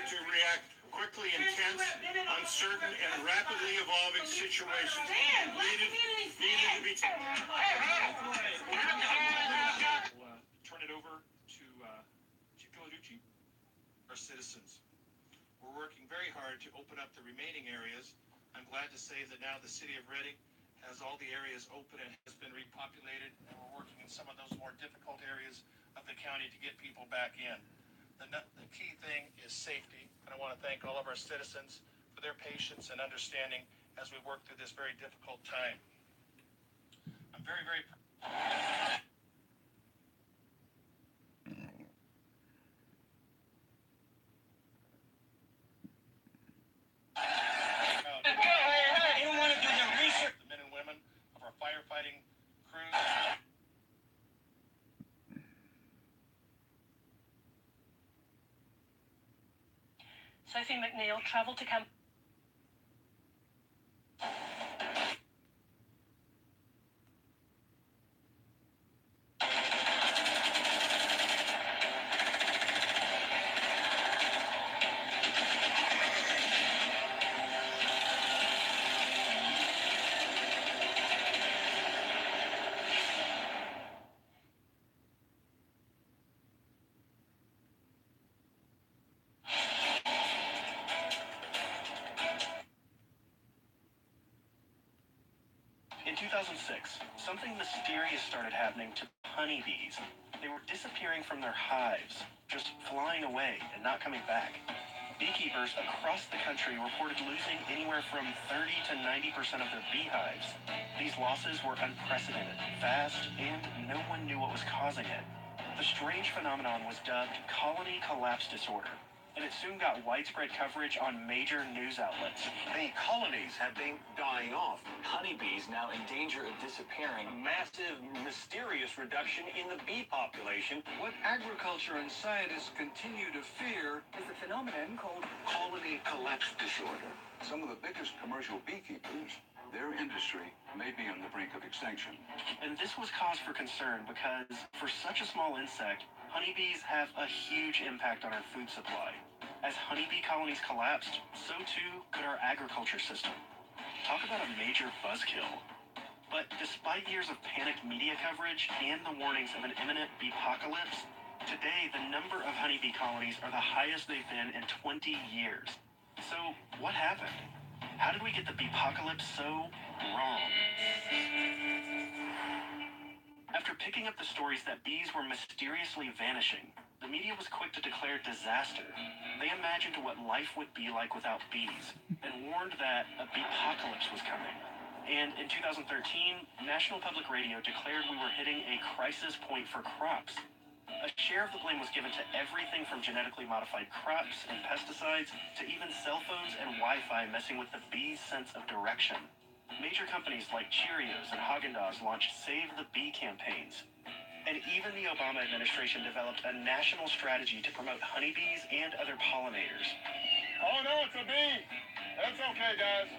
to react quickly in tense, uncertain, and rapidly evolving situations needed to be taken. Turn it over to Chief Coladucci. Our citizens. We're working very hard to open up the remaining areas. I'm glad to say that now the city of Reading has all the areas open and has been repopulated, and we're working in some of those more difficult areas of the county to get people back in. The key thing is safety, and I want to thank all of our citizens for their patience and understanding as we work through this very difficult time. I'm very, very the men and women of our firefighting crews. Sophie McNeil travelled to Camp. In 2006, something mysterious started happening to honeybees. They were disappearing from their hives, just flying away and not coming back. Beekeepers across the country reported losing anywhere from 30 to 90% of their beehives. These losses were unprecedented, fast, and no one knew what was causing it. The strange phenomenon was dubbed colony collapse disorder, and it soon got widespread coverage on major news outlets. The colonies have been dying off. Honeybees now in danger of disappearing. Massive, mysterious reduction in the bee population. What agriculture and scientists continue to fear is a phenomenon called colony collapse disorder. Some of the biggest commercial beekeepers, their industry may be on the brink of extinction. And this was cause for concern because for such a small insect, honeybees have a huge impact on our food supply. As honeybee colonies collapsed, so too could our agriculture system. Talk about a major buzzkill. But despite years of panicked media coverage and the warnings of an imminent beepocalypse, today the number of honeybee colonies are the highest they've been in 20 years. So what happened? How did we get the beepocalypse so wrong? After picking up the stories that bees were mysteriously vanishing, the media was quick to declare disaster. They imagined what life would be like without bees and warned that a beepocalypse was coming. And in 2013, National Public Radio declared we were hitting a crisis point for crops. A share of the blame was given to everything from genetically modified crops and pesticides to even cell phones and Wi-Fi messing with the bees' sense of direction. Major companies like Cheerios and Haagen-Dazs launched Save the Bee campaigns. And even the Obama administration developed a national strategy to promote honeybees and other pollinators. Oh no, it's a bee. That's okay, guys.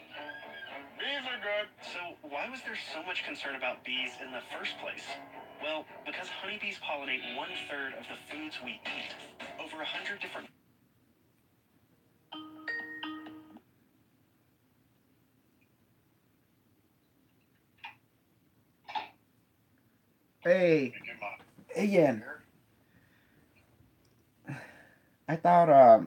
Bees are good. So why was there so much concern about bees in the first place? Well, because honeybees pollinate 1/3 of the foods we eat. Over 100 different... Hey, Ian. I thought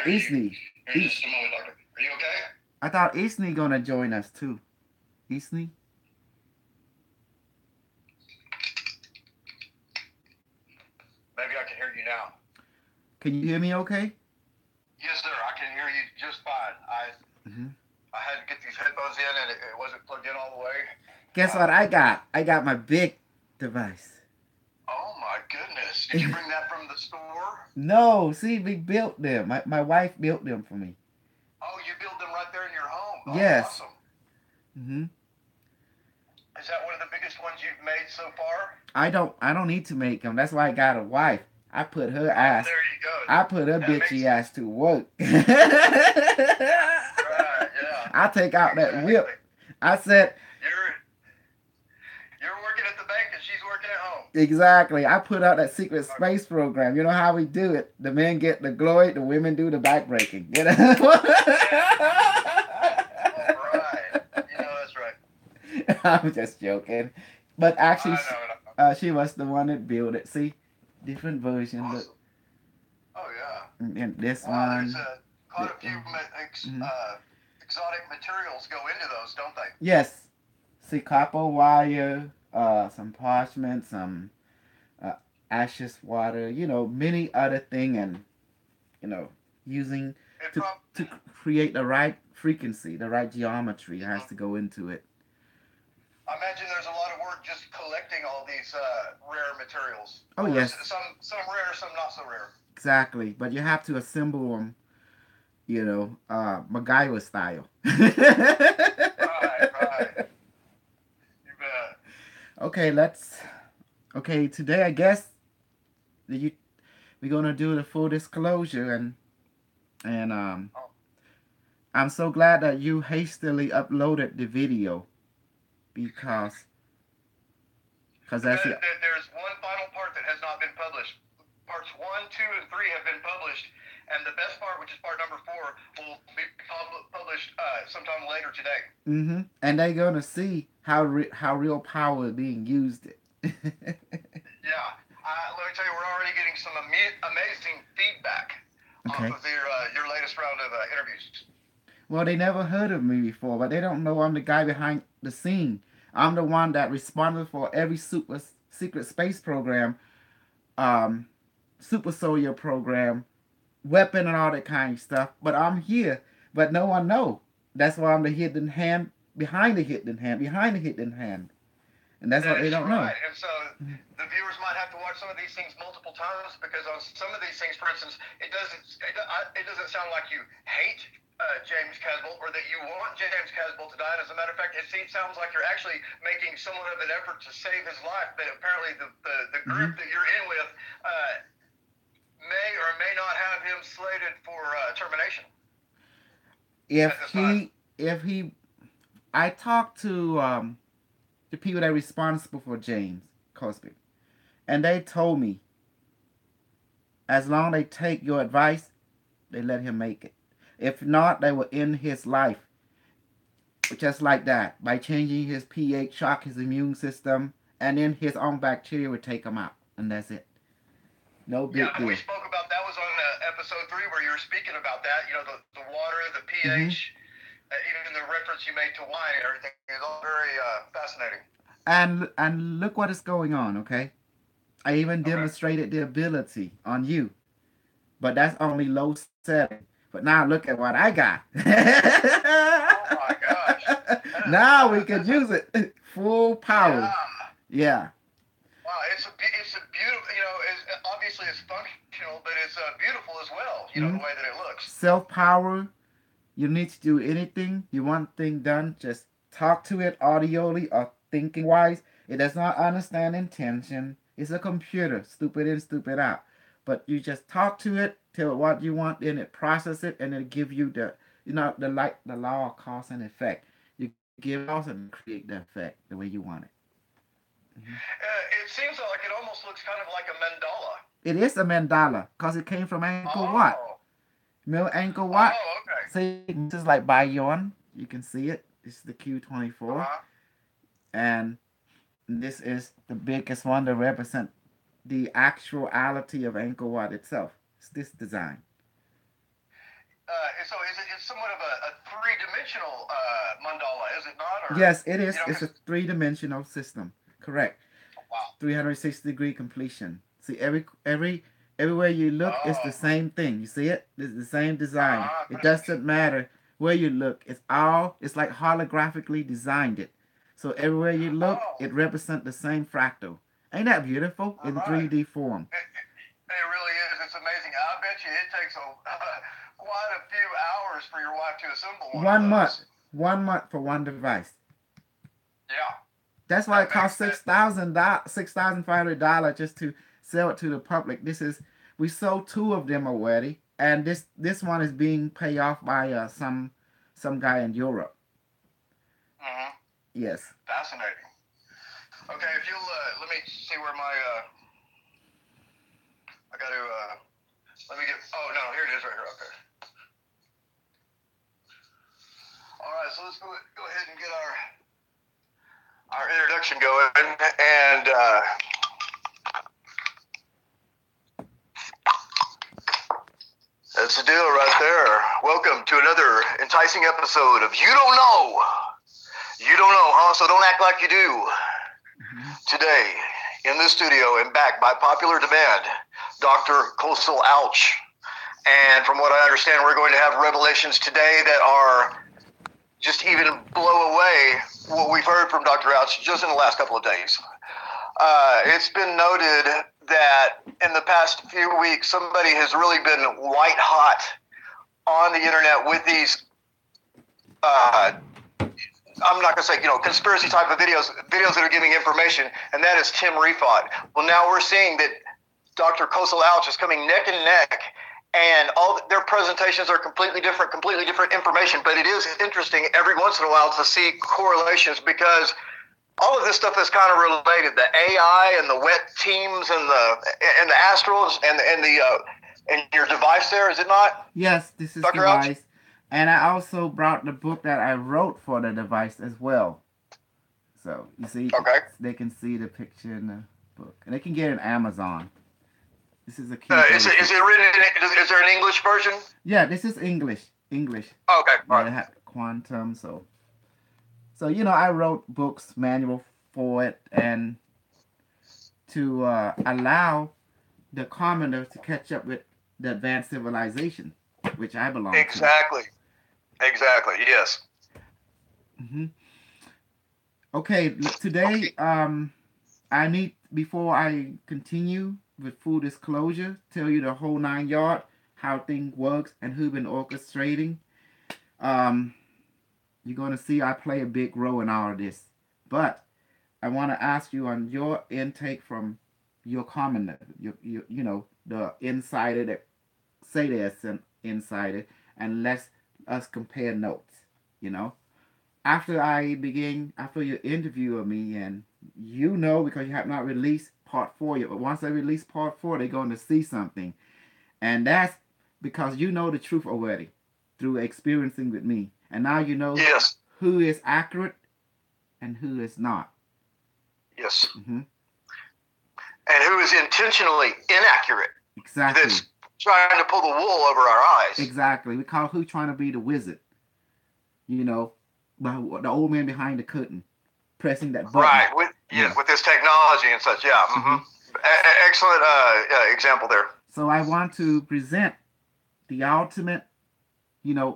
Isney. Here, just a moment, Doctor. Are you okay? I thought Isney gonna join us too. Isney? Maybe I can hear you now. Can you hear me okay? Yes, sir. I can hear you just fine. I had to get these headphones in, and it wasn't plugged in all the way. Guess what I got? I got my big device. Oh my goodness! Did you bring that from the store? No, see, we built them. My wife built them for me. Oh, you built them right there in your home. Oh, Yes. Awesome. Is that one of the biggest ones you've made so far? I don't need to make them. That's why I got a wife. I put her ass. There you go. I put her bitchy ass to work. Right, yeah. I take out that whip. I said, You're working at the bank and she's working at home. Exactly. I put out that secret space program. You know how we do it. The men get the glory, the women do the backbreaking. You know? Right. You know that's right. I'm just joking. But actually, I know. she was the one that built it. See? Different version. Look. Awesome. Oh yeah. And this Wow, one. there's quite a few Mhm. exotic materials go into those, don't they? Yes. See, copper wire, some parchment, some ashes water, many other thing, and using It to prob- to create the right frequency, the right geometry has to go into it. I imagine there's a lot of work just collecting all these rare materials. Oh, Or yes. Some rare, some not so rare. Exactly, but you have to assemble them, MacGyver style. Right. You bet. Okay, today I guess we're gonna do the full disclosure, and I'm so glad that you hastily uploaded the video because that's There's one final part that has not been published. Parts 1, 2, and 3 have been published, and the best part, which is part number 4, will be published sometime later today. And they're gonna see how real power is being used. Yeah, let me tell you, we're already getting some amazing feedback off of your latest round of interviews. Well, they never heard of me before, but they don't know I'm the guy behind the scene. I'm the one that responded for every super secret space program, super soldier program, weapon and all that kind of stuff. But I'm here, but no one know. That's why I'm the hidden hand behind the hidden hand, and that's what they don't know. Right, and so the viewers might have to watch some of these things multiple times because on some of these things, for instance, it doesn't sound like you hate James Casbolt or that you want James Casbolt to die. And as a matter of fact, sounds like you're actually making somewhat of an effort to save his life. But apparently, the group that you're in with may or may not have him slated for termination. I talked to the people that are responsible for James Cosby, and they told me as long as they take your advice, they let him make it. If not, they will end his life just like that by changing his pH, shock his immune system, and then his own bacteria would take him out, and that's it. No big deal. We spoke about that was on episode 3 where you were speaking about that. You know, the water, the pH, even the reference you made to wine and everything is all very fascinating. And look what is going on. Okay, I even demonstrated the ability on you, but that's only low setting. But now look at what I got. Oh my gosh! Now we can use it full power. Yeah. Wow, it's a beautiful. You know, obviously it's functional, but it's beautiful as well. You know, the way that it looks. Self power. You need to do anything you want thing done. Just talk to it audioly or thinking wise. It does not understand intention. It's a computer, stupid in, stupid out. But you just talk to it, tell it what you want, then it process it, and it give you the law of cause and effect. You give cause and create the effect the way you want it. It seems like it almost looks kind of like a mandala. It is a mandala because it came from Angkor Wat. Angkor Wat. Oh, okay. See, this is like Bayon. You can see it. This is the Q24. And this is the biggest one to represent the actuality of Angkor Wat itself. It's this design. So it's somewhat of a three-dimensional mandala, is it not? Or, yes, it is. It's a three-dimensional system. Correct. Wow. 360-degree completion. See, everywhere you look, it's the same thing. You see it? It's the same design. It doesn't matter where you look. It's like holographically designed it. So everywhere you look, it represents the same fractal. Ain't that beautiful in 3D form? It really is. It's amazing. I bet you it takes quite a few hours for your wife to assemble one. 1 month. 1 month for one device. Yeah. That's why it costs $6,500 just to sell it to the public. We sold 2 of them already, and this one is being paid off by some guy in Europe. Mm-hmm. Yes. Fascinating. Okay, if you'll let me see where my I got to let me get. Oh no, here it is, right here. Okay. All right, so let's go ahead and get our introduction going, and that's the deal right there. Welcome to another enticing episode of You Don't Know. You don't know, huh? So don't act like you do. Today, in the studio and back by popular demand, Dr. Coastal Ouch. And from what I understand, we're going to have revelations today that are just even blow away what we've heard from Dr. Ouch just in the last couple of days. It's been noted that in the past few weeks, somebody has really been white hot on the internet with these I'm not going to say, conspiracy type of videos that are giving information, and that is Tim Refot. Well, now we're seeing that Dr. Coastal Ouch is coming neck and neck, and all their presentations are completely different information, but it is interesting every once in a while to see correlations because all of this stuff is kind of related. The AI and the wet teams and the astrals and your device there, is it not? Yes, this is Dr. device. Ouch? And I also brought the book that I wrote for the device as well. So, you see, Okay. they can see the picture in the book. And they can get it on Amazon. This is a key. Is it written is there an English version? Yeah, this is English. English. Oh, okay. All Yeah, right. they have quantum, so I wrote books, manual for it, and to allow the commoner to catch up with the advanced civilization, which I belong to. Exactly. Yes. Mm-hmm. Okay, today, I need, before I continue with full disclosure, tell you the whole 9 yard, how things works, and who been orchestrating. You're going to see I play a big role in all of this. But I want to ask you on your intake from your commoner, the insider that say there's an insider, and let's us compare notes, After your interview of me, and because you have not released part 4 yet, but once I release part 4, they're going to see something. And that's because you know the truth already through experiencing with me. And now you know Yes. who is accurate and who is not. Yes. Mm-hmm. And who is intentionally inaccurate. Exactly. That's trying to pull the wool over our eyes. Exactly. We call who trying to be the wizard. The old man behind the curtain, pressing that button. Right. With this technology and such. Yeah. Mm-hmm. Excellent example there. So I want to present the ultimate,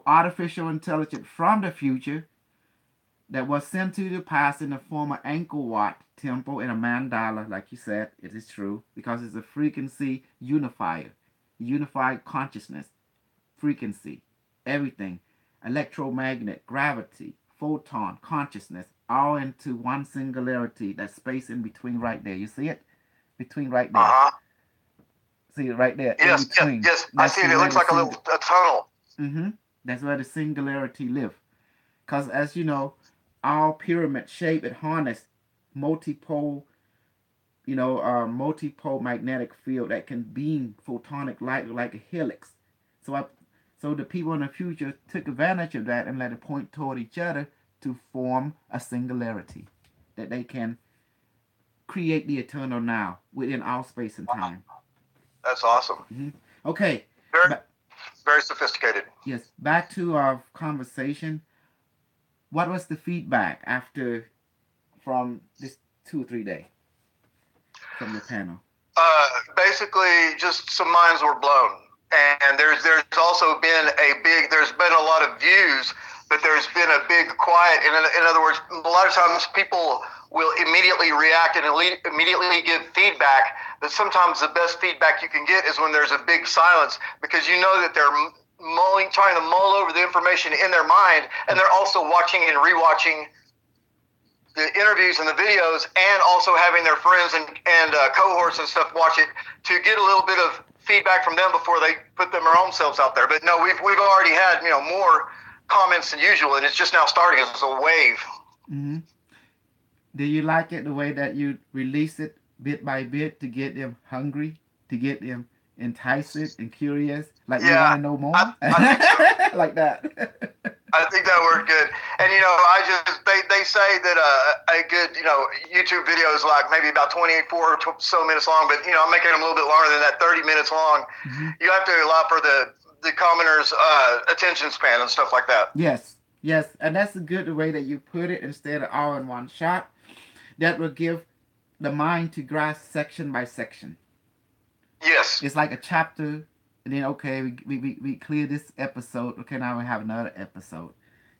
artificial intelligence from the future that was sent to the past in the form of Angkor Wat temple in a mandala, like you said. It is true because it's a frequency unifier, unified consciousness, frequency, everything, electromagnet, gravity, photon, consciousness, all into one singularity. That space in between right there. You see it? Between right there. Uh-huh. See it right there. Yes. In between. Yes. I That's see it. It looks like a tunnel. Mm-hmm. That's where the singularity live. Because as you know, our pyramid shape, it harness multiple magnetic field that can beam photonic light like a helix. So the people in the future took advantage of that and let it point toward each other to form a singularity that they can create the eternal now within our space and time. That's awesome. Mm-hmm. Okay. Very sophisticated. Yes. Back to our conversation. What was the feedback from this 2 or 3 day from the panel? Basically, just some minds were blown, and there's also been there's been a lot of views, but there's been a big quiet. In other words, a lot of times people will immediately react and immediately give feedback. But sometimes the best feedback you can get is when there's a big silence, because you know that they're trying to mull over the information in their mind, and they're also watching and rewatching the interviews and the videos, and also having their friends and cohorts and stuff watch it to get a little bit of feedback from them before they put their own selves out there. But no, we've already had more comments than usual, and it's just now starting as a wave. Mm-hmm. Do you like it the way that you release it bit by bit to get them hungry, to get them enticed and curious, like we Yeah, want to know more, I think so. like that? I think that worked good. And they say that a good YouTube video is like maybe about 24 so minutes long, but I'm making them a little bit longer than that, 30 minutes long. Mm-hmm. You have to allow for the commoner's attention span and stuff like that. Yes, and that's a good way that you put it instead of all in one shot. That will give the mind to grasp section by section. Yes. It's like a chapter. And then, okay, we clear this episode. Okay, now we have another episode.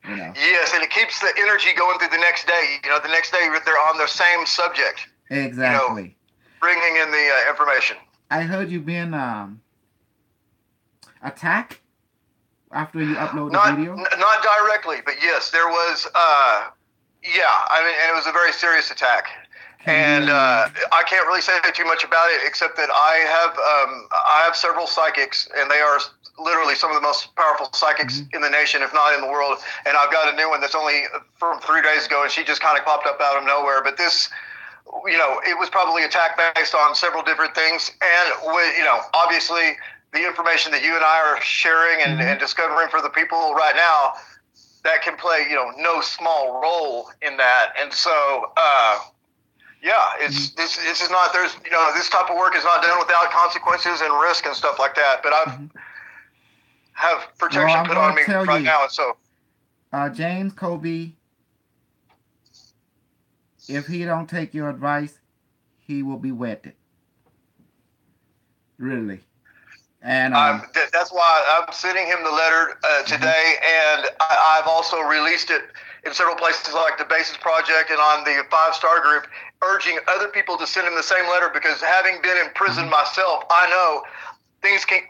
Yes, and it keeps the energy going through the next day. The next day they're on the same subject. Exactly. Bringing in the information. I heard you being attacked after you upload the video. Not directly, but yes, there was. And it was a very serious attack. And I can't really say too much about it, except that I have several psychics, and they are literally some of the most powerful psychics in the nation, if not in the world. And I've got a new one that's only from 3 days ago, and she just kind of popped up out of nowhere. But this, it was probably attacked based on several different things, and obviously the information that you and I are sharing and discovering for the people right now, that can play no small role in that. And so. This is not, there's, this type of work is not done without consequences and risk and stuff like that. But I have protection put on me right now. And so, James Kobe, if he don't take your advice, he will be wetted. Really. And that's why I'm sending him the letter today. And I've also released it in several places like the Basis Project and on the 5-Star Group, urging other people to send him the same letter, because having been in prison myself, I know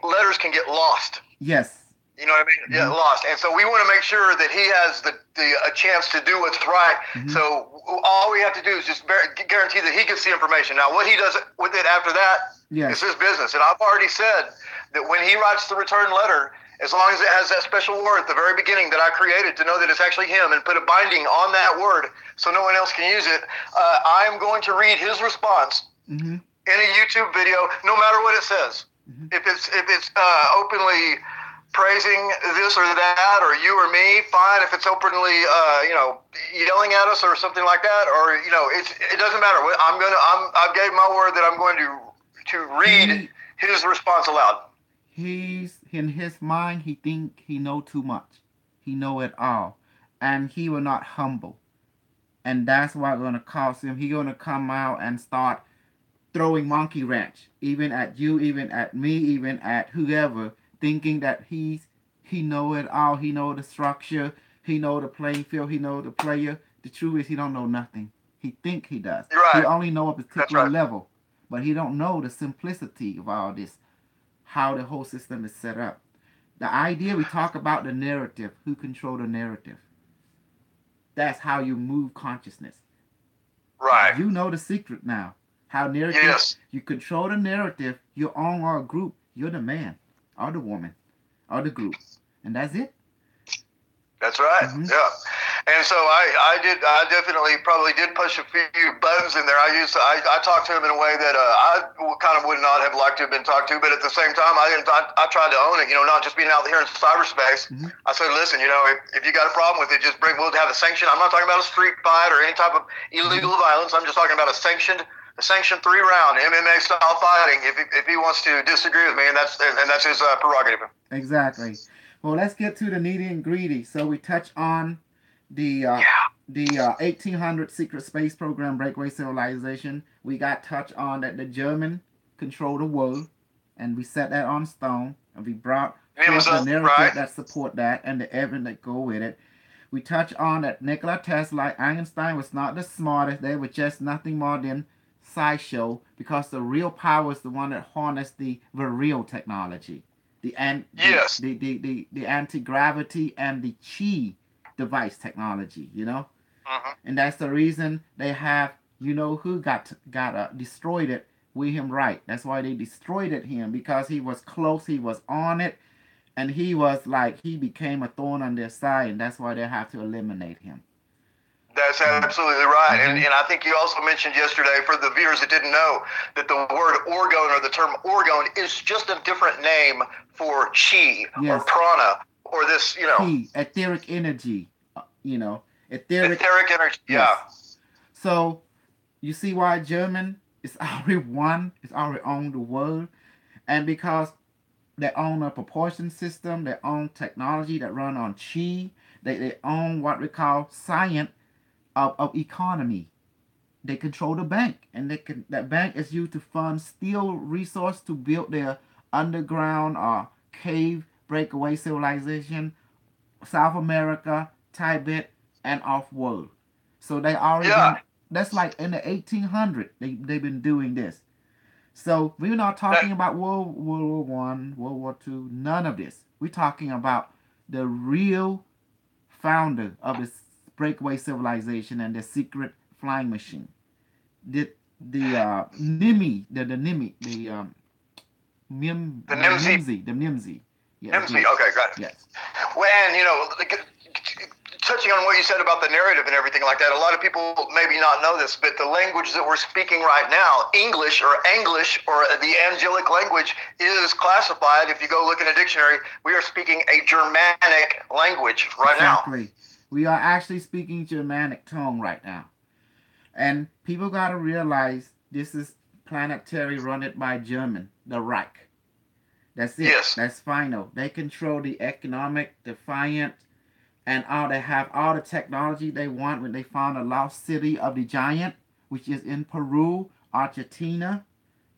letters can get lost. Yes. You know what I mean? Yeah, lost. And so we want to make sure that he has a chance to do what's right. So all we have to do is just guarantee that he gets the information. Now, what he does with it after that is his business. And I've already said that when he writes the return letter, as long as it has that special word at the very beginning that I created to know that it's actually him, and put a binding on that word so no one else can use it, I am going to read his response in a YouTube video, no matter what it says. If it's openly praising this or that, or you or me, fine. If it's openly yelling at us or something like that, or it doesn't matter. I gave my word that I'm going to read his response aloud. He's in his mind, he think he know too much. He know it all. And he will not humble. And that's what going to cause him. He's going to come out and start throwing monkey wrench, even at you, even at me, even at whoever, thinking that he know it all. He know the structure. He know the playing field. He know the player. The truth is he don't know nothing. He think he does. Right. He only know a particular level. But he don't know the simplicity of all this, how the whole system is set up. The idea, we talk about the narrative, who control the narrative. That's how you move consciousness. Right. You know the secret now. How narrative, you control the narrative, you're on our group, you're the man, or the woman, or the group. And that's it. That's right. Yeah. And so I definitely probably did push a few buttons in there. I talked to him in a way that I kind of would not have liked to have been talked to, but at the same time, I tried to own it, not just being out here in cyberspace. I said, listen, if you got a problem with it, we'll have a sanction. I'm not talking about a street fight or any type of illegal violence. I'm just talking about a sanctioned 3-round MMA style fighting. If he wants to disagree with me, and that's his prerogative. Exactly. Well, let's get to the nitty and gritty. So we touch on the 1800 secret space program, Breakaway Civilization. We got touch on that the German control the world, and we set that on stone, and we brought the narrative that support that and the evidence that go with it. We touch on that Nikola Tesla, Einstein was not the smartest. They were just nothing more than sideshow, because the real power is the one that harnessed the real technology. The anti-gravity and the chi device technology, and that's the reason they have, who got destroyed it, William Wright. That's why they destroyed him, because he was close, he was on it, and he was like, he became a thorn on their side, and that's why they have to eliminate him. That's absolutely right. Mhm. And I think you also mentioned yesterday, for the viewers that didn't know, that the word orgone or the term orgone is just a different name for chi or Yes. prana or this, Chi, etheric energy. Etheric. etheric energy. Yeah. Yes. So you see why German is already one, is already on the world, and because they own a proportion system, they own technology that run on chi, they own what we call science of economy. They control the bank, and that bank is used to fund steel resource to build their underground or cave breakaway civilization, South America, Tibet, and off world. So they already Yeah. been. That's like in the 1800s. They've been doing this. So we're not talking about World War One, World War Two, none of this. We're talking about the real founder of this breakaway civilization and the secret flying machine. The Nimi, the Nimi, The Nimsi. the Nimsi. Yes, Nimsi. Okay, got it. yes, Well, and touching on what you said about the narrative and everything like that, a lot of people maybe not know this, but the language that we're speaking right now, English or Anglish or the angelic language, is classified. If you go look in a dictionary, we are speaking a Germanic language right now. exactly. We are actually speaking Germanic tongue right now. And people got to realize this is planetary run it by German, the Reich. That's it. Yes. That's final. They control the economic, the finance, and all. They have all the technology they want when they found the lost city of the giant, which is in Peru, Argentina,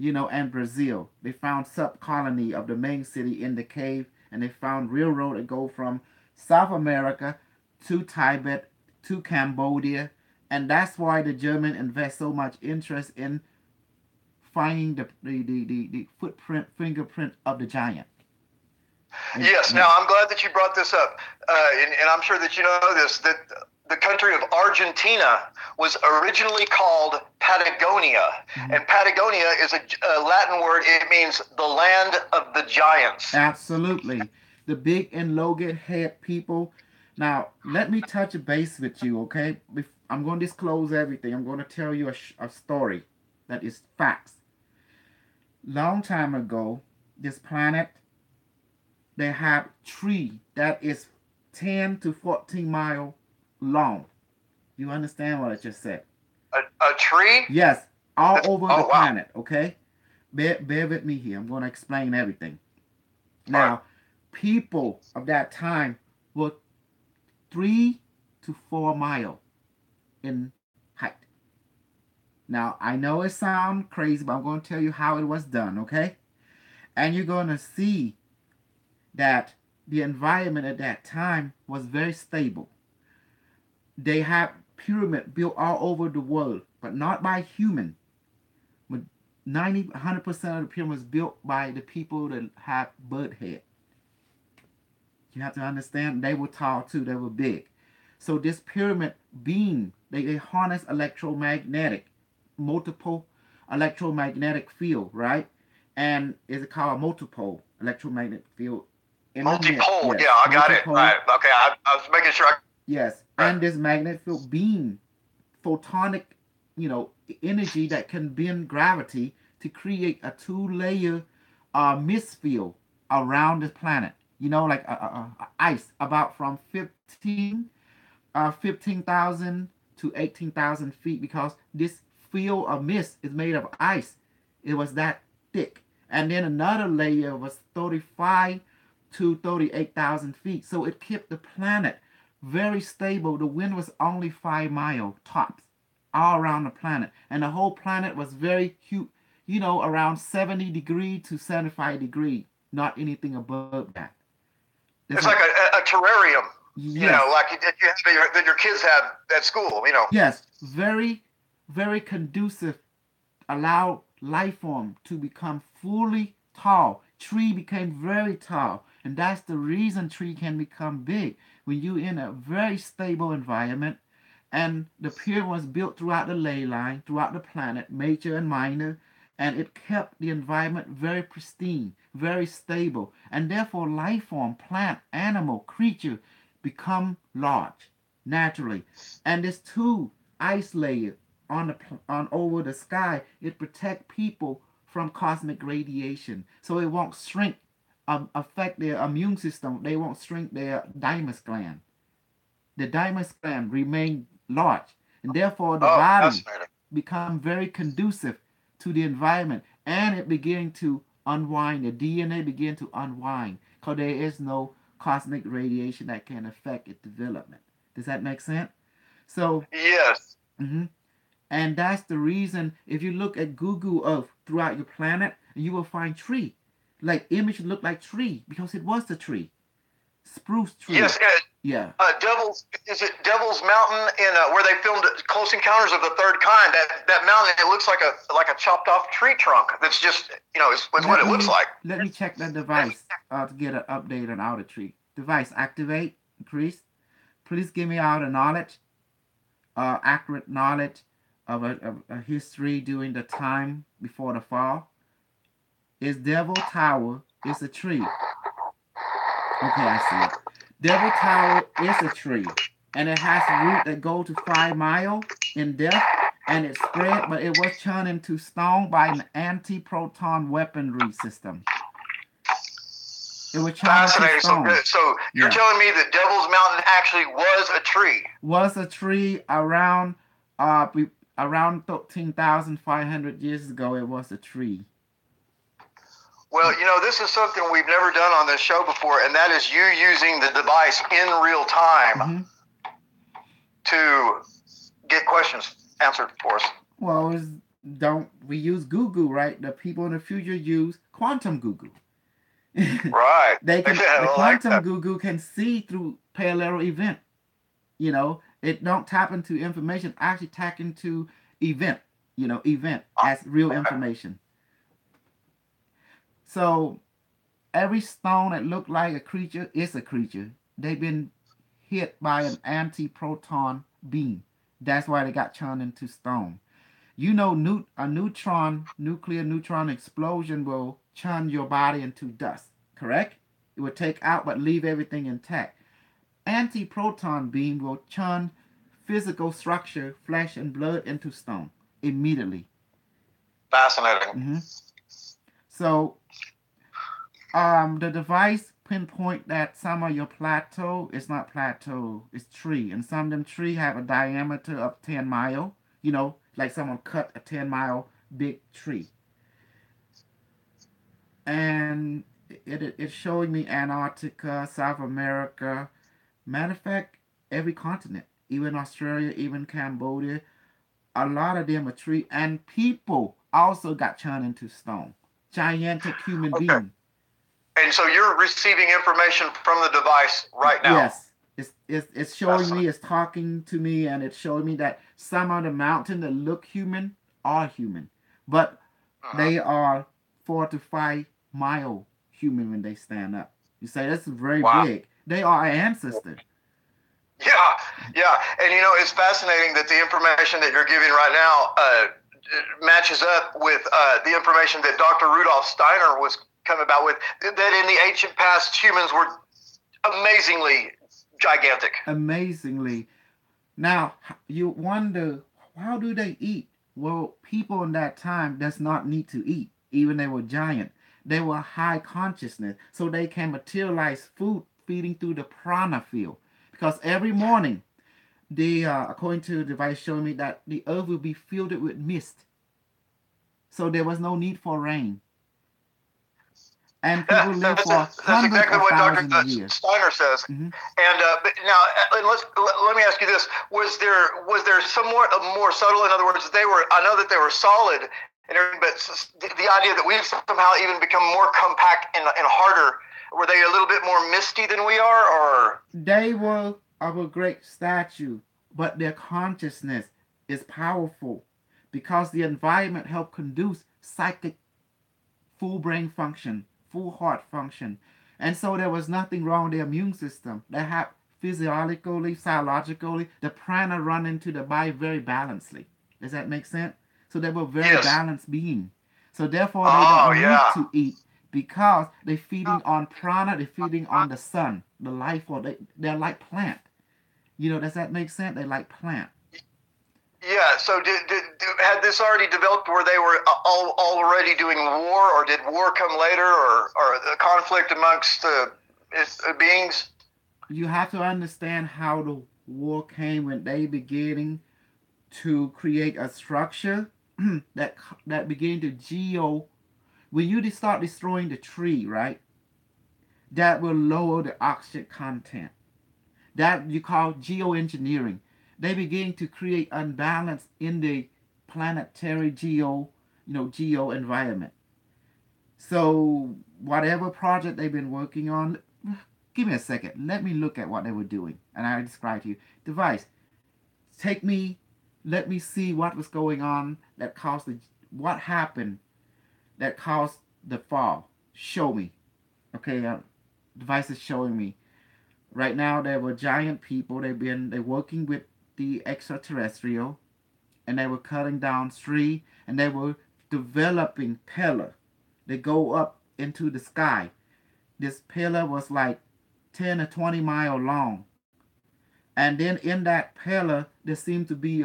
and Brazil. They found sub-colony of the main city in the cave, and they found railroad that go from South America to Tibet to Cambodia, and that's why the German invest so much interest in finding the footprint, fingerprint of the giant. Yes. Now, I'm glad that you brought this up, and I'm sure that you know this, that the country of Argentina was originally called Patagonia. Mm-hmm. And Patagonia is a Latin word. It means the land of the giants. Absolutely. The big and low-head head people. Now, let me touch a base with you, okay? I'm going to disclose everything. I'm going to tell you a story that is facts. Long time ago, this planet, they have tree that is 10 to 14 miles long. You understand what I just said? A tree? Yes, all over the planet, okay? Bear with me here. I'm going to explain everything. Now, people of that time were 3 to 4 miles in height. Now, I know it sounds crazy, but I'm going to tell you how it was done, okay? And you're going to see that the environment at that time was very stable. They have pyramid built all over the world, but not by human. 100% of the pyramids built by the people that have bird head. You have to understand, they were tall too, they were big. So this pyramid beam, they harness multiple electromagnetic field, right? And it's called multiple electromagnetic field. Multipole, yes. Yeah, I got it. Right. Okay, I was making sure. Yes, right. And this magnetic field beam, photonic, energy that can bend gravity to create a 2-layer mist field around the planet. Like ice, about from 15,000 to 18,000 feet, because this field of mist is made of ice. It was that thick. And then another layer was 35 to 38,000 feet. So it kept the planet very stable. The wind was only 5 miles tops all around the planet. And the whole planet was very huge, around 70 degrees to 75 degrees. Not anything above that. It's like a terrarium, yes. Like that your kids have at school, Yes, very, very conducive. Allow life form to become fully tall. Tree became very tall, and that's the reason tree can become big when you're in a very stable environment. And the pyramid was built throughout the ley line, throughout the planet, major and minor, and it kept the environment very pristine, very stable, and therefore life form, plant, animal, creature become large. naturally. And this two ice layer on over the sky, it protect people from cosmic radiation, so it won't shrink, affect their immune system. They won't shrink their thymus gland. The thymus gland remain large, and therefore the Oh, body fascinating. become very conducive to the environment, and it begin to unwind. The DNA begin to unwind because there is no cosmic radiation that can affect its development. Does that make sense? So, Yes. mhm. And that's the reason if you look at Google Earth throughout your planet, you will find tree. Like image look like tree because it was the tree. Spruce tree. Yes. Yeah. Is it Devil's Mountain in where they filmed Close Encounters of the Third Kind? That mountain, it looks like a chopped off tree trunk. That's just is what it looks like. Let me check that device to get an update on outer tree. Device activate, increase. Please give me all the knowledge, accurate knowledge of a history during the time before the fall. Is Devil Tower is a tree. Okay, I see it. Devil Tower is a tree, and it has a root that go to 5 miles in depth, and it spread, but it was turned into stone by an anti-proton weaponry system. It was turned into Fascinating. stone. So you're Yeah. telling me that Devil's Mountain actually was a tree? Was a tree around around 13,500 years ago. It was a tree. Well, this is something we've never done on this show before, and that is you using the device in real time Mhm. to get questions answered for us. Well, don't we use Google, right? The people in the future use quantum Google. Right. They can Yeah, the I like quantum that. Google can see through parallel event. It don't tap into information, actually tap into event. Event as real information. So every stone that looked like a creature is a creature. They've been hit by an anti-proton beam. That's why they got turned into stone. A nuclear neutron explosion will turn your body into dust, correct? It will take out but leave everything intact. Anti-proton beam will turn physical structure, flesh and blood into stone immediately. Fascinating. Mm-hmm. So, the device pinpoint that some of your plateau is not plateau, it's tree, and some of them tree have a diameter of 10 mile. Like someone cut a 10-mile big tree, and it's showing me Antarctica, South America, matter of fact, every continent, even Australia, even Cambodia. A lot of them are tree, and people also got turned into stone. Gigantic human being. And so you're receiving information from the device right now. Yes. It's showing me, it's talking to me, and it's showing me that some of the mountains that look human are human. But they are 4 to 5 mile human when they stand up. You say that's very big. They are our ancestors. Yeah. And it's fascinating that the information that you're giving right now matches up with the information that Dr. Rudolf Steiner was coming about with, that in the ancient past humans were amazingly gigantic. Amazingly. Now, you wonder, how do they eat? Well, people in that time does not need to eat. Even they were giant. They were high consciousness, so they can materialize food feeding through the prana field. Because every morning, according to the device showing me that the earth will be filled with mist. So there was no need for rain. And people live for hundreds exactly of what Dr. thousands of years. Steiner says. Mm-hmm. And but now let me ask you this: was there somewhat more subtle? In other words, I know that they were solid and everything, but the idea that we've somehow even become more compact and harder. Were they a little bit more misty than we are, or? They were of a great stature, but their consciousness is powerful because the environment helped conduce psychic full brain function, full heart function. And so there was nothing wrong with their immune system. They have physiologically, psychologically, the prana run into the body very balancedly. Does that make sense? So they were very balanced beings. So therefore they don't need to eat because they're feeding on prana, they're feeding on the sun, the life force. They're like plant. You know, does that make sense? They like plant. Yeah. So had this already developed where they were already doing war, or did war come later, or the conflict amongst beings? You have to understand how the war came when they beginning to create a structure that begin to geo. When you start destroying the tree, right? That will lower the oxygen content. That you call geoengineering. They begin to create unbalance in the planetary geo environment. So whatever project they've been working on, give me a second. Let me look at what they were doing, and I describe to you. Device, take me. Let me see what was going on that caused what happened that caused the fall. Show me. Okay, device is showing me. Right now, there were giant people. They're working with the extraterrestrial, and they were cutting down tree, and they were developing pillar. They go up into the sky. This pillar was like 10 or 20 mile long, and then in that pillar there seemed to be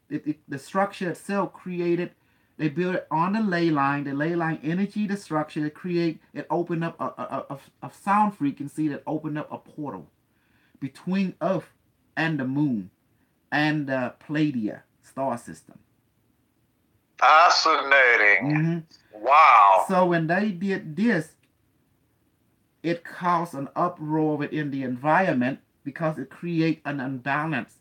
the structure itself created. They built it on the ley line. The ley line energy the structure. It opened up a sound frequency that opened up a portal between Earth and the moon and the Pleiadian star system. Fascinating. Mm-hmm. Wow. So when they did this, it caused an uproar within the environment because it created an unbalance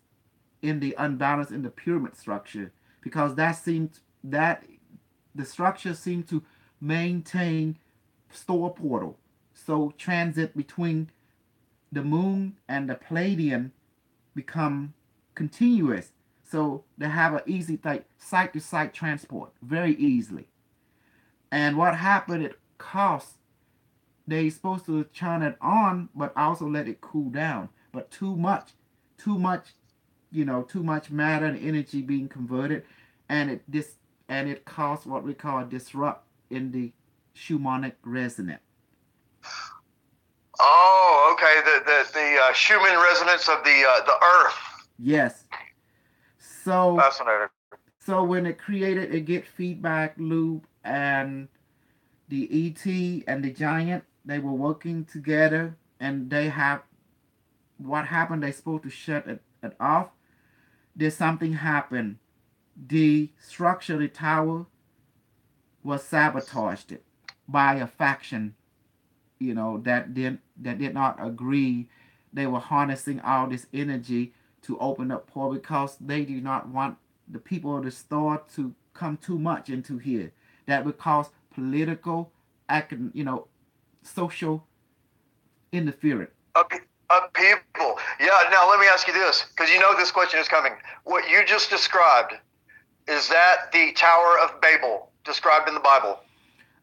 in the pyramid structure, because that the structure seemed to maintain store portal. So transit between the moon and the Pleiadian become continuous. So they have an easy site to site transport very easily. And what happened, it cost, they supposed to turn it on but also let it cool down. But too much, too much matter and energy being converted, and it caused what we call a disrupt in the Schumannic resonance. Oh, okay. The Schumann resonance of the Earth. Yes. So Fascinating. So when it created, it get feedback loop, and the ET and the giant, they were working together, and they have what happened. They supposed to shut it off. Did something happen? The structure of the tower was sabotaged by a faction, that did not agree. They were harnessing all this energy to open up portal because they do not want the people of the star to come too much into here. That would cause political, social interference. Upheaval. Yeah. Now let me ask you this, because this question is coming. What you just described, is that the Tower of Babel described in the Bible?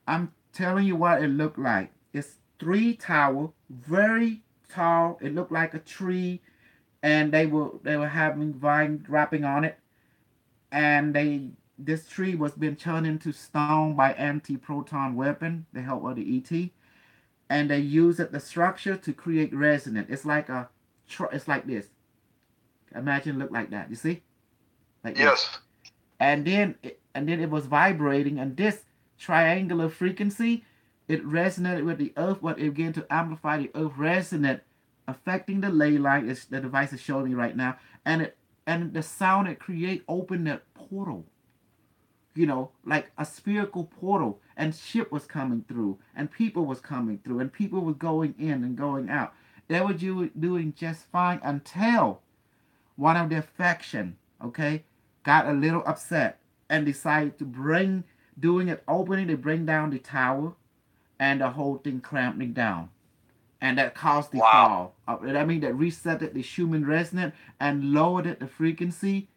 I'm telling you what it looked like. It's 3 towers, very tall. It looked like a tree, and they were having vine wrapping on it, and this tree was being turned into stone by anti-proton weapon, the help of the ET, and they used the structure to create resonance. It's like it's like this. Imagine it look like that. You see? Like yes. This. And then it was vibrating, and this triangular frequency, it resonated with the Earth, but it began to amplify the Earth resonance, affecting the ley line. The device is showing me right now, and the sound it create opened that portal, like a spherical portal, and ship was coming through, and people was coming through, and people were going in and going out. They were doing just fine until one of their faction, got a little upset and decided to they bring down the tower, and the whole thing clamping down. And that caused the fall. That reset the Schumann resonance and lowered the frequency,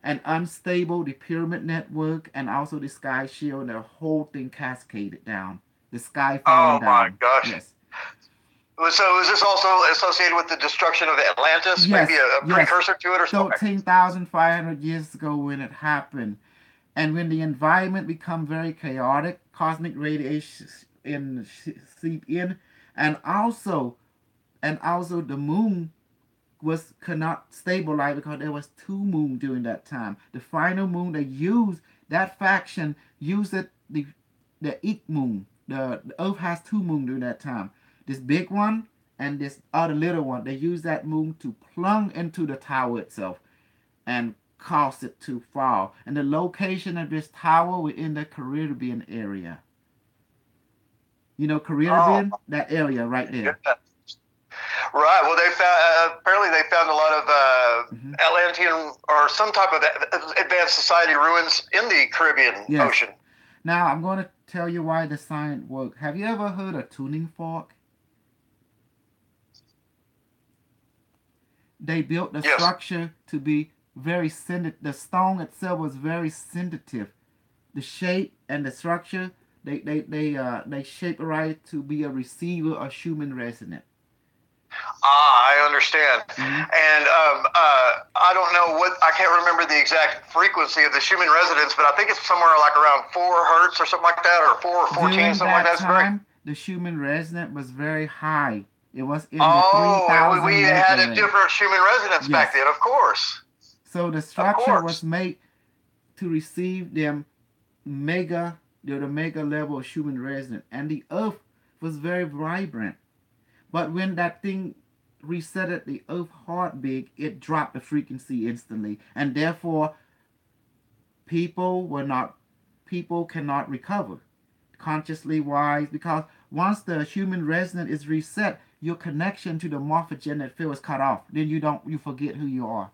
and unstable the pyramid network, and also the sky shield. The whole thing cascaded down. The sky falling down. Oh my gosh. Yes. So is this also associated with the destruction of Atlantis? Yes. Maybe a precursor to it or something? 13,500 years ago when it happened. And when the environment become very chaotic, cosmic radiation seep in, and also the moon could not stabilize because there was 2 moons during that time. The final moon they used, that faction used it, the Eek moon. The Earth has 2 moons during that time. This big one and this other little one. They used that moon to plunge into the tower itself and cause it to fall. And the location of this tower within the Caribbean area. You know, Caribbean, that area right there. Right. Well, they found apparently they found a lot of Atlantean or some type of advanced society ruins in the Caribbean Ocean. Now I'm going to tell you why the science works. Have you ever heard of tuning fork? They built the structure to be very sensitive. The stone itself was very sensitive. The shape and the structure, they shape it right to be a receiver of Schumann resonance. I understand. And I don't know I can't remember the exact frequency of the Schumann resonance, but I think it's somewhere like around 4 hertz or something like that, or 4 or 14, During something like that. Time, the Schumann resonance was very high. It was in the 3,000. We had a different Schumann resonance back then, of course. So the structure was made to receive them the mega level of Schumann resonance, and the Earth was very vibrant. But when that thing resetted the Earth heart big, it dropped the frequency instantly, and therefore people cannot recover consciously wise, because once the Schumann resonance is reset, your connection to the morphogenetic field is cut off. Then you forget who you are.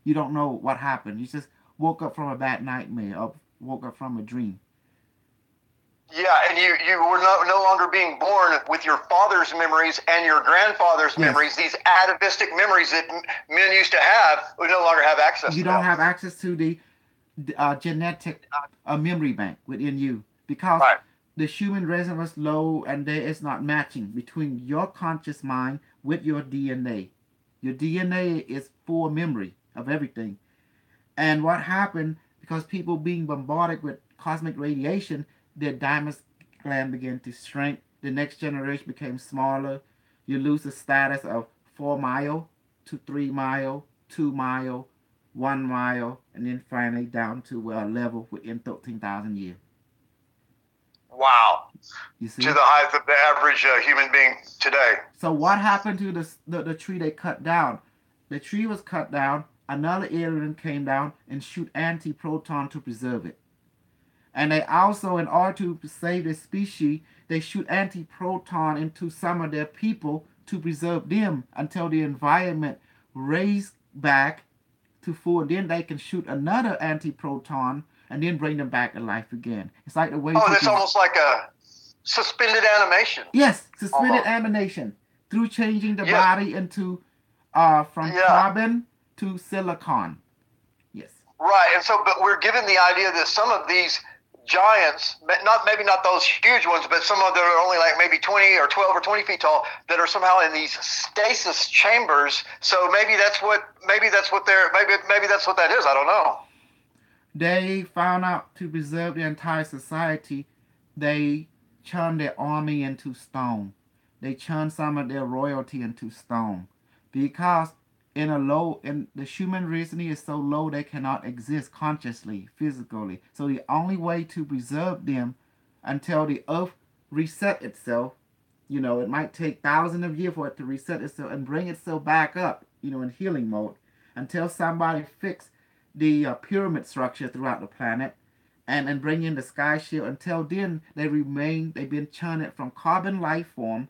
You don't know what happened. You just woke up from a bad nightmare or woke up from a dream. Yeah, and you were no longer being born with your father's memories and your grandfather's memories, these atavistic memories that men used to have. We no longer have access to. You don't have access to the genetic memory bank within you, because the Schumann resonance was low and there is not matching between your conscious mind with your DNA. Your DNA is full memory of everything. And what happened, because people being bombarded with cosmic radiation, their thymus gland began to shrink. The next generation became smaller. You lose the status of 4 mile to 3 mile, 2 mile, 1 mile, and then finally down to a level within 13,000 years. Wow. You see? To the height of the average human being today. So what happened to the tree they cut down? The tree was cut down. Another alien came down and shoot anti-proton to preserve it. And they also, in order to save the species, they shoot anti-proton into some of their people to preserve them until the environment raised back to full. Then they can shoot another anti-proton and then bring them back to life again. It's like the way. Oh, that's almost like a suspended animation. Yes, suspended animation through changing the body into from carbon to silicon. Yes. Right, and so, but we're given the idea that some of these giants, maybe not those huge ones, but some of them are only like maybe 20 or 12 or 20 feet tall, that are somehow in these stasis chambers. So maybe that's what that is. I don't know. They found out to preserve the entire society, they turned their army into stone. They turned some of their royalty into stone, because in the Schumann resonance is so low they cannot exist consciously, physically. So the only way to preserve them until the Earth reset itself, it might take thousands of years for it to reset itself and bring itself back up, in healing mode, until somebody fix the pyramid structure throughout the planet and bring in the sky shield. Until then, they've been churned from carbon life form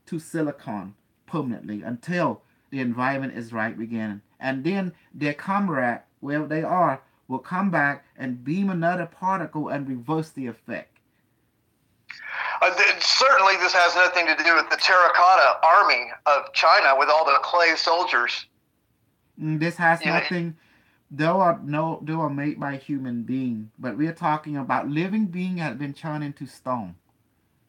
to silicon permanently until the environment is right again. And then their comrade, wherever they are, will come back and beam another particle and reverse the effect. Certainly this has nothing to do with the terracotta army of China with all the clay soldiers. This has nothing. They are made by human beings, but we are talking about living being have been turned into stone.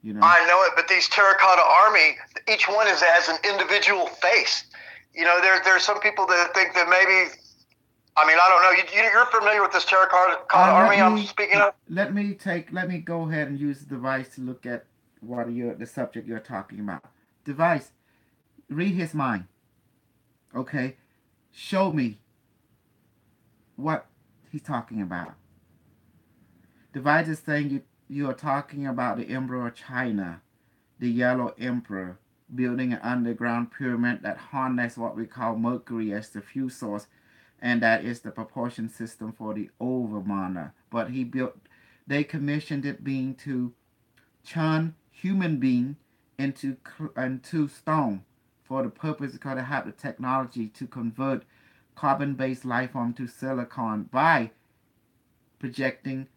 I know it, but these terracotta army, each one has an individual face. There's some people that think that maybe, I don't know. You're familiar with this terracotta army I'm speaking of? Let me go ahead and use the device to look at the subject you're talking about. Device, read his mind. Okay, show me what he's talking about. Device is saying you are talking about the Emperor of China, the Yellow Emperor, building an underground pyramid that harnessed what we call Mercury as the fuel source, and that is the propulsion system for the Overmana. But they commissioned it being to churn human being into stone for the purpose because they have the technology to convert carbon-based life form to silicon by projecting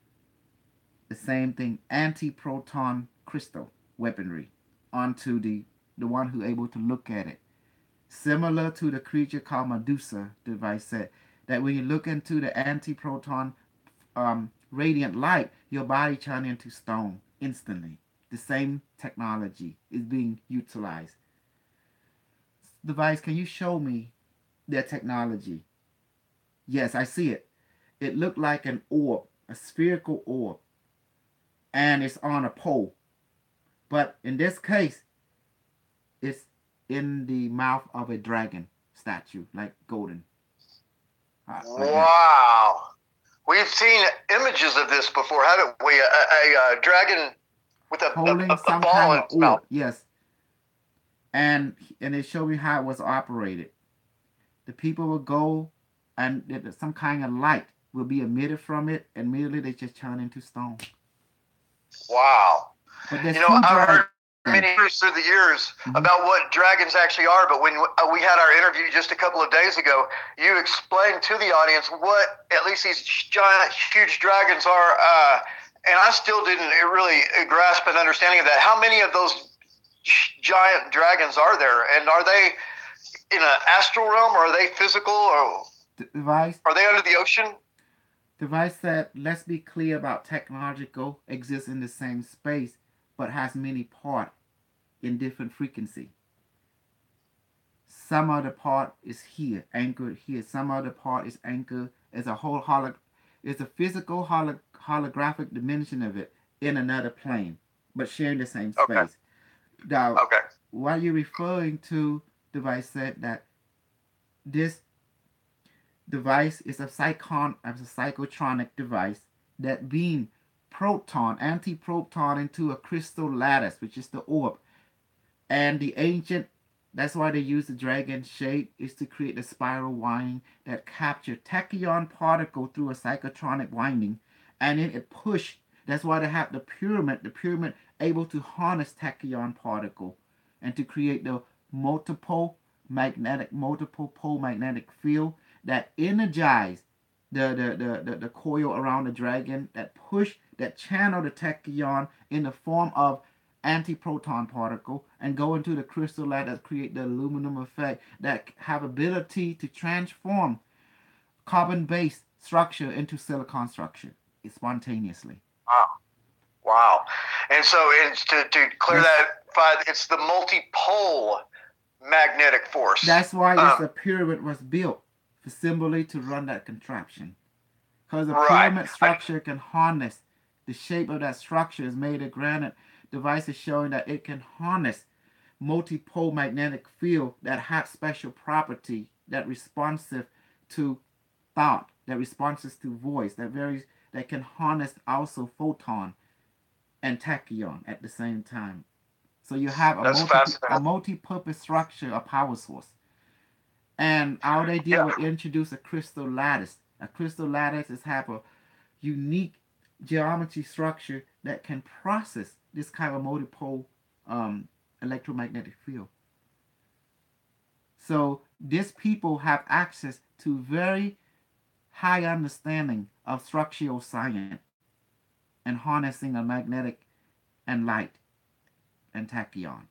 the same thing, anti-proton crystal weaponry onto the one who able to look at it. Similar to the creature called Medusa, the device said, that when you look into the anti-proton radiant light, your body turns into stone instantly. The same technology is being utilized. Device, can you show me their technology? Yes, I see it. It looked like an orb, a spherical orb, and it's on a pole. But in this case, it's in the mouth of a dragon statue, like golden. Wow. We've seen images of this before, haven't we? A dragon with a holding some ball kind in of its mouth. orb, yes. And it showed me how it was operated. The people will go, and some kind of light will be emitted from it, and immediately they just turn into stone. Wow. But there's I've heard many news through the years about what dragons actually are, but when we had our interview just a couple of days ago, you explained to the audience what at least these giant, huge dragons are, and I still didn't really grasp an understanding of that. How many of those giant dragons are there, and are they in an astral realm, or are they physical, or Device, are they under the ocean? Device said, let's be clear about technological exists in the same space, but has many parts in different frequency. Some of the part is here, anchored here. Some of the part is anchored as a whole it's a physical holographic dimension of it in another plane, but sharing the same space. Okay. Now, what you're referring to, Device said that this device is a psychotronic device that beam anti-proton into a crystal lattice, which is the orb. And the ancient, that's why they use the dragon shape, is to create a spiral winding that capture tachyon particle through a psychotronic winding, and then it push. That's why they have the pyramid able to harness tachyon particle and to create the multiple pole magnetic field that energize the coil around the dragon, that channel the tachyon in the form of anti-proton particle and go into the crystal lattice, create the aluminum effect that have ability to transform carbon-based structure into silicon structure spontaneously. Wow. And so to clear that, it's the multi-pole magnetic force. That's why the pyramid was built, for symbolically to run that contraption. Because the pyramid structure can harness, the shape of that structure is made of granite. Device is showing that it can harness multi-pole magnetic field that have special property that responsive to thought, that responses to voice, that can harness also photon and tachyon at the same time. So you have a multi-purpose structure, a power source. And how they did was introduce a crystal lattice. A crystal lattice have a unique geometry structure that can process this kind of multiple electromagnetic field. So these people have access to very high understanding of structural science and harnessing a magnetic and light and tachyon.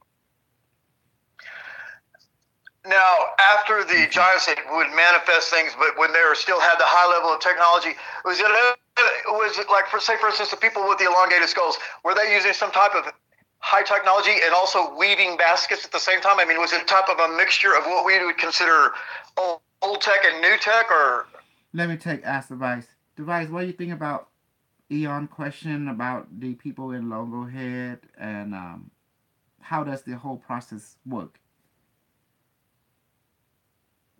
Now, after the giants would manifest things, but when they still had the high level of technology, was it like, for instance, the people with the elongated skulls, were they using some type of high technology and also weaving baskets at the same time? I mean, was it type of a mixture of what we would consider old tech and new tech, or? Let me ask Device. Device, what do you think about Eon question about the people in Logo Head, and how does the whole process work?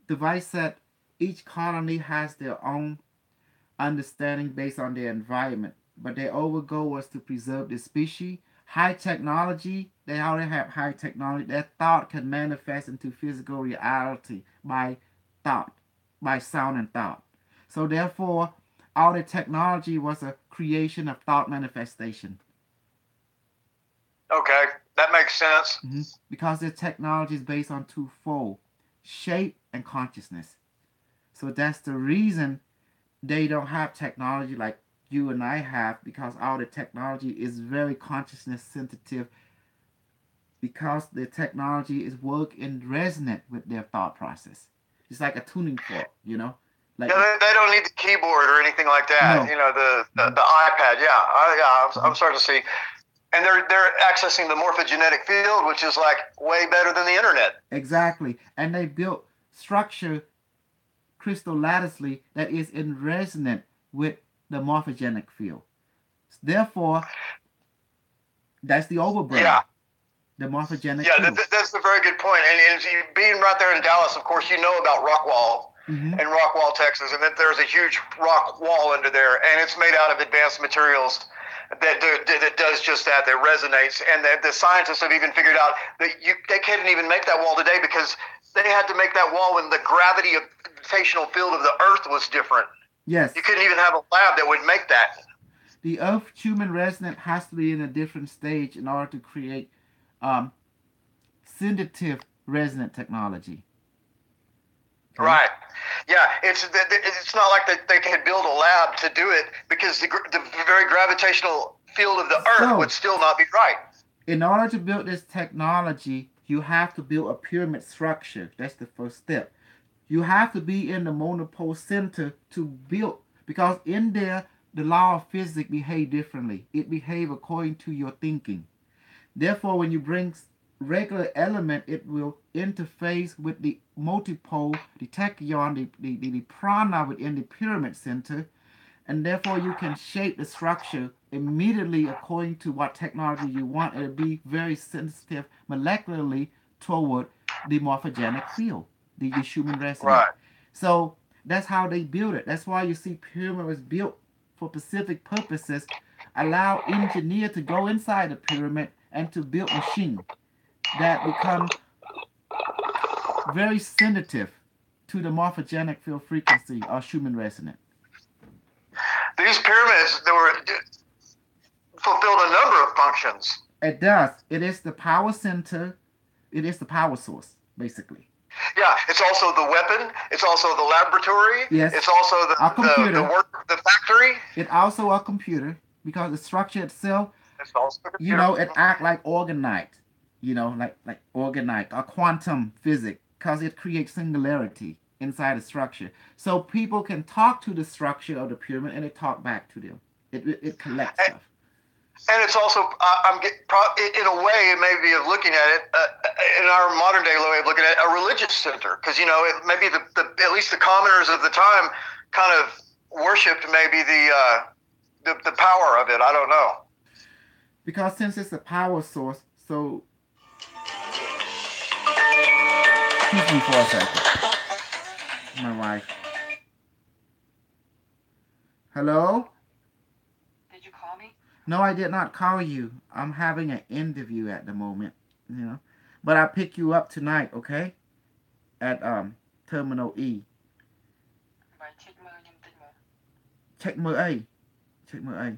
Device said each colony has their own understanding based on their environment, but their overall goal was to preserve the species. High technology, they already have high technology. Their thought can manifest into physical reality by thought, by sound and thought. So therefore, all the technology was a creation of thought manifestation. Okay, that makes sense. Because the technology is based on twofold, shape and consciousness. So that's the reason they don't have technology like you and I have, because all the technology is very consciousness sensitive, because the technology is work in resonant with their thought process. It's like a tuning fork, you know. Like, yeah, they don't need the keyboard or anything like that. No. You know, the iPad. Yeah, I'm starting to see. And they're accessing the morphogenetic field, which is like way better than the internet. Exactly. And they built structure crystal latticely that is in resonance with the morphogenic field. Therefore, that's the overburden. Yeah. The morphogenic Yeah, field. that's a very good point. And being right there in Dallas, of course, you know about Rockwall and Rockwall, Texas, and that there's a huge rock wall under there, and it's made out of advanced materials that does just that. That resonates, and the scientists have even figured out that they couldn't even make that wall today because they had to make that wall when the gravitational field of the Earth was different. Yes. You couldn't even have a lab that would make that. The Earth human resonance has to be in a different stage in order to create sensitive resonant technology. Okay? Right. Yeah, it's not like they could build a lab to do it because the very gravitational field of the Earth would still not be right. In order to build this technology, you have to build a pyramid structure. That's the first step. You have to be in the monopole center to build, because in there, the law of physics behave differently. It behaves according to your thinking. Therefore, when you bring regular element, it will interface with the multipole, the tachyon, the prana within the pyramid center, and therefore you can shape the structure immediately according to what technology you want. It'll be very sensitive molecularly toward the morphogenic field, the human resonance. Right. So that's how they build it. That's why you see pyramid was built for specific purposes, allow engineer to go inside the pyramid and to build machine that become very sensitive to the morphogenic field frequency or human resonance. These pyramids fulfilled a number of functions. It does. It is the power center. It is the power source, basically. Yeah, it's also the weapon. It's also the laboratory. Yes. It's also the factory. It's also a computer, because the structure itself, it's also a computer. you know, it acts like orgonite, you know, like orgonite or quantum physics, because it creates singularity inside the structure. So people can talk to the structure of the pyramid and it talk back to them. It collects stuff. And it's also, in a way, it may be of looking at it, in our modern day way of looking at it, a religious center. Because, you know, maybe at least the commoners of the time kind of worshipped maybe the power of it. I don't know. Because since it's a power source, so... Excuse me for a second. My wife. Hello? Did you call me? No, I did not call you. I'm having an interview at the moment, you know. But I'll pick you up tonight, okay? At Terminal E. Check my A. Check my A.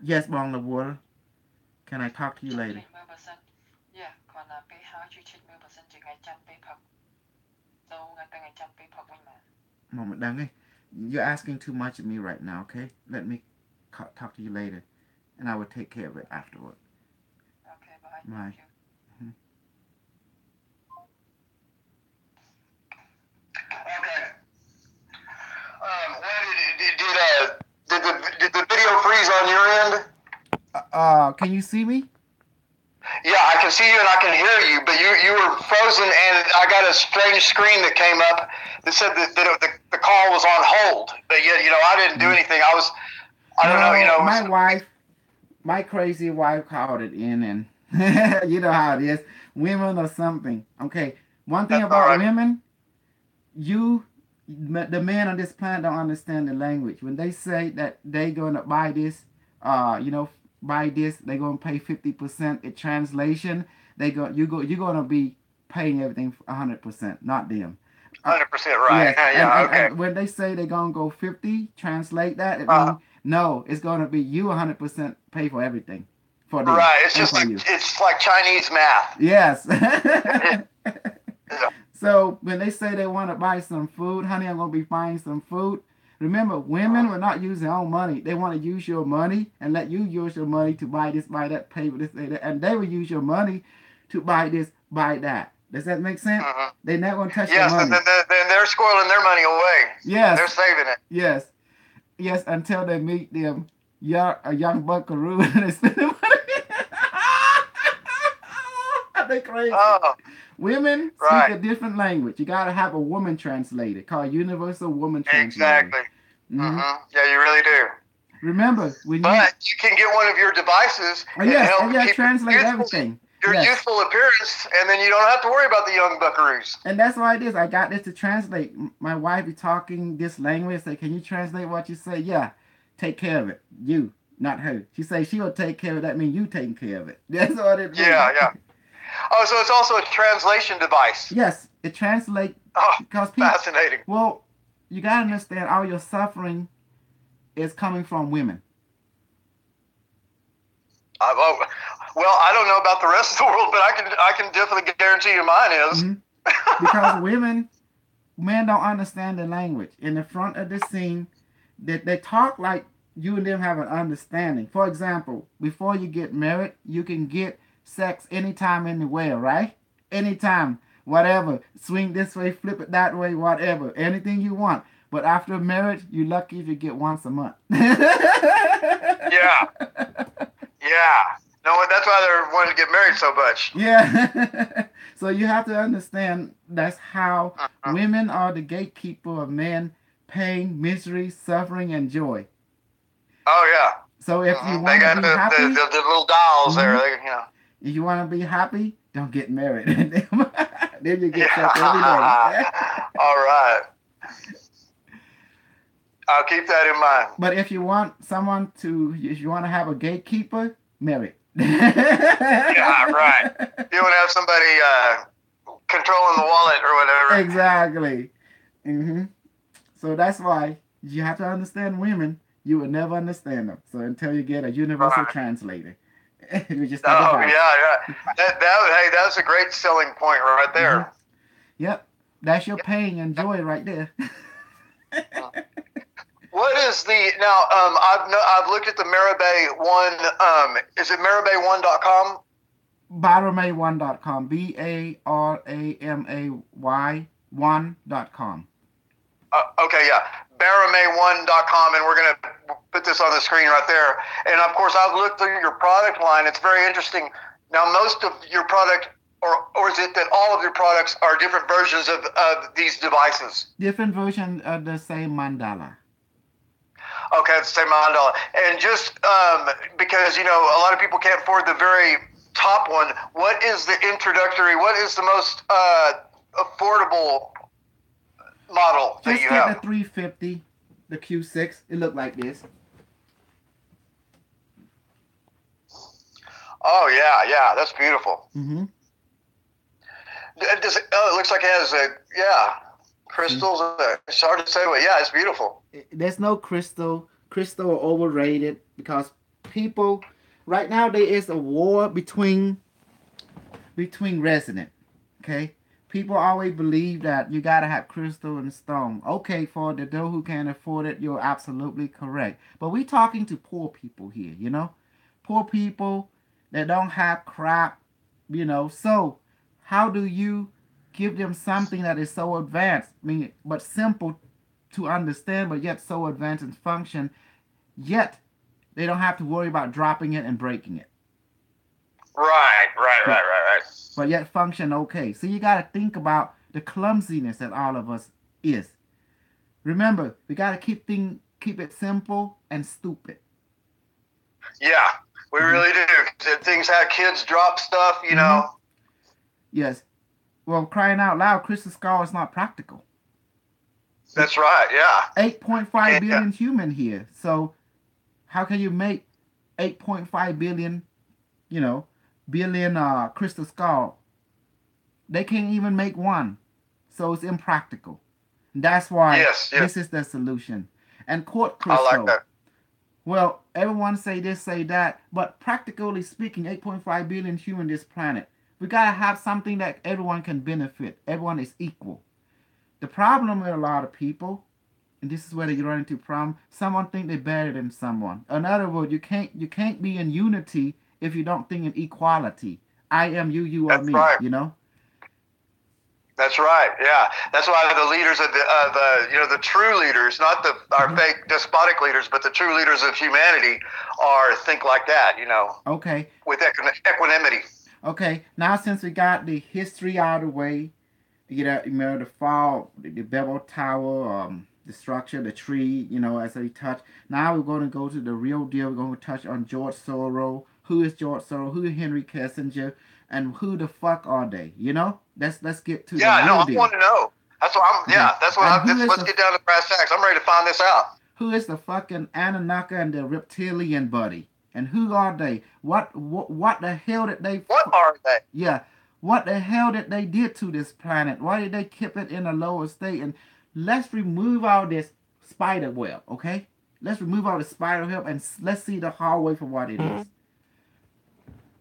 Yes, Bong Lavur. Can I talk to you later? Moment, Dangy. You're asking too much of me right now, okay? Let me talk to you later, and I will take care of it afterward. Okay, bye. Bye. Okay. Did the video freeze on your end? Can you see me? Yeah, I can see you and I can hear you, but you were frozen, and I got a strange screen that came up that said that the call was on hold. But yet, you know, I didn't do anything. I don't know, you know. My crazy wife called it in, and you know how it is. Women or something. Okay, one thing about women, the men on this planet don't understand the language. When they say that they gonna buy this, buy this, they gonna pay 50%. In translation, you're gonna be paying everything 100%, not them. 100% right. Yes, Yeah. Okay. and when they say they're gonna go 50, translate that. It Uh-huh. means no, it's gonna be you 100% pay for everything for them. Right. It's and just for like you. it's like Chinese math. Yes. Yeah. So when they say they want to buy some food, honey, I'm gonna be buying some food. Remember, women will not use their own money. They want to use your money and let you use your money to buy this, buy that, pay for this, pay that, and they will use your money to buy this, buy that. Does that make sense? Mhm. They're not gonna touch Yes, your and money. then they're squirreling their money away. Yes. They're saving it. Yes. Yes, until they meet them a young buckaroo and they spend the money. They crazy. Oh, Women right. speak a different language. You gotta have a woman translator called Universal Woman Translator. Exactly. Mhm. Yeah, you really do. Remember, when you But you can get one of your devices and help keep translate youthful- everything. your Yes. youthful appearance, and then you don't have to worry about the young buckaroos. And that's why it is. I got this to translate. My wife be talking this language. Say, can you translate what you say? Yeah. Take care of it. You, not her. She say she will take care of it. That means you taking care of it. That's what it means. Yeah. Oh, so it's also a translation device. Yes, it translates Oh, because people. fascinating. Well, you gotta understand, all your suffering is coming from women. Well, I don't know about the rest of the world, but I can definitely guarantee you mine is. Mhm. Because men don't understand the language. In the front of the scene, they talk like you and them have an understanding. For example, before you get married, you can get sex anytime, anywhere, right? Anytime, whatever. Swing this way, flip it that way, whatever. Anything you want. But after marriage, you're lucky if you get once a month. Yeah. No, that's why they're wanting to get married so much. Yeah. So you have to understand that's how women are the gatekeeper of men, pain, misery, suffering, and joy. Oh yeah. So if you They want got to be happy, the little dolls there. They, if you want to be happy, don't get married. Then you get Yeah. sex every day. All right. I'll keep that in mind. But if you want if you want to have a gatekeeper, marry. Yeah, right. You want to have somebody controlling the wallet or whatever. Exactly. So that's why you have to understand women. You will never understand them. So until you get a universal translator. You just yeah. Hey, that's a great selling point right there. Yep. That's your pain and joy right there. What is now? I've looked at the Marabay one. Is it marabay1.com? Baramay1.com. BARAMAY1.com. Okay, yeah. Baramay1.com, and we're gonna put this on the screen right there. And of course, I've looked through your product line. It's very interesting. Now, most of your product, or is it that all of your products are different versions of these devices? Different version of the same mandala. Okay, it's the same $9. And just because, a lot of people can't afford the very top one, what is the introductory, what is the most affordable model that Just you get have? the 350, the Q6. It looked like this. Oh, yeah, that's beautiful. It looks like it has crystals. It's hard to say, but yeah, it's beautiful. There's no crystal. Crystal are overrated because people right now there is a war between residents. Okay, people always believe that you gotta have crystal and stone. Okay, for the those who can't afford it, you're absolutely correct. But we talking to poor people here, poor people that don't have crap, So how do you give them something that is so advanced, but simple to understand, but yet so advanced in function, yet they don't have to worry about dropping it and breaking it. Right. But yet function okay. So you got to think about the clumsiness that all of us is. Remember, we got to keep it simple and stupid. Yeah, we really do. Things have kids drop stuff, Yes. Well, crying out loud, Crystal Skull is not practical. That's right. Yeah. 8.5 billion human here. So how can you make 8.5 billion, billion crystal skull? They can't even make one. So it's impractical. That's why Yes. this is the solution. And quartz I like crystal. that. Well, everyone say this, say that, but practically speaking, 8.5 billion human this planet. We gotta have something that everyone can benefit. Everyone is equal. The problem with a lot of people, and this is where they run into problem, someone think they're better than someone. In other words, you can't be in unity if you don't think in equality. I am you, you are That's me. right. That's right. Yeah, that's why the leaders of the true leaders, not our fake despotic leaders, but the true leaders of humanity, think like that. Okay. With equanimity. Okay. Now since we got the history out of the way, the fall, the Babel Tower, the structure, the tree, as they touch. Now we're going to go to the real deal. We're going to touch on George Soros. Who is George Soros? Who is Henry Kissinger? And who the fuck are they? Let's get to the real I deal. want to know. That's what I'm. Yeah, that's what I'm. Let's get down to brass tacks. I'm ready to find this out. Who is the fucking Anunnaki and the reptilian buddy? And who are they? What the hell did they? What are they? Yeah. What the hell did they did to this planet? Why did they keep it in a lower state? And let's remove all this spider web, okay? Let's remove all the spider web and let's see the hallway for what it is.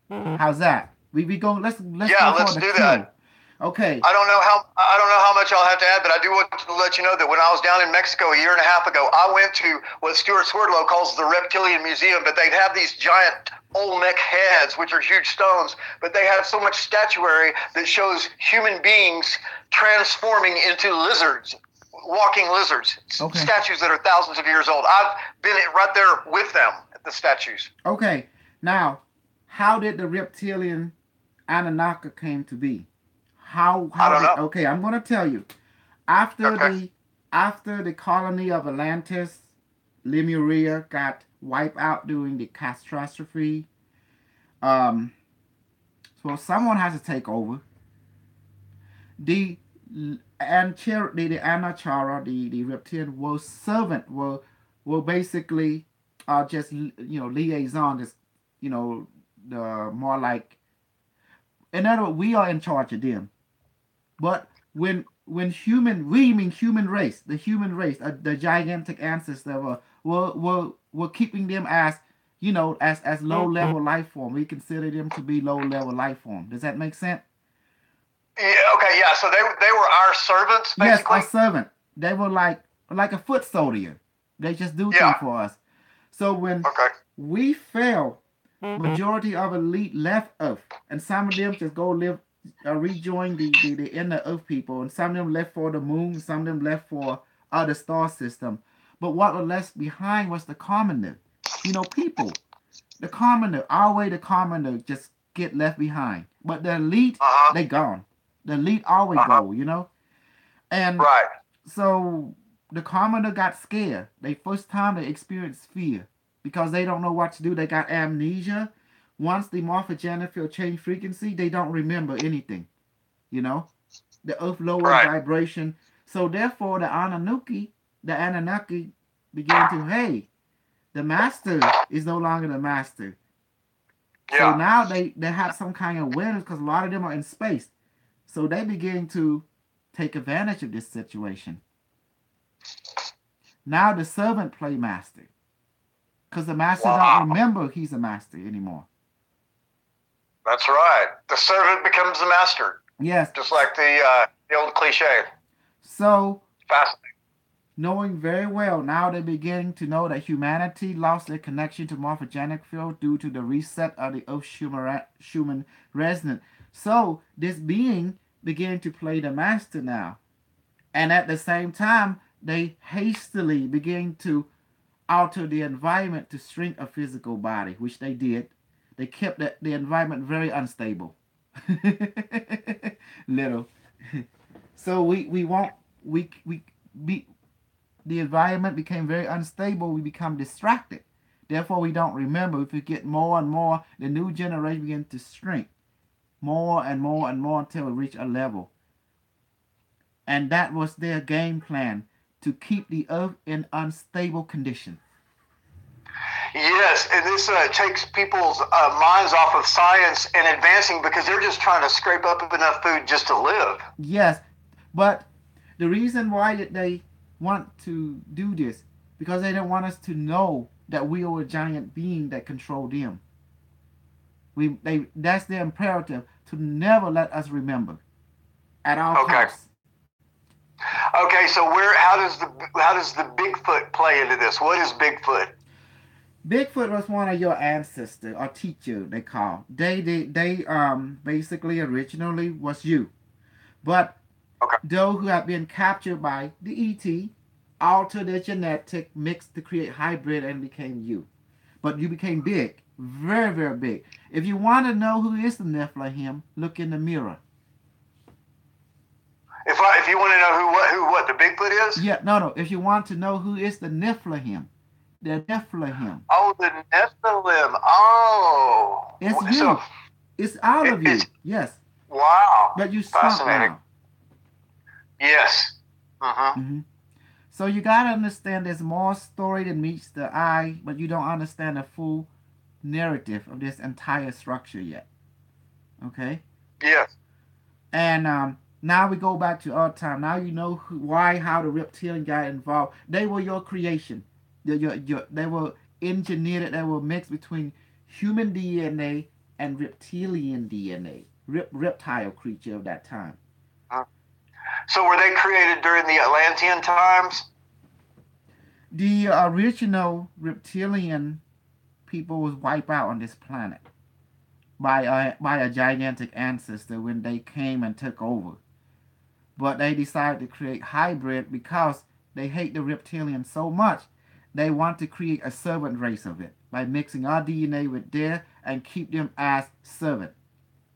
How's that? We go. Let's go let's for the do kill. that. Okay. I don't know how much I'll have to add, but I do want to let you know that when I was down in Mexico a year and a half ago, I went to what Stuart Swerdlow calls the Reptilian Museum, but they'd have these giant Olmec heads, which are huge stones, but they have so much statuary that shows human beings transforming into lizards, walking lizards, statues that are thousands of years old. I've been right there with them at the statues. Okay. Now, how did the reptilian Anunnaki came to be? I don't know. Okay, I'm going to tell you. After the colony of Atlantis, Lemuria got wiped out during the catastrophe. So someone has to take over. The Anachara, the reptilian, were basically just liaison, just the more like. In other words, we are in charge of them. But when human race, the human race, the gigantic ancestors were keeping them as as low level life form. We consider them to be low level life form. Does that make sense? Yeah. Okay. Yeah. So they were our servants, basically. Yes, our servant. They were like a foot soldier. They just do things for us. So when we fell, majority of elite left Earth, and some of them just go live, rejoin the inner Earth people, and some of them left for the moon, some of them left for other star system. But what was left behind was the commoner. People. The commoner, our way, the commoner just get left behind. But the elite, they gone. The elite always go, And so the commoner got scared. The first time they experienced fear. Because they don't know what to do. They got amnesia. Once the morphogenic field change frequency, they don't remember anything. The Earth lower vibration. So therefore, the Anunnaki began to, hey, the master is no longer the master. Yeah. So now they have some kind of awareness because a lot of them are in space. So they begin to take advantage of this situation. Now the servant play master. Because the master don't remember he's a master anymore. That's right. The servant becomes the master. Yes. Just like the old cliche. So, fascinating. Knowing very well, now they're beginning to know that humanity lost their connection to morphogenic field due to the reset of the Earth Schumann resonance. So, this being began to play the master now. And at the same time, they hastily begin to alter the environment to shrink a physical body, which they did. They kept the environment very unstable. Little. So the environment became very unstable. We become distracted. Therefore, we don't remember. If we get more and more, the new generation begins to shrink more and more and more until we reach a level. And that was their game plan. to keep the earth in unstable condition. Yes, and this takes people's minds off of science and advancing because they're just trying to scrape up enough food just to live. Yes, but the reason why that they want to do this, because they don't want us to know that we are a giant being that control them. That's their imperative, to never let us remember at all costs. Okay, so how does the Bigfoot play into this? What is Bigfoot? Bigfoot was one of your ancestors or teacher, they call. They basically originally was you. But those who have been captured by the ET altered their genetic, mixed to create hybrid and became you. But you became big, very, very big. If you want to know who is the Nephilim, look in the mirror. If you want to know who what the Bigfoot is? Yeah, no. If you want to know who is the Nephilim, the Nephilim. Oh, the Nephilim. Oh. It's you. So, it's all of you. Yes. Wow. But you shrunk now. Yes. So you got to understand there's more story than meets the eye, but you don't understand the full narrative of this entire structure yet. Okay? Yes. And now we go back to our time. Now you know how the reptilian got involved. They were your creation. They were engineered. They were mixed between human DNA and reptilian DNA. Reptile creature of that time. So were they created during the Atlantean times? The original reptilian people was wiped out on this planet by a gigantic ancestor when they came and took over. But they decided to create hybrid because they hate the reptilian so much. They want to create a servant race of it by mixing our DNA with theirs and keep them as servant.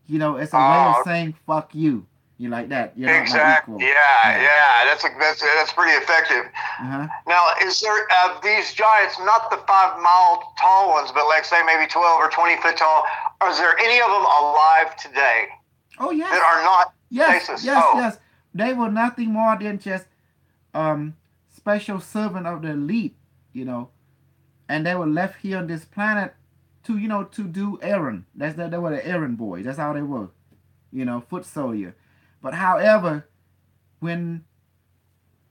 You know, it's a way of saying "fuck you." You like that? You're exactly. Yeah. That's pretty effective. Now, is there these giants, not the 5 mile tall ones, but like say maybe 12 or 20 foot tall? Is there any of them alive today? Oh yes. That are not stasis? Yes. They were nothing more than just special servant of the elite, you know, and they were left here on this planet to do errand. They were the errand boys. That's how they were, foot soldier. But however, when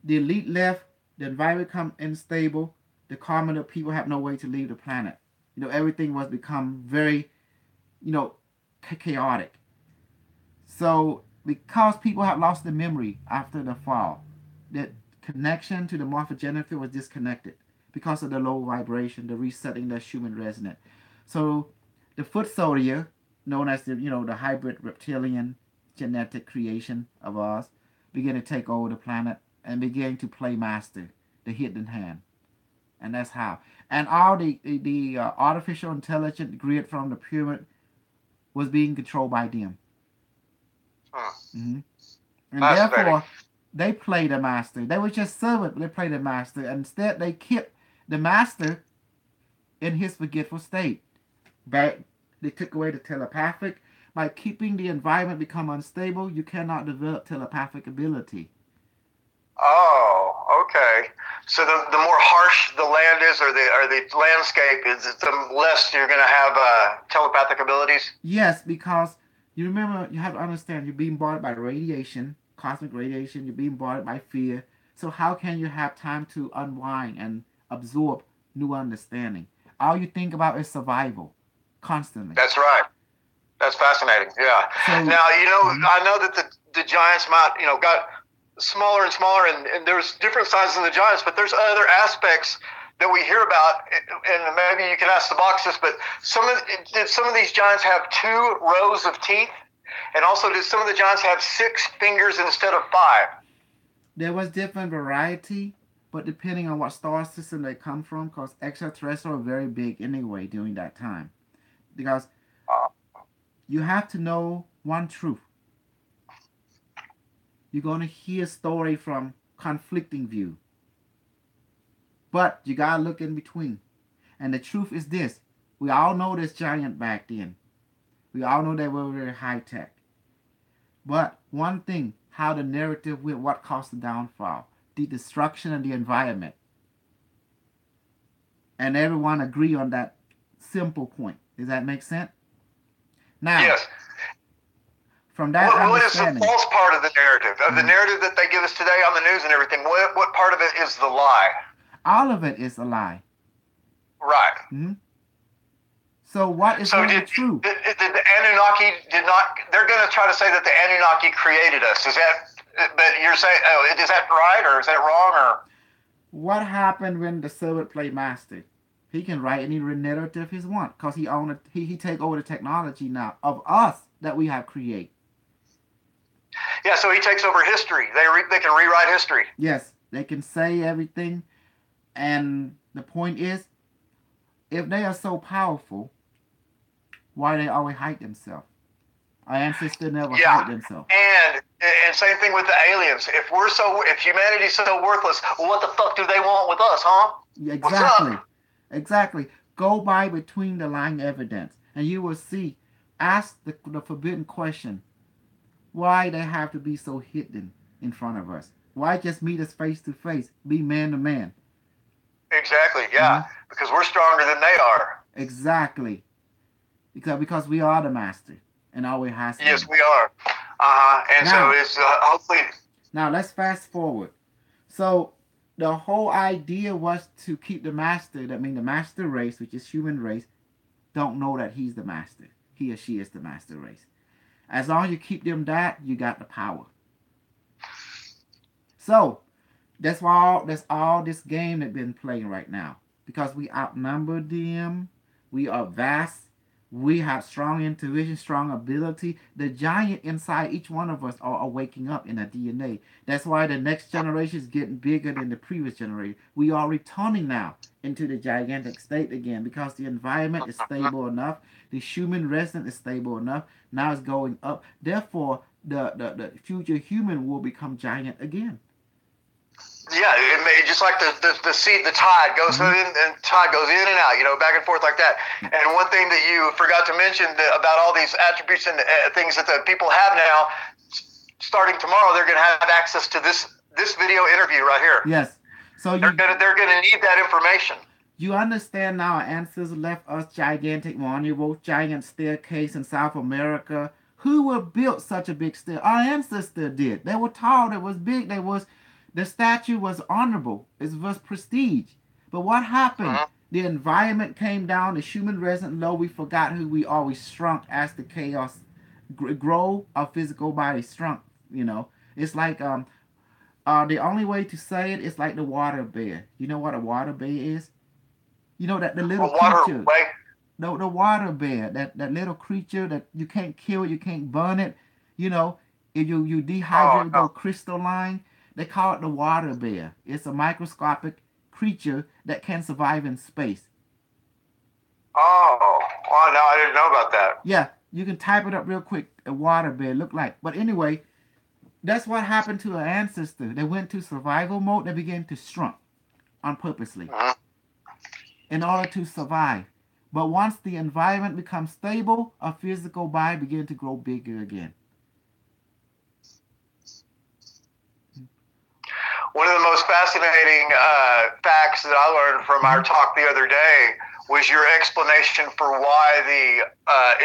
the elite left, the environment became unstable. The common people have no way to leave the planet. Everything was become very, chaotic. So because people have lost the memory after the fall, that connection to the morphogenetic field was disconnected because of the low vibration, the resetting the Schumann resonance. So the foot soldier, known as the hybrid reptilian genetic creation of us, began to take over the planet and began to play master, the hidden hand. And that's how. And all the artificial intelligence grid from the pyramid was being controlled by them. And therefore, they played the master. They were just servants, but they played the master. Instead, they kept the master in his forgetful state. But they took away the telepathic. By keeping the environment become unstable, you cannot develop telepathic ability. Oh, okay. So the more harsh the land is, or the landscape is, the less you're going to have telepathic abilities? Yes, because you remember, you have to understand, you're being bombarded by radiation, cosmic radiation, you're being bombarded by fear. So how can you have time to unwind and absorb new understanding? All you think about is survival, constantly. That's right. That's fascinating. Yeah. So, now, I know that the giants got smaller and smaller, and there's different sizes of the giants, but there's other aspects that we hear about, and maybe you can ask the box this, but did some of these giants have 2 rows of teeth? And also, did some of the giants have 6 fingers instead of 5? There was different variety, but depending on what star system they come from, because extraterrestrial are very big anyway during that time. Because you have to know one truth. You're going to hear a story from conflicting view. But you got to look in between. And the truth is this. We all know this giant back then. We all know they were very high tech. But one thing, how the narrative went, what caused the downfall. the destruction of the environment. And everyone agree on that simple point. Does that make sense? Now, Yes. from that What is the understanding, false part of the narrative? Of the narrative that they give us today on the news and everything, what part of it is the lie? all of it is a lie. Right. So what is So really did true? the Anunnaki they're going to try to say that the Anunnaki created us. Is that, but you're saying, is that right or is that wrong or? What happened when the servant played master? He can write any narrative he wants because he take over the technology now of us that we have created. Yeah, so he takes over history. They can rewrite history. Yes, they can say everything. And the point is, if they are so powerful, why they always hide themselves? Our ancestors never hide themselves. And same thing with the aliens. If humanity's so worthless, well, what the fuck do they want with us, huh? Exactly. Exactly. Go by between the line evidence, and you will see. Ask the forbidden question: why they have to be so hidden in front of us? Why just meet us face to face? Be man to man. Exactly. Yeah. Because we're stronger than they are. Exactly. Because we are the master, and always has been. Yes, we are. And now, so it's hopefully. Now let's fast forward. So the whole idea was to keep the master, that means the master race, which is human race, don't know that he's the master. He or she is the master race. As long as you keep them that, you got the power. So that's all this game that's been playing right now. Because we outnumber them, we are vast, we have strong intuition, strong ability. The giant inside each one of us are waking up in our DNA. That's why the next generation is getting bigger than the previous generation. We are returning now into the gigantic state again because the environment is stable enough. The human resident is stable enough. Now it's going up. Therefore, the future human will become giant again. Yeah, it may, just like the sea, the tide goes in and tide goes in and out, back and forth like that. And one thing that you forgot to mention about all these attributes and things that the people have now, starting tomorrow, they're going to have access to this video interview right here. Yes. So they're gonna need that information. You understand now? Our ancestors left us gigantic monuments, giant staircase in South America. Who would build such a big stair? Our ancestors did. They were tall. They was big. The statue was honorable. It was prestige. But what happened? The environment came down. The human resident low. We forgot who we are. We shrunk as the chaos grow. Our physical body shrunk. It's like the only way to say it is like the water bear. You know what a water bear is? You know that the little creature. The water bear. That little creature that you can't kill. You can't burn it. If you dehydrate, go crystalline. They call it the water bear. It's a microscopic creature that can survive in space. Oh, well, no, I didn't know about that. Yeah, you can type it up real quick. A water bear look like. But anyway, that's what happened to our ancestors. They went to survival mode. They began to shrink on purposely in order to survive. But once the environment becomes stable, our physical body begin to grow bigger again. One of the most fascinating facts that I learned from our talk the other day was your explanation for why the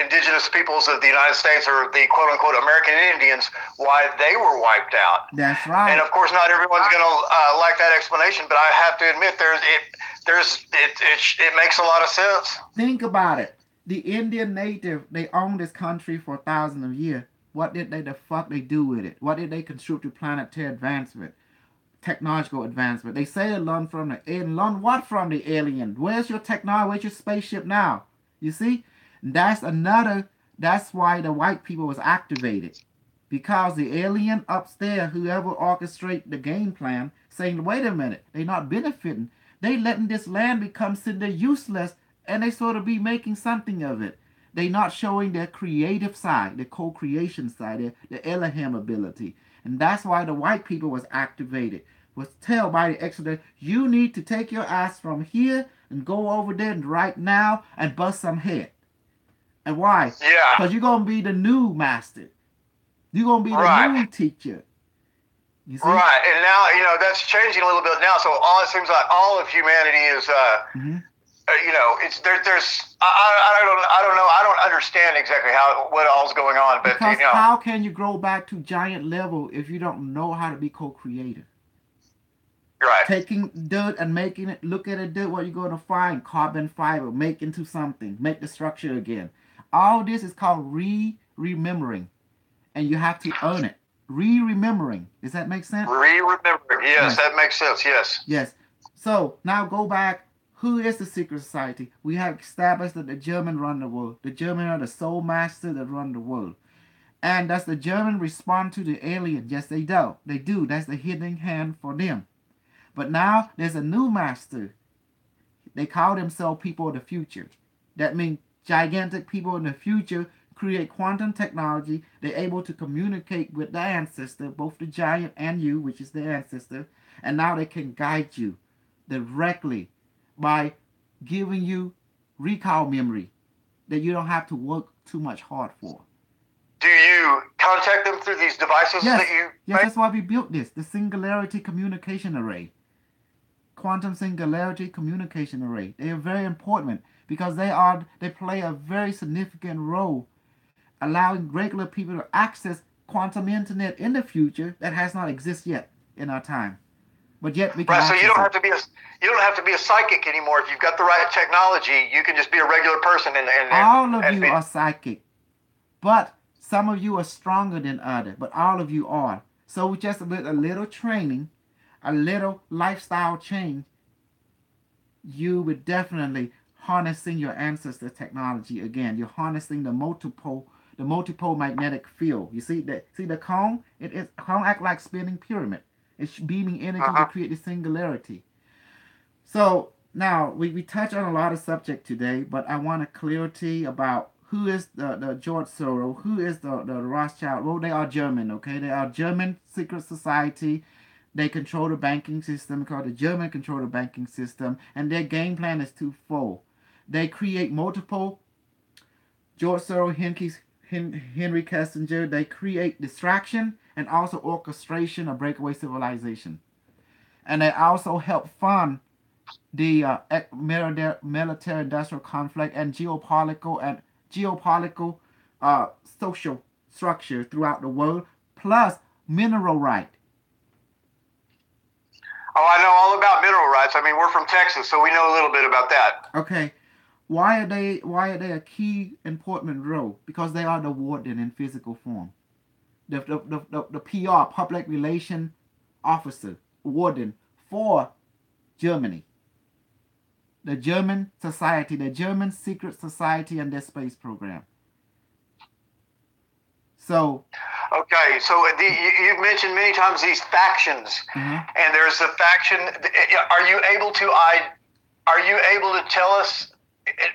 indigenous peoples of the United States, or the quote-unquote American Indians, why they were wiped out. That's right. And of course, not everyone's going to like that explanation, but I have to admit, it makes a lot of sense. Think about it. The Indian native, they owned this country for thousands of years. What did the fuck they do with it? What did they contribute to planetary advancement? Technological advancement. They say they learn from the alien. Learn what from the alien? Where's your technology? Where's your spaceship now? You see? That's why the white people was activated. Because the alien upstairs, whoever orchestrate the game plan, saying, wait a minute, they're not benefiting. They letting this land become useless, and they sort of be making something of it. They not showing their creative side, the co-creation side, the Elohim ability. And that's why the white people was activated. Was told by the Exodus, you need to take your ass from here and go over there right now and bust some head. And why? Yeah. Because you're going to be the new master. You're going to be the new teacher. You see? Right, and now that's changing a little bit now. So it seems like all of humanity is, it's there's I don't know, I don't understand exactly what all's going on, but Because how can you grow back to giant level if you don't know how to be co-creator? right. Taking dirt and making it, look at a dirt, what you're going to find? Carbon fiber, make into something, make the structure again. All this is called remembering, and you have to earn it. Remembering. Does that make sense? Remembering. Yes, that makes sense. Yes. Yes. So now go back. Who is the secret society? We have established that the German run the world. The German are the soul master that run the world. And does the German respond to the alien? Yes, they do. They do. That's the hidden hand for them. But now there's a new master. They call themselves people of the future. That means gigantic people in the future create quantum technology. They're able to communicate with the ancestor, both the giant and you, which is the ancestor. And now they can guide you directly by giving you recall memory that you don't have to work too much hard for. Do you contact them through these devices that you Yes, that's why we built this, the Singularity Communication Array. Quantum Singularity Communication Array. They are very important because they play a very significant role allowing regular people to access quantum internet in the future that has not existed yet in our time. But yet we can right, so you don't access have to be a psychic anymore. If you've got the right technology, you can just be a regular person and all of you are psychic. But some of you are stronger than others, but all of you are. So just with a little training, a little lifestyle change, you would definitely harnessing your ancestor technology again. You're harnessing the multiple magnetic field. You see the cone? Cone act like spinning pyramid. It's beaming energy to create the singularity. So now we touch on a lot of subject today, but I want a clarity about who is the George Soros, who is the Rothschild. Well, they are German, okay? They are German secret society. They control the banking system because the German control the banking system, and their game plan is twofold. They create multiple George Soros, Henry Kissinger. They create distraction and also orchestration of breakaway civilization, and they also help fund the military-industrial conflict and geopolitical social structure throughout the world, plus mineral right. Oh, I know all about mineral rights. I mean, we're from Texas, so we know a little bit about that. Okay. Why are they a key important role? Because they are the warden in physical form. The PR, public relation officer, warden for Germany. The German society, the German secret society and their space program. So okay, so you've mentioned many times these factions, and there's a faction. Are you able to tell us,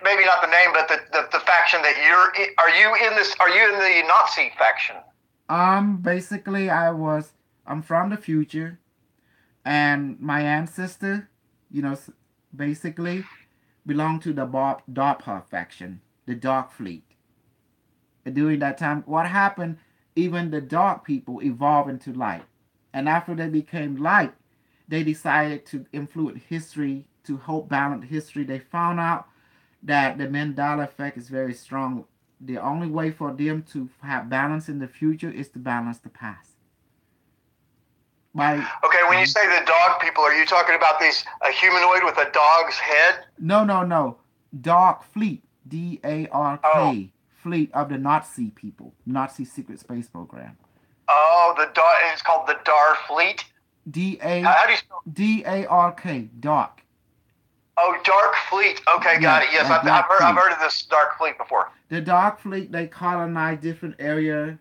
maybe not the name, but the faction that you're? Are you in this? Are you in the Nazi faction? Basically, I'm from the future, and my ancestor, basically belonged to the DARPA faction, the Dark Fleet. During that time, what happened, even the dark people evolved into light. And after they became light, they decided to influence history, to help balance history. They found out that the Mandela effect is very strong. The only way for them to have balance in the future is to balance the past. Okay, when you say the dog people, are you talking about a humanoid with a dog's head? No. Dark Fleet, DARK. Oh. Fleet of the Nazi people, Nazi secret space program. Oh, it's called the Dar Fleet? How do you spell? DARK, Dark. Oh, Dark Fleet. Okay, got it. Yes, I've heard of this Dark Fleet before. The Dark Fleet, they colonize different area,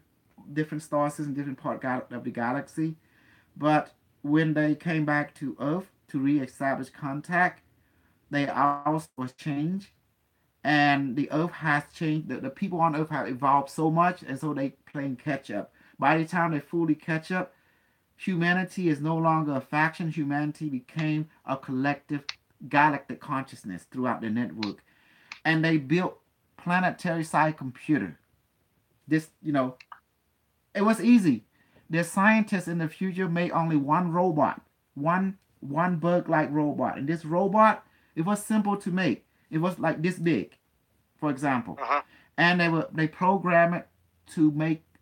different star systems, different part of the galaxy. But when they came back to Earth to re-establish contact, they also changed. And the Earth has changed. The people on Earth have evolved so much, and so they playing catch up. By the time they fully catch up, humanity is no longer a faction. Humanity became a collective galactic consciousness throughout the network. And they built planetary side computer. This, it was easy. the scientists in the future make only one robot, one bug-like robot, and this robot, it was simple to make. It was like this big, for example, and they program it to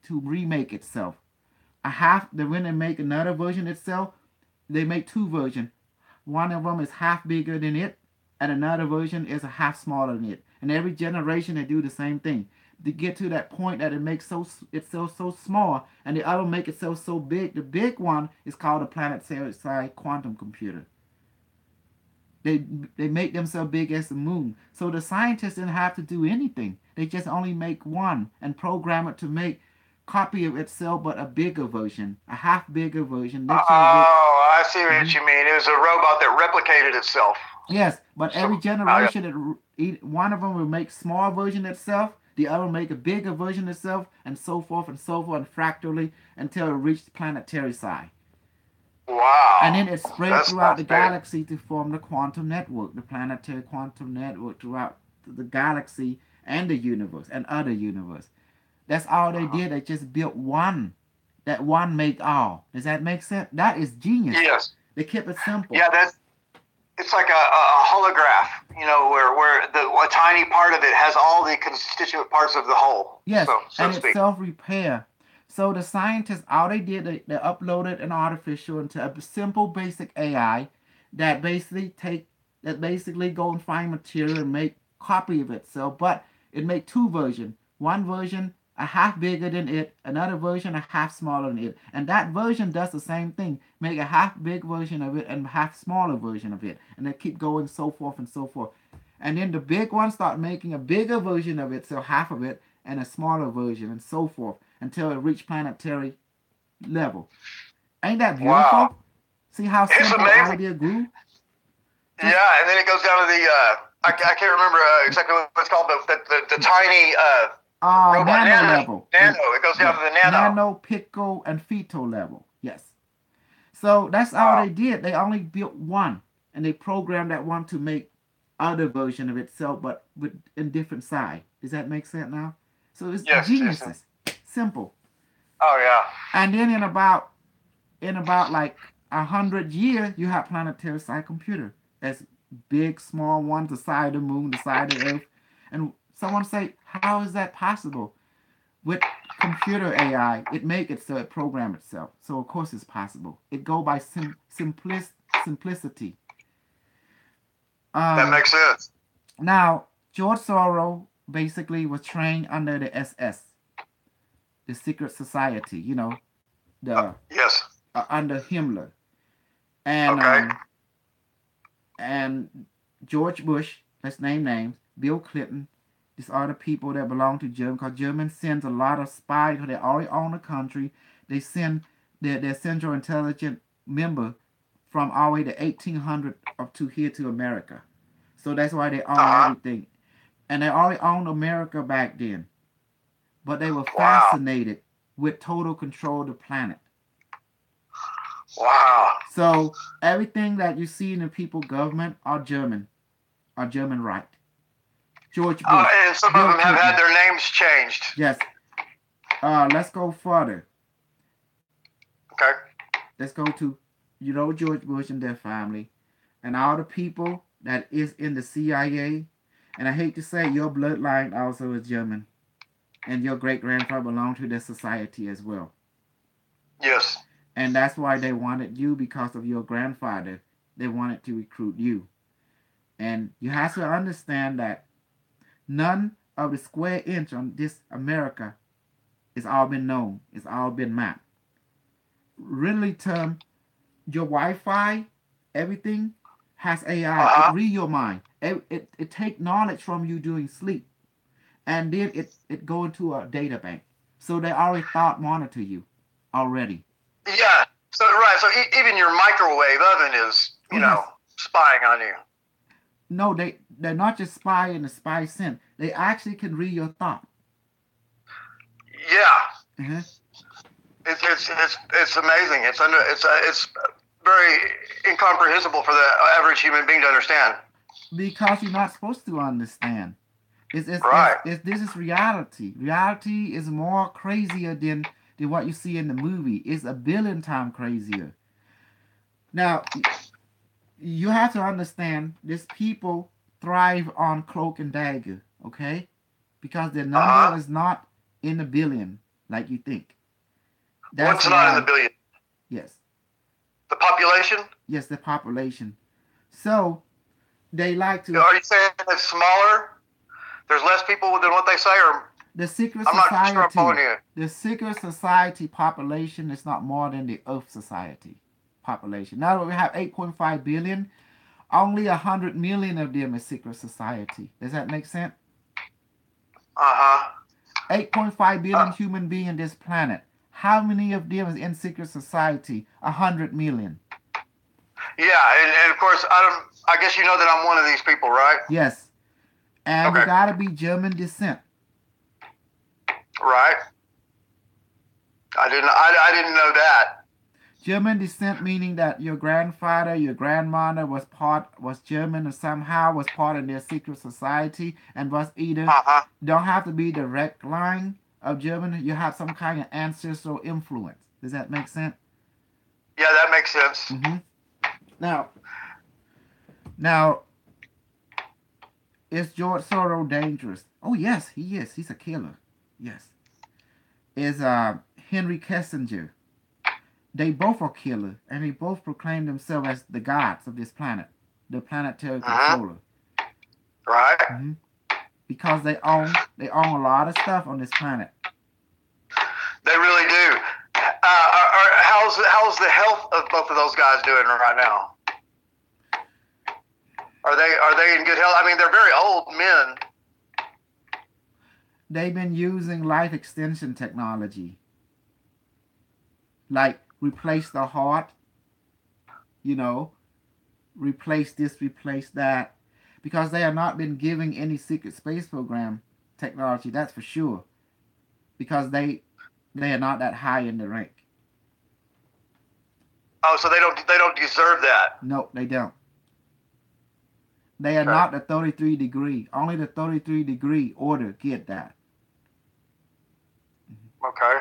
remake itself. When they make another version itself, they make two versions. One of them is half bigger than it, and another version is a half smaller than it. And every generation they do the same thing to get to that point that it makes itself so small, and the other make itself so big. The big one is called a planetary quantum computer. They make themselves big as the moon. So the scientists didn't have to do anything. They just only make one and program it to make copy of itself, but a bigger version, a half bigger version. I see what you mean. It was a robot that replicated itself. Yes, but every generation, one of them will make small version itself, the other will make a bigger version itself, and so forth, and fractally until it reached planetary size. Wow. And then it spread throughout the galaxy to form the quantum network, the planetary quantum network throughout the galaxy and the universe and other universe. That's all they did. They just built one. That one make all. Does that make sense? That is genius. Yes. They kept it simple. Yeah, it's like a holograph, where a tiny part of it has all the constituent parts of the whole. Yes, so and to it's speak. self-repair. So the scientists, all they did, they uploaded an artificial into a simple basic AI that basically go and find material and make copy of itself, but it make two versions. One version a half bigger than it, another version a half smaller than it. And that version does the same thing. Make a half big version of it and half smaller version of it. And they keep going so forth and so forth. And then the big one start making a bigger version of it, so half of it, and a smaller version and so forth until it reach planetary level. Ain't that beautiful? Wow. See how simple the idea grew? Yeah, and then it goes down to the, I can't remember exactly what it's called, but the tiny robot, nano level. It goes down to the nano. Nano, pico, and fetal level. Yes. So that's all they did. They only built one, and they programmed that one to make other version of itself, but in different size. Does that make sense now? So it's geniuses. Simple. Oh yeah. And then in about like 100 years, you have planetary size computer. That's big, small ones, the side of the moon, the side of the earth. And someone say, how is that possible? With computer AI, it make it so it program itself. So of course it's possible. It go by simplicity. That makes sense. Now, George Soros basically was trained under the SS, the secret society, yes. Under Himmler. And and George Bush, let's name names, Bill Clinton, these are the people that belong to Germany, because Germany sends a lot of spies, because they already own the country. They send their Central Intelligence member from all the way to 1800 up to here to America. So that's why they own everything. And they already owned America back then. But they were fascinated with total control of the planet. Wow. So everything that you see in the people government are German right. George Bush. And some of them have had their names changed. Yes. Let's go further. Okay. Let's go to, George Bush and their family, and all the people that is in the CIA. And I hate to say, your bloodline also is German, and your great-grandfather belonged to this society as well. Yes. And that's why they wanted you, because of your grandfather. They wanted to recruit you. And you have to understand that none of the square inch on this America is all been known. It's all been mapped. Really term, your Wi-Fi, everything has AI. It read your mind. It take knowledge from you during sleep. And then it go into a data bank. So they already thought monitor you already. Yeah. So even your microwave oven is, spying on you. No, they're not just spy in the spy sense. They actually can read your thought. Yeah. Uh-huh. It's amazing. It's very incomprehensible for the average human being to understand. Because you're not supposed to understand. This is reality. Reality is more crazier than than what you see in the movie. It's a billion times crazier. Now, you have to understand, these people thrive on cloak and dagger, okay? Because their number is not in the billion like you think. What's not in the billion? Yes. The population? Yes, the population. So they like to. Are you saying it's smaller? There's less people than what they say, or the secret I'm society? not sure I'm following you. The secret society population is not more than the Earth society population. Now that we have 8.5 billion, only 100 million of them is secret society. Does that make sense? 8.5 billion human beings on this planet. How many of them is in secret society? 100 million. Yeah, and of course, I guess you know that I'm one of these people, right? Yes. And you gotta be German descent. Right. I didn't know that. German descent meaning that your grandfather, your grandmother was German or somehow was part of their secret society and was either don't have to be direct line of German. You have some kind of ancestral influence. Does that make sense? Yeah, that makes sense. Mm-hmm. Now, is George Soros dangerous? Oh yes, he is. He's a killer. Yes. Is Henry Kissinger. They both are killers, and they both proclaim themselves as the gods of this planet, the planetary controller. Right. Mm-hmm. Because they own a lot of stuff on this planet. They really do. How's the health of both of those guys doing right now? Are they in good health? I mean, they're very old men. They've been using life extension technology, like replace the heart, replace this, replace that, because they have not been giving any secret space program technology, that's for sure, because they are not that high in the rank. Oh, so they don't deserve that. No, they don't. They are not the 33 degree. Only the 33 degree order get that. Okay.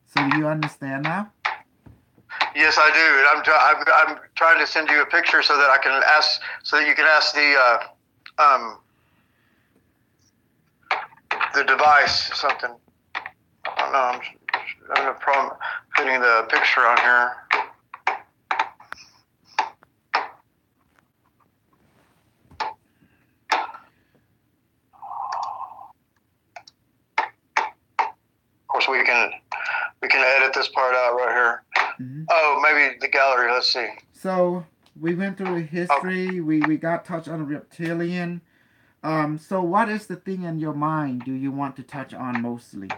So do you understand now? Yes, I do. I'm trying to send you a picture so that I can ask, so that you can ask the device something. I don't know. I'm having a problem putting the picture on here. Of course, we can edit this part out right here. Mm-hmm. Oh, maybe the gallery. Let's see. So we went through the history. We got touched on the reptilian. So what is the thing in your mind do you want to touch on mostly?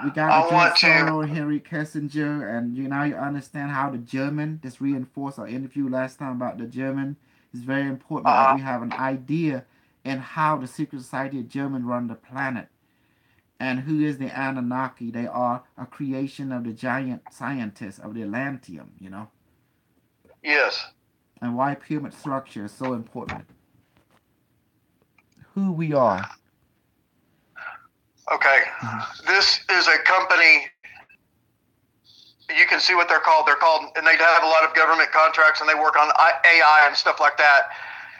We got George Soros, Henry Kissinger, and you understand how the German, this reinforced our interview last time about the German, is very important that we have an idea in how the secret society of German run the planet. And who is the Anunnaki? They are a creation of the giant scientists of the Atlantean, Yes. And why pyramid structure is so important. Who we are. Okay. Mm-hmm. This is a company. You can see what they're called. They're called, and they have a lot of government contracts, and they work on AI and stuff like that.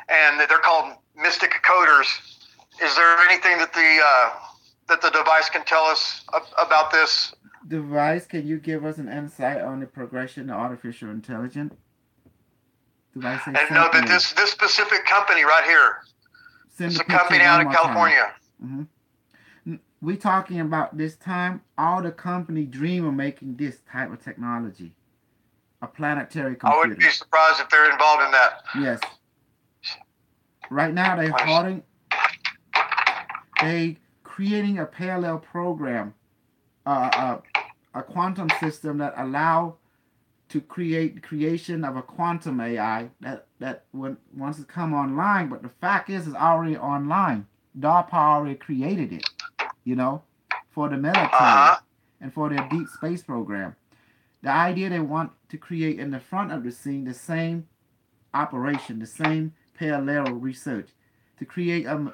And they're called Mystic Coders. Is there anything that the device can tell us about this? Device, can you give us an insight on the progression of artificial intelligence? Device and know that this specific company right here, it's a company out of California. Mm-hmm. We talking about this time, all the company dream of making this type of technology, a planetary computer. I wouldn't be surprised if they're involved in that. Yes. Right now they creating a parallel program, a quantum system that allow to creation of a quantum AI that once it come online. But the fact is, it's already online. DARPA already created it, for the military and for their deep space program. The idea they want to create in the front of the scene, the same operation, the same parallel research, to create an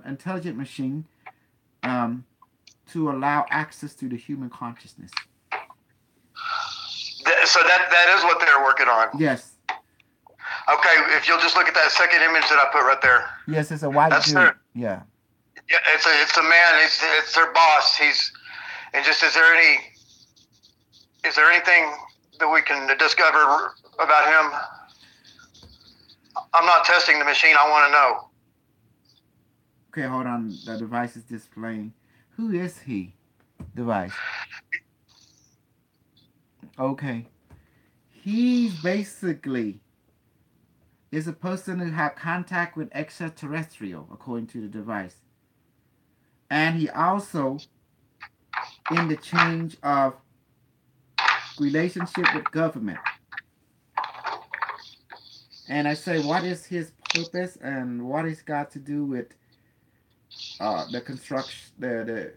intelligent machine to allow access to the human consciousness. So that is what they're working on. Yes. Okay, if you'll just look at that second image that I put right there. Yes, it's a white That's dude. their- Yeah. Yeah, it's a man. It's their boss. And just is there anything that we can discover about him? I'm not testing the machine. I want to know. Okay, hold on. The device is displaying. Who is he? Device. Okay. He's basically is a person who had contact with extraterrestrial, according to the device. And he also in the change of relationship with government. And I say, what is his purpose and what is got to do with the construction, the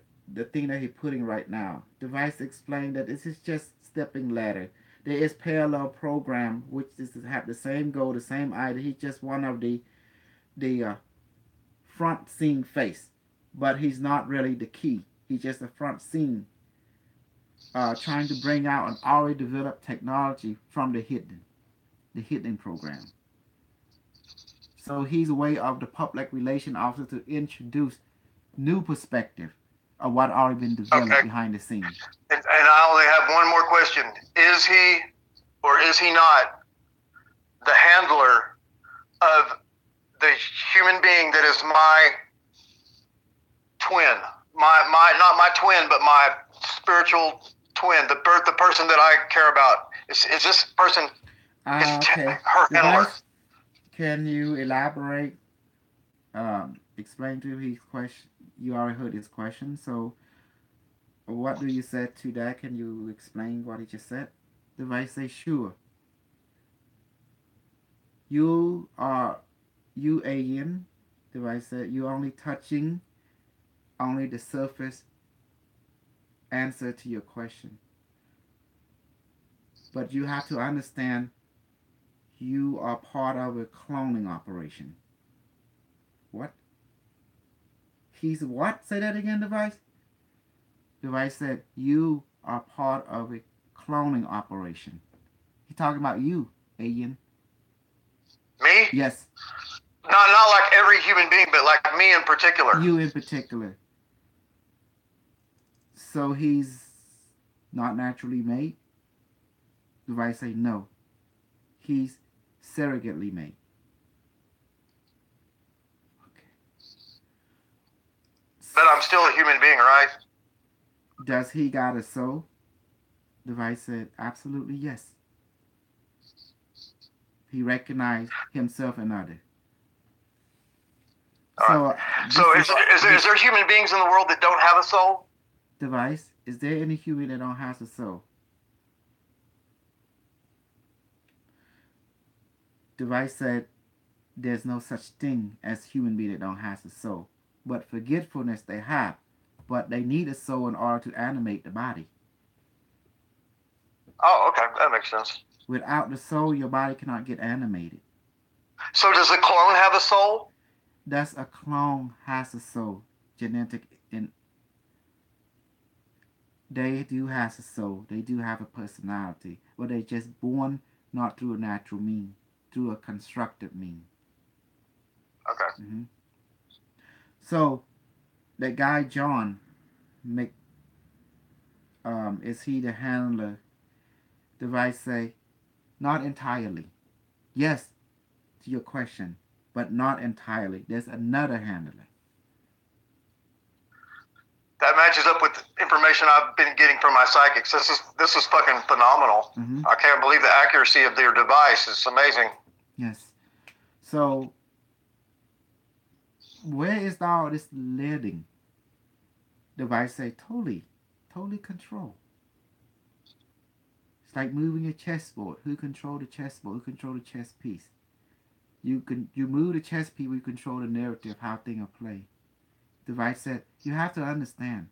thing that he's putting right now? Device explained that this is just stepping ladder. There is parallel program which is to have the same goal, the same idea. He's just one of the front scene face, but he's not really the key. He's just a front scene, trying to bring out an already developed technology from the hidden program. So he's a way of the public relation officer to introduce new perspective of what already been developed behind the scenes. And I only have one more question. Is he or is he not the handler of the human being that is my twin? My not my twin, but my spiritual twin, the person that I care about. Is this person Okay. her handler? Device, can you elaborate? Explain to his question. You already heard his question, so what do you say to that? Can you explain what he just said? Device say sure. You alien. Device said you only touching only the surface answer to your question. But you have to understand you are part of a cloning operation. What? He's what? Say that again, Device. Device said you are part of a cloning operation. He's talking about you, alien. Me? Yes. Not like every human being, but like me in particular. You in particular. So he's not naturally made? Device say no. He's surrogately made. Okay. But I'm still a human being, right? Does he got a soul? Device said absolutely yes. He recognized himself and others. So is there human beings in the world that don't have a soul? Device, is there any human that don't have a soul? Device said there's no such thing as human being that don't have a soul. But forgetfulness they have. But they need a soul in order to animate the body. Oh, okay. That makes sense. Without the soul, your body cannot get animated. So does a clone have a soul? Thus, a clone has a soul. Genetic in they do have a soul. They do have a personality. But they're just born not through a natural mean, through a constructed mean. Okay. Mm-hmm. So, that guy John, is he the handler? Device say, not entirely. Yes, to your question, but not entirely. There's another handler. That matches up with information I've been getting from my psychics. This is fucking phenomenal. Mm-hmm. I can't believe the accuracy of their device. It's amazing. Yes. So, where is all this leading? Device say totally control. It's like moving a chessboard. Who control the chessboard? Who control the chess piece? You move the chess piece, we control the narrative, how things are played. Device said, you have to understand,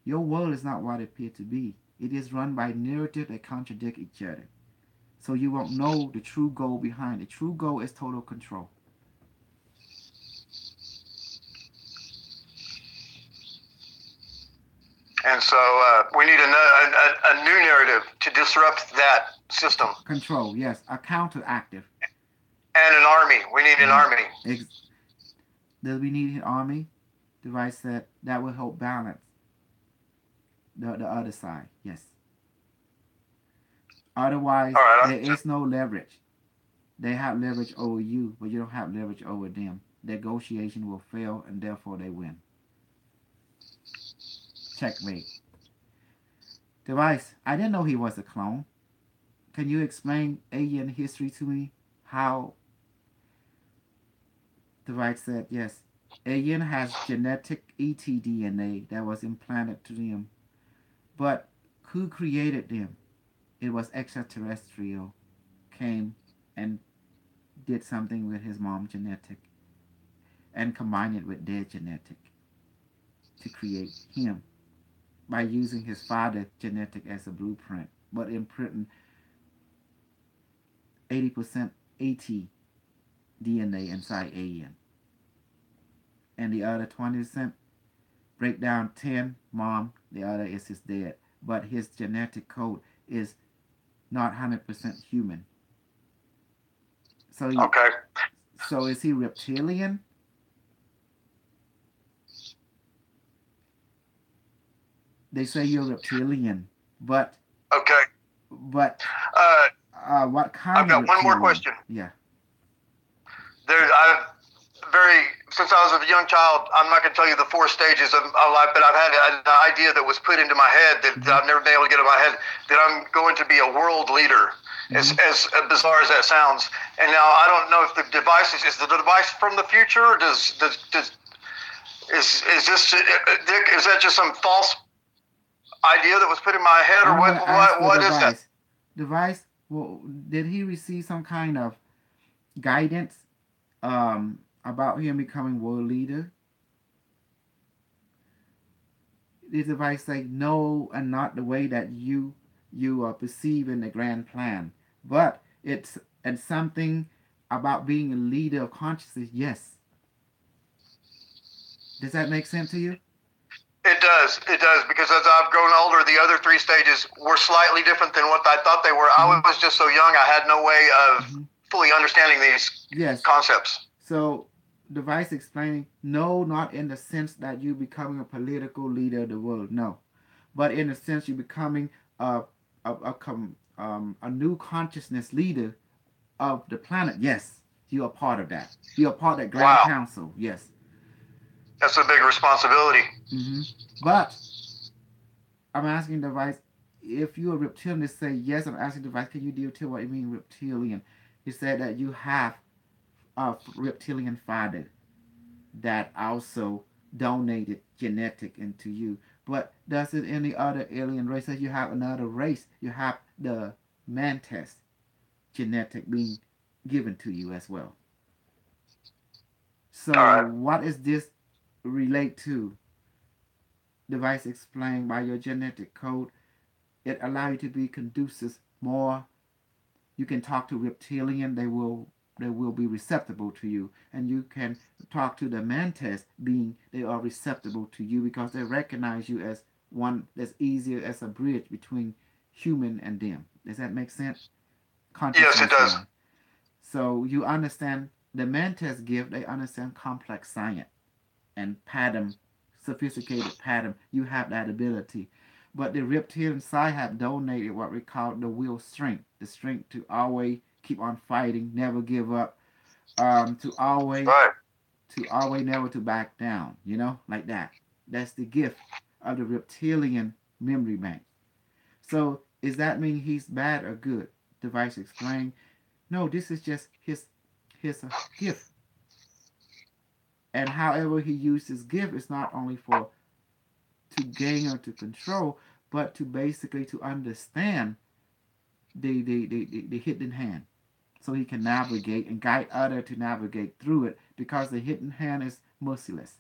your world is not what it appears to be. It is run by narratives that contradict each other. So you won't know the true goal behind it. True goal is total control. And so we need a new narrative to disrupt that system. Control, yes, a counteractive. And an army. We need an army. Does we need an army? Device said that will help balance the other side. Yes. Otherwise, there is no leverage. They have leverage over you, but you don't have leverage over them. Negotiation will fail, and therefore they win. Checkmate. Device, I didn't know he was a clone. Can you explain alien history to me? How? Device said, yes. Alien has genetic ET-DNA that was implanted to them. But who created them? It was extraterrestrial. Came and did something with his mom's genetic and combined it with their genetic to create him by using his father's genetic as a blueprint, but imprinting 80% AT DNA inside alien. And the other 20% break down 10 mom, the other is his dad. But his genetic code is not 100% human. So So is he reptilian? They say you're reptilian, but what kind? I've got one more question. Yeah. Since I was a young child, I'm not going to tell you the 4 stages of life, but I've had an idea that was put into my head that I've never been able to get in my head, that I'm going to be a world leader, as bizarre as that sounds. And now I don't know if the device is the device from the future, or is this, Dick, is that just some false idea that was put in my head, or what is that? Device, well, did he receive some kind of guidance about him becoming world leader? Did the device say no, and not the way that you are perceiving the grand plan, but it's something about being a leader of consciousness? Yes. Does that make sense to you? It does, because as I've grown older, the other 3 stages were slightly different than what I thought they were. I was just so young, I had no way of fully understanding these concepts. So, device explaining, no, not in the sense that you becoming a political leader of the world, no, but in the sense you becoming a new consciousness leader of the planet. Yes, you are part of that. You are part of that grand council. Yes. That's a big responsibility. But I'm asking device, if you're a reptilian, to say yes. I'm asking device, can you deal with what you mean reptilian? You said that you have a reptilian father that also donated genetic into you. But does it any other alien race? That you have another race, you have the mantis genetic being given to you as well. So what is this relate to? Device explained by your genetic code, it allows you to be conducive more. You can talk to reptilian, they will be receptible to you, and you can talk to the mantis being, they are receptible to you because they recognize you as one that's easier as a bridge between human and them. Does that make sense? Yes, it does. So you understand the mantis gift, they understand complex science and pattern, sophisticated pattern. You have that ability. But the reptilian side have donated what we call the will strength, the strength to always keep on fighting, never give up, to always never to back down, like that. That's the gift of the reptilian memory bank. So does that mean he's bad or good? Device explained, no, this is just his gift. And however he used his gift is not only for to gain or to control, but to basically to understand the hidden hand, so he can navigate and guide others to navigate through it, because the hidden hand is merciless.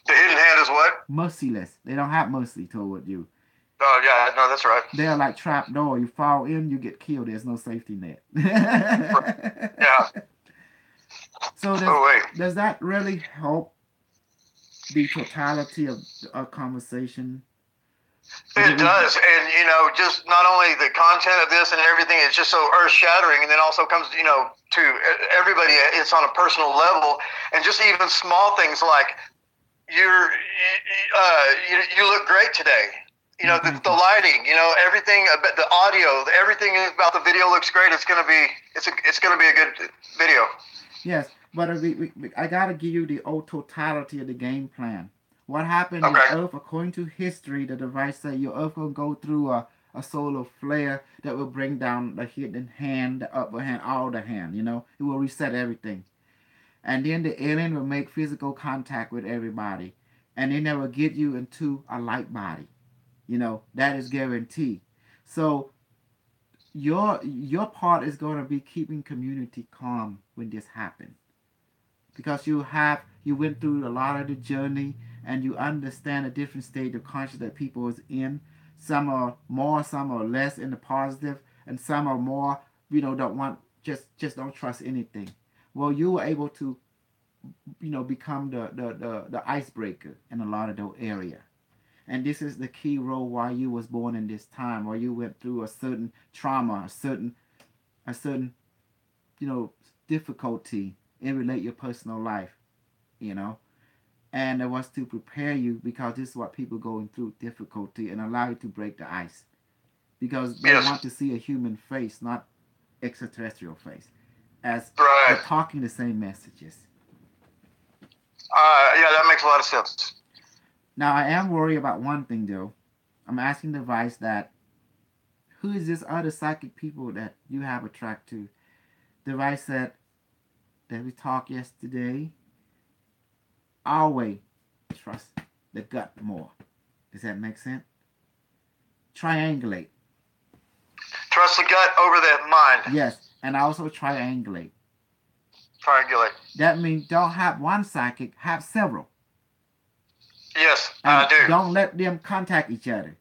The hidden hand is what? Merciless. They don't have mercy toward you. Oh, yeah, no, that's right. They are like trap door. You fall in, you get killed. There's no safety net. Yeah. So does that really help the totality of our conversation? It does, and just not only the content of this and everything, it's just so earth shattering, and then also comes, to everybody. It's on a personal level, and just even small things like you look great today. The lighting, everything about the audio, everything about the video looks great. It's gonna be a good video. Yes, but I gotta give you the old totality of the game plan. What happened? Okay. Your Earth, according to history, the device said your Earth will go through a solar flare that will bring down the hidden hand, the upper hand, all the hand. It will reset everything, and then the alien will make physical contact with everybody, and then they will get you into a light body. That is guaranteed. So your part is going to be keeping community calm when this happens, because you went through a lot of the journey, and you understand a different state of consciousness that people is in. Some are more, some are less in the positive, and some are more, don't want, just don't trust anything. Well, you were able to, become the icebreaker in a lot of those areas. And this is the key role why you was born in this time, where you went through a certain trauma, a certain difficulty in relate your personal life, and it was to prepare you, because this is what people going through, difficulty, and allow you to break the ice, because they want to see a human face, not extraterrestrial face, as they're talking the same messages. Yeah, that makes a lot of sense. Now, I am worried about one thing, though. I'm asking the device that, who is this other psychic people that you have attracted to? The device said that we talked yesterday, always trust the gut more. Does that make sense? Triangulate. Trust the gut over the mind. Yes, and also triangulate. Triangulate. That means don't have one psychic, have several. Yes, And I do. Don't let them contact each other.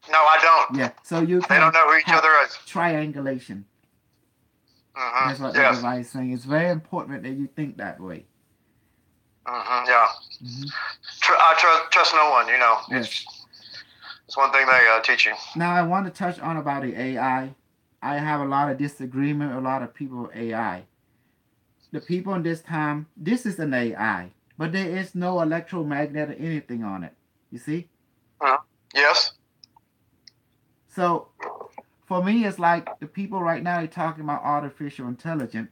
No, I don't. Yeah, so you can They don't know who each other is. Triangulation. Mm-hmm. That's what the device is saying. It's very important that you think that way. Mm-hmm. Yeah. Mm-hmm. I trust no one. Yes. It's one thing they teach you. Now I want to touch on about the AI. I have a lot of disagreement with a lot of people with AI. The people in this time, this is an AI, but there is no electromagnet or anything on it. You see? Yes. So for me, it's like the people right now, they're talking about artificial intelligence,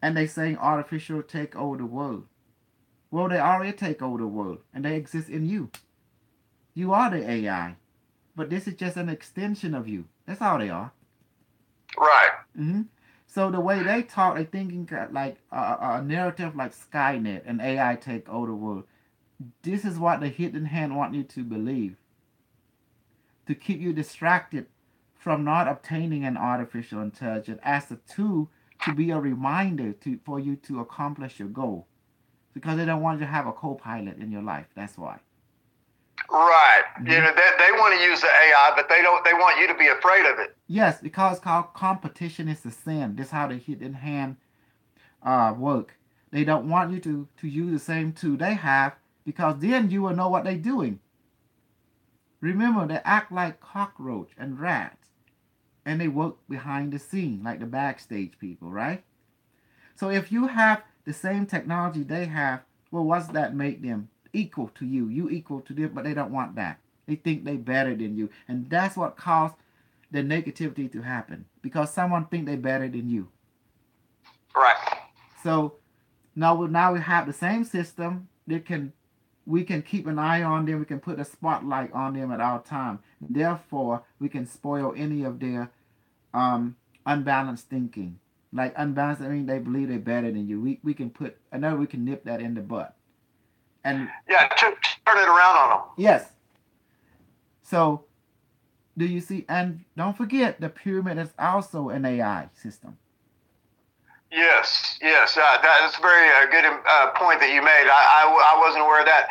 and they saying artificial take over the world. Well, they already take over the world, and they exist in you. You are the AI, but this is just an extension of you. That's all they are. Right. Mm-hmm. So the way they talk, they thinking like a narrative like Skynet and AI take over the world. This is what the hidden hand want you to believe, to keep you distracted from not obtaining an artificial intelligence as a tool to be a reminder for you to accomplish your goal, because they don't want you to have a co-pilot in your life. That's why. Right. Mm-hmm. They want to use the AI, but they want you to be afraid of it. Yes, because competition is a sin. This is how the hidden hand work. They don't want you to use the same tool they have, because then you will know what they're doing. Remember, they act like cockroach and rats, and they work behind the scene like the backstage people, right? So if you have the same technology they have, well, what's that make them? Equal to you. You equal to them, but they don't want that. They think they better than you. And that's what caused the negativity to happen, because someone think they better than you. Right. So now we have the same system. We can keep an eye on them. We can put a spotlight on them at all time. Therefore, we can spoil any of their unbalanced thinking. Like unbalanced, I mean they believe they're better than you. We can we can nip that in the butt. And yeah, turn it around on them. Yes. So, do you see? And don't forget, the pyramid is also an AI system. Yes. That's a very good point that you made. I wasn't aware of that.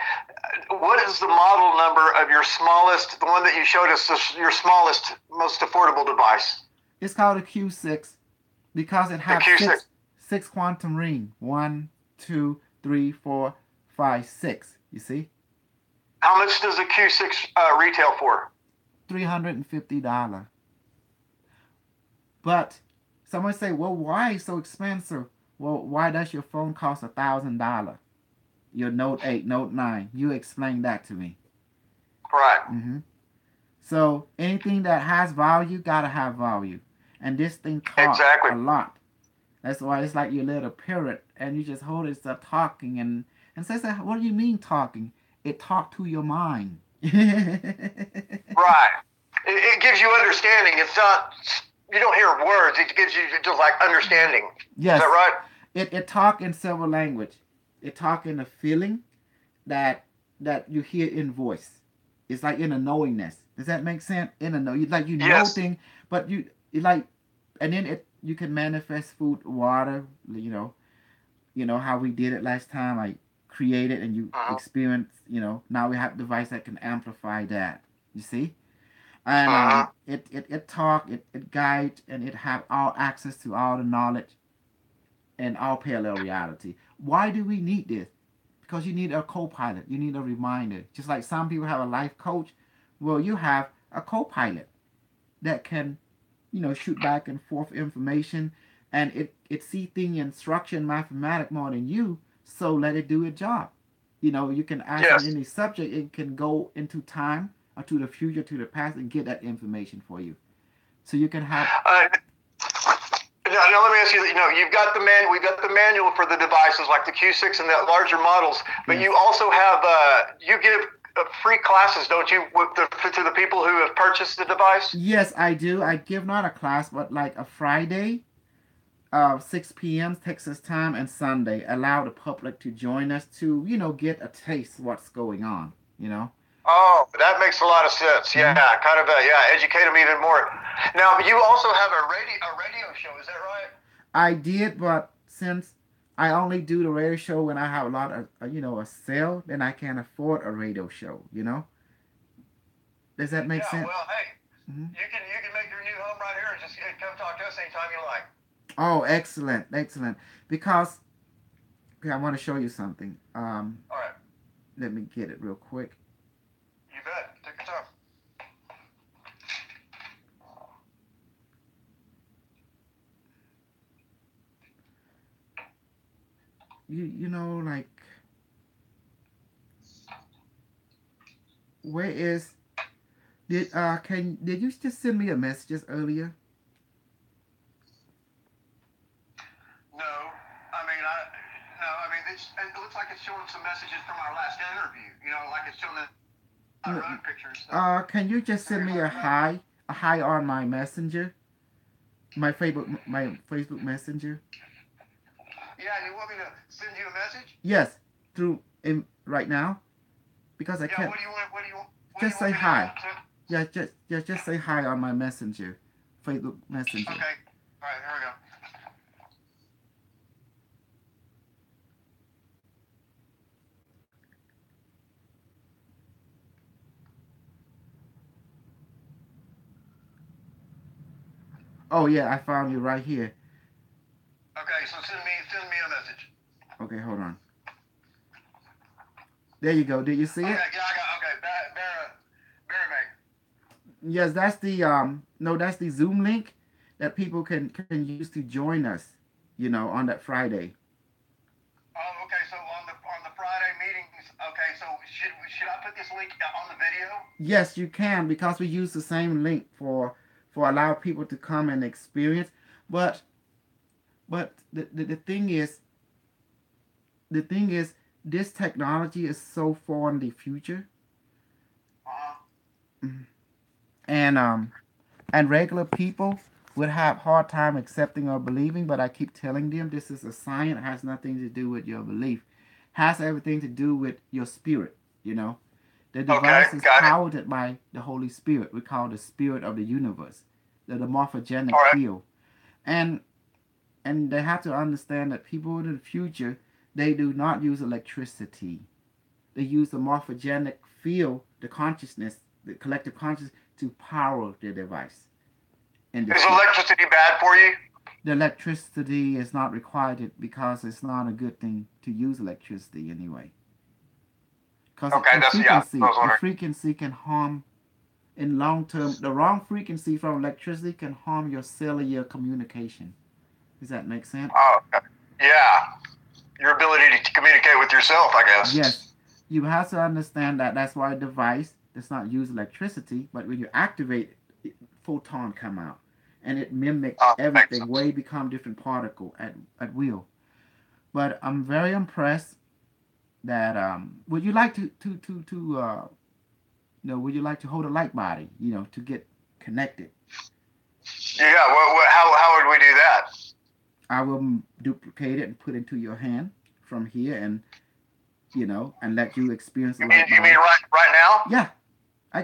What is the model number of your smallest, the one that you showed us, your smallest, most affordable device? It's called a Q6 because it has six quantum rings. 1, 2, 3, 4, 456. You see, How much does a Q6 retail for? $350. But someone say, well, why so expensive? Well, why does your phone cost $1,000? Your Note 8, Note 9. You explain that to me. Right. So anything that has value gotta have value, and this thing talks Exactly. a lot. That's why it's like your little parrot, and you just hold it, start talking, and says, "What do you mean talking? It talk to your mind." Right. It gives you understanding. It's not, you don't hear words. It gives you just like understanding. Yes. Is that right? It talk in several language. It talk in a feeling that you hear in voice. It's like in a knowingness. Does that make sense? In a know, you like you know Yes. thing, but you like, and then you can manifest food, water. You know how we did it last time. I created and you experience. Now we have a device that can amplify that. You see, and it talk, it guide, and it have all access to all the knowledge and all parallel reality. Why do we need this? Because you need a co-pilot. You need a reminder. Just like some people have a life coach, well, you have a co-pilot that can, shoot back and forth information, and it see thing instruction mathematic more than you, so let it do its job. You can ask Yes. it any subject, it can go into time or to the future, to the past, and get that information for you. So you can have. Now let me ask you. We've got the manual for the devices like the Q6 and the larger models, but Yes. you also have you give free classes, don't you, to the people who have purchased the device? Yes, I do. I give not a class, but like a Friday, 6 p.m. Texas time, and Sunday, allow the public to join us to, get a taste of what's going on, Oh, that makes a lot of sense. Yeah, kind of educate them even more. Now, you also have a radio show, is that right? I did, but since I only do the radio show when I have a lot of, a sale, then I can't afford a radio show, Does that make sense? Well, hey, you can make your new home right here and just come talk to us anytime you like. Oh, excellent, excellent. Because, okay, I want to show you something. All right. Let me get it real quick. You bet. Take your time. Like, where is did you just send me a message just earlier? No, it looks like it's showing some messages from our last interview. Like it's showing the road pictures. Can you just send me a hi on my messenger, my Facebook Messenger? Yeah, you want me to send you a message? Yes, right now, because I Yeah. can't. What do you want? Just say hi. Yeah, just say hi on my messenger, Facebook Messenger. Okay. All right. Here we go. Oh yeah, I found you right here. Okay, so send me a message. Okay, hold on. There you go. Did you see it? Okay, yeah, I got. Okay, Barry May. Yes, that's the Zoom link that people can use to join us, on that Friday. Oh, okay. So on the Friday meetings, okay. So should I put this link on the video? Yes, you can, because we use the same link for allow people to come and experience. But the thing is, this technology is so far in the future, and regular people would have hard time accepting or believing. But I keep telling them this is a science. It has nothing to do with your belief. It has everything to do with your spirit. The device is powered by the Holy Spirit. We call it the spirit of the universe, the morphogenic field, and they have to understand that people in the future, they do not use electricity. They use the morphogenic field, the consciousness, the collective consciousness, to power their device. Is electricity bad for you? The electricity is not required because it's not a good thing to use electricity anyway. Because Okay, that's yeah. I was the wondering. frequency can harm in long term. The wrong frequency from electricity can harm your cellular communication. Does that make sense? Oh, okay. Yeah. Your ability to communicate with yourself, I guess. Yes. You have to understand that that's why a device does not use electricity, but when you activate it, photon come out, and it mimics everything. Way become different particle at will. But I'm very impressed that would you like to would you like to hold a light body, to get connected? Yeah. How would we do that? I will duplicate it and put it into your hand from here, and and let you experience the light body. You mean right now? Yeah, I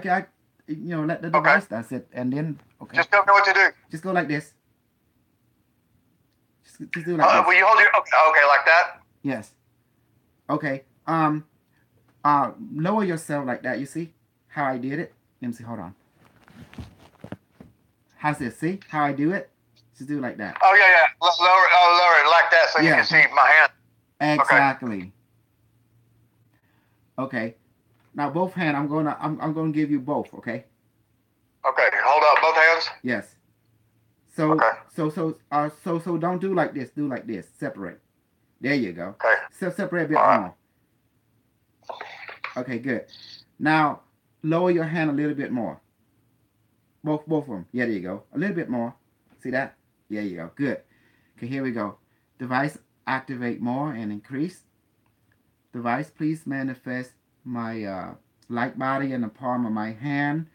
let the device does it, and then Just tell me what to do. Just go like this. Just do like this. Will you hold your okay like that? Yes. Okay. Lower yourself like that. You see how I did it? Let me see. Hold on. How's this? See how I do it? Just do it like that. Oh yeah. Lower it like that so you can see my hand. Exactly. Okay. Now both hands. I'm gonna give you both. Okay. Okay. Hold up both hands. Yes. So so don't do like this. Do like this. Separate. There you go. Okay. So separate a bit more. Okay, good. Now lower your hand a little bit more. Both of them. Yeah, there you go. A little bit more. See that? Yeah, you go. Good. Okay, here we go. Device activate more and increase. Device, please manifest my light body in the palm of my hand.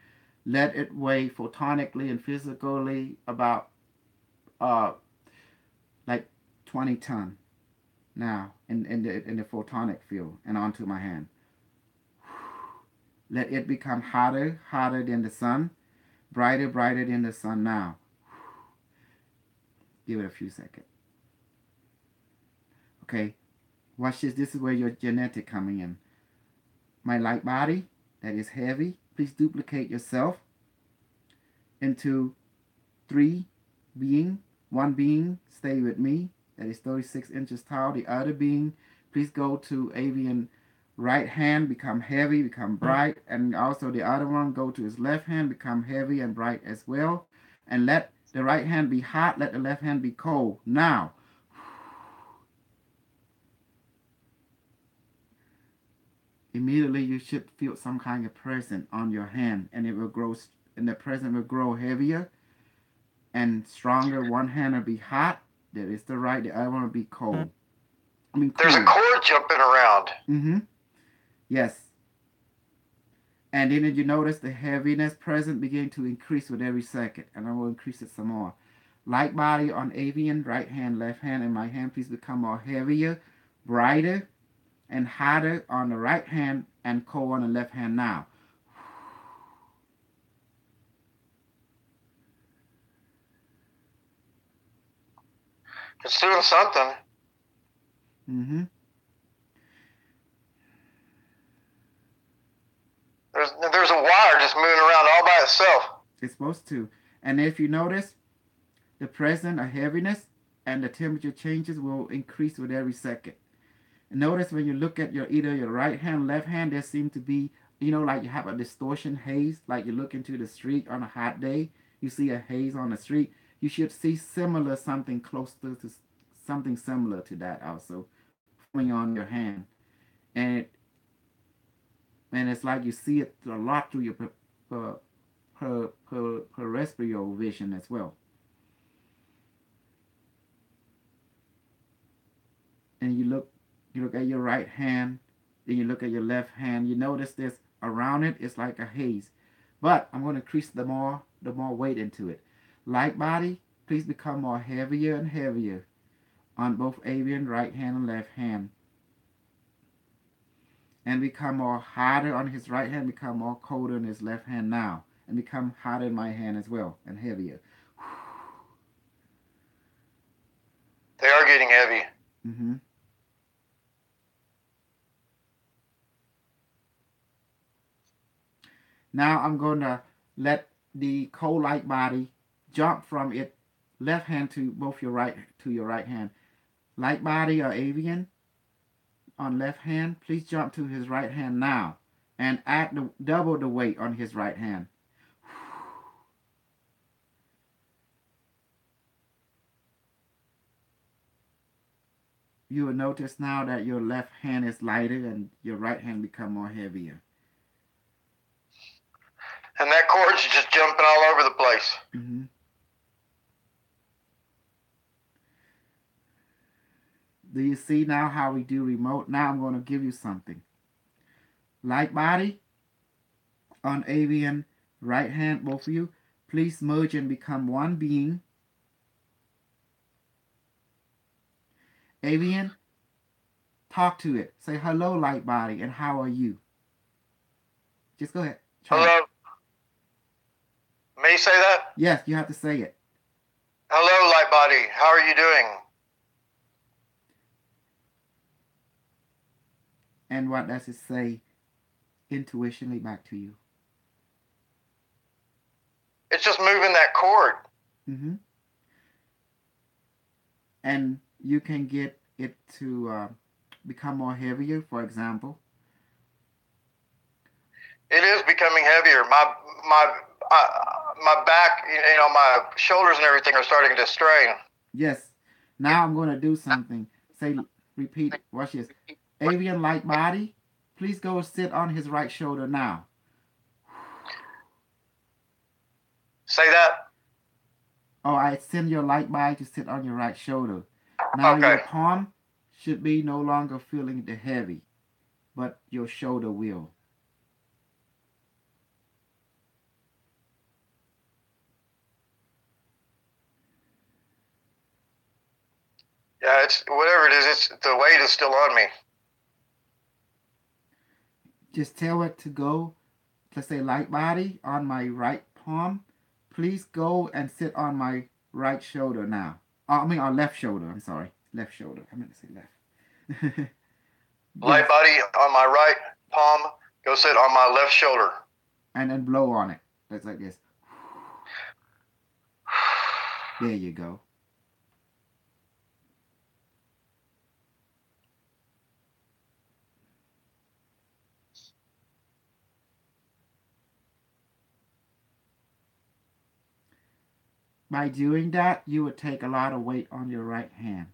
Let it weigh photonically and physically about like 20 ton now in the photonic field and onto my hand. Let it become hotter than the sun, brighter than the sun now. Give it a few seconds. Okay, watch this. This is where your genetic coming in. My light body that is heavy. Please duplicate yourself into 3 being. One being, stay with me. That is 36 inches tall. The other being, please go to avian right hand, become heavy, become bright. And also the other one, go to his left hand, become heavy and bright as well. And let the right hand be hot, let the left hand be cold. Now, immediately you should feel some kind of present on your hand, and it will grow, and the present will grow heavier and stronger. One hand will be hot, that is the right, the other one will be cold. There's a cord jumping around. Mm-hmm. Yes. And then you notice the heaviness present begin to increase with every second. And I will increase it some more. Light body on avian, right hand, left hand, and my hand, please become more heavier, brighter, and hotter on the right hand and cold on the left hand now. It's doing something. Mm-hmm. There's a wire just moving around all by itself. It's supposed to. And if you notice, the present of heaviness and the temperature changes will increase with every second. And notice when you look at either your right hand, left hand, there seems to be, like you have a distortion haze, like you look into the street on a hot day, you see a haze on the street. You should see something close to something similar to that also forming on your hand. And it's like you see it a lot through your peripheral vision as well. And you look at your right hand, then you look at your left hand. You notice this around it, it's like a haze. But I'm going to increase the more weight into it. Light body, please become more heavier and heavier on both avian right hand and left hand. And become more hotter on his right hand, become more colder in his left hand now. And become hotter in my hand as well, and heavier. They are getting heavy. Mm-hmm. Now I'm going to let the cold light body jump from it left hand to your right hand. Light body or avian on left hand, please jump to his right hand now and add double the weight on his right hand. You will notice now that your left hand is lighter and your right hand become more heavier. And that cord's just jumping all over the place. Mm-hmm. Do you see now how we do remote? Now I'm going to give you something. Light body on Avian right hand, both of you. Please merge and become one being. Avian, talk to it. Say hello, light body, and how are you? Just go ahead. Try Hello. it. May you say that? Yes, you have to say it. Hello, light body. How are you doing? And what does it say intuitionally back to you? It's just moving that cord. Mm-hmm. And you can get it to become more heavier, for example. It is becoming heavier. My back, my shoulders and everything are starting to strain. Yes. Now I'm going to do something. Say, repeat. Watch this. Avian light body, please go sit on his right shoulder now. Say that. Oh, I send your light body to sit on your right shoulder. Now Okay. your palm should be no longer feeling the heavy, but your shoulder will. Yeah, it's whatever it is. It's the weight is still on me. Just tell it to go. Let's say light body on my right palm. Please go and sit on my right shoulder now. On left shoulder. I'm sorry. Left shoulder. I meant to say left. Light body on my right palm. Go sit on my left shoulder. And then blow on it. That's like this. There you go. By doing that, you would take a lot of weight on your right hand.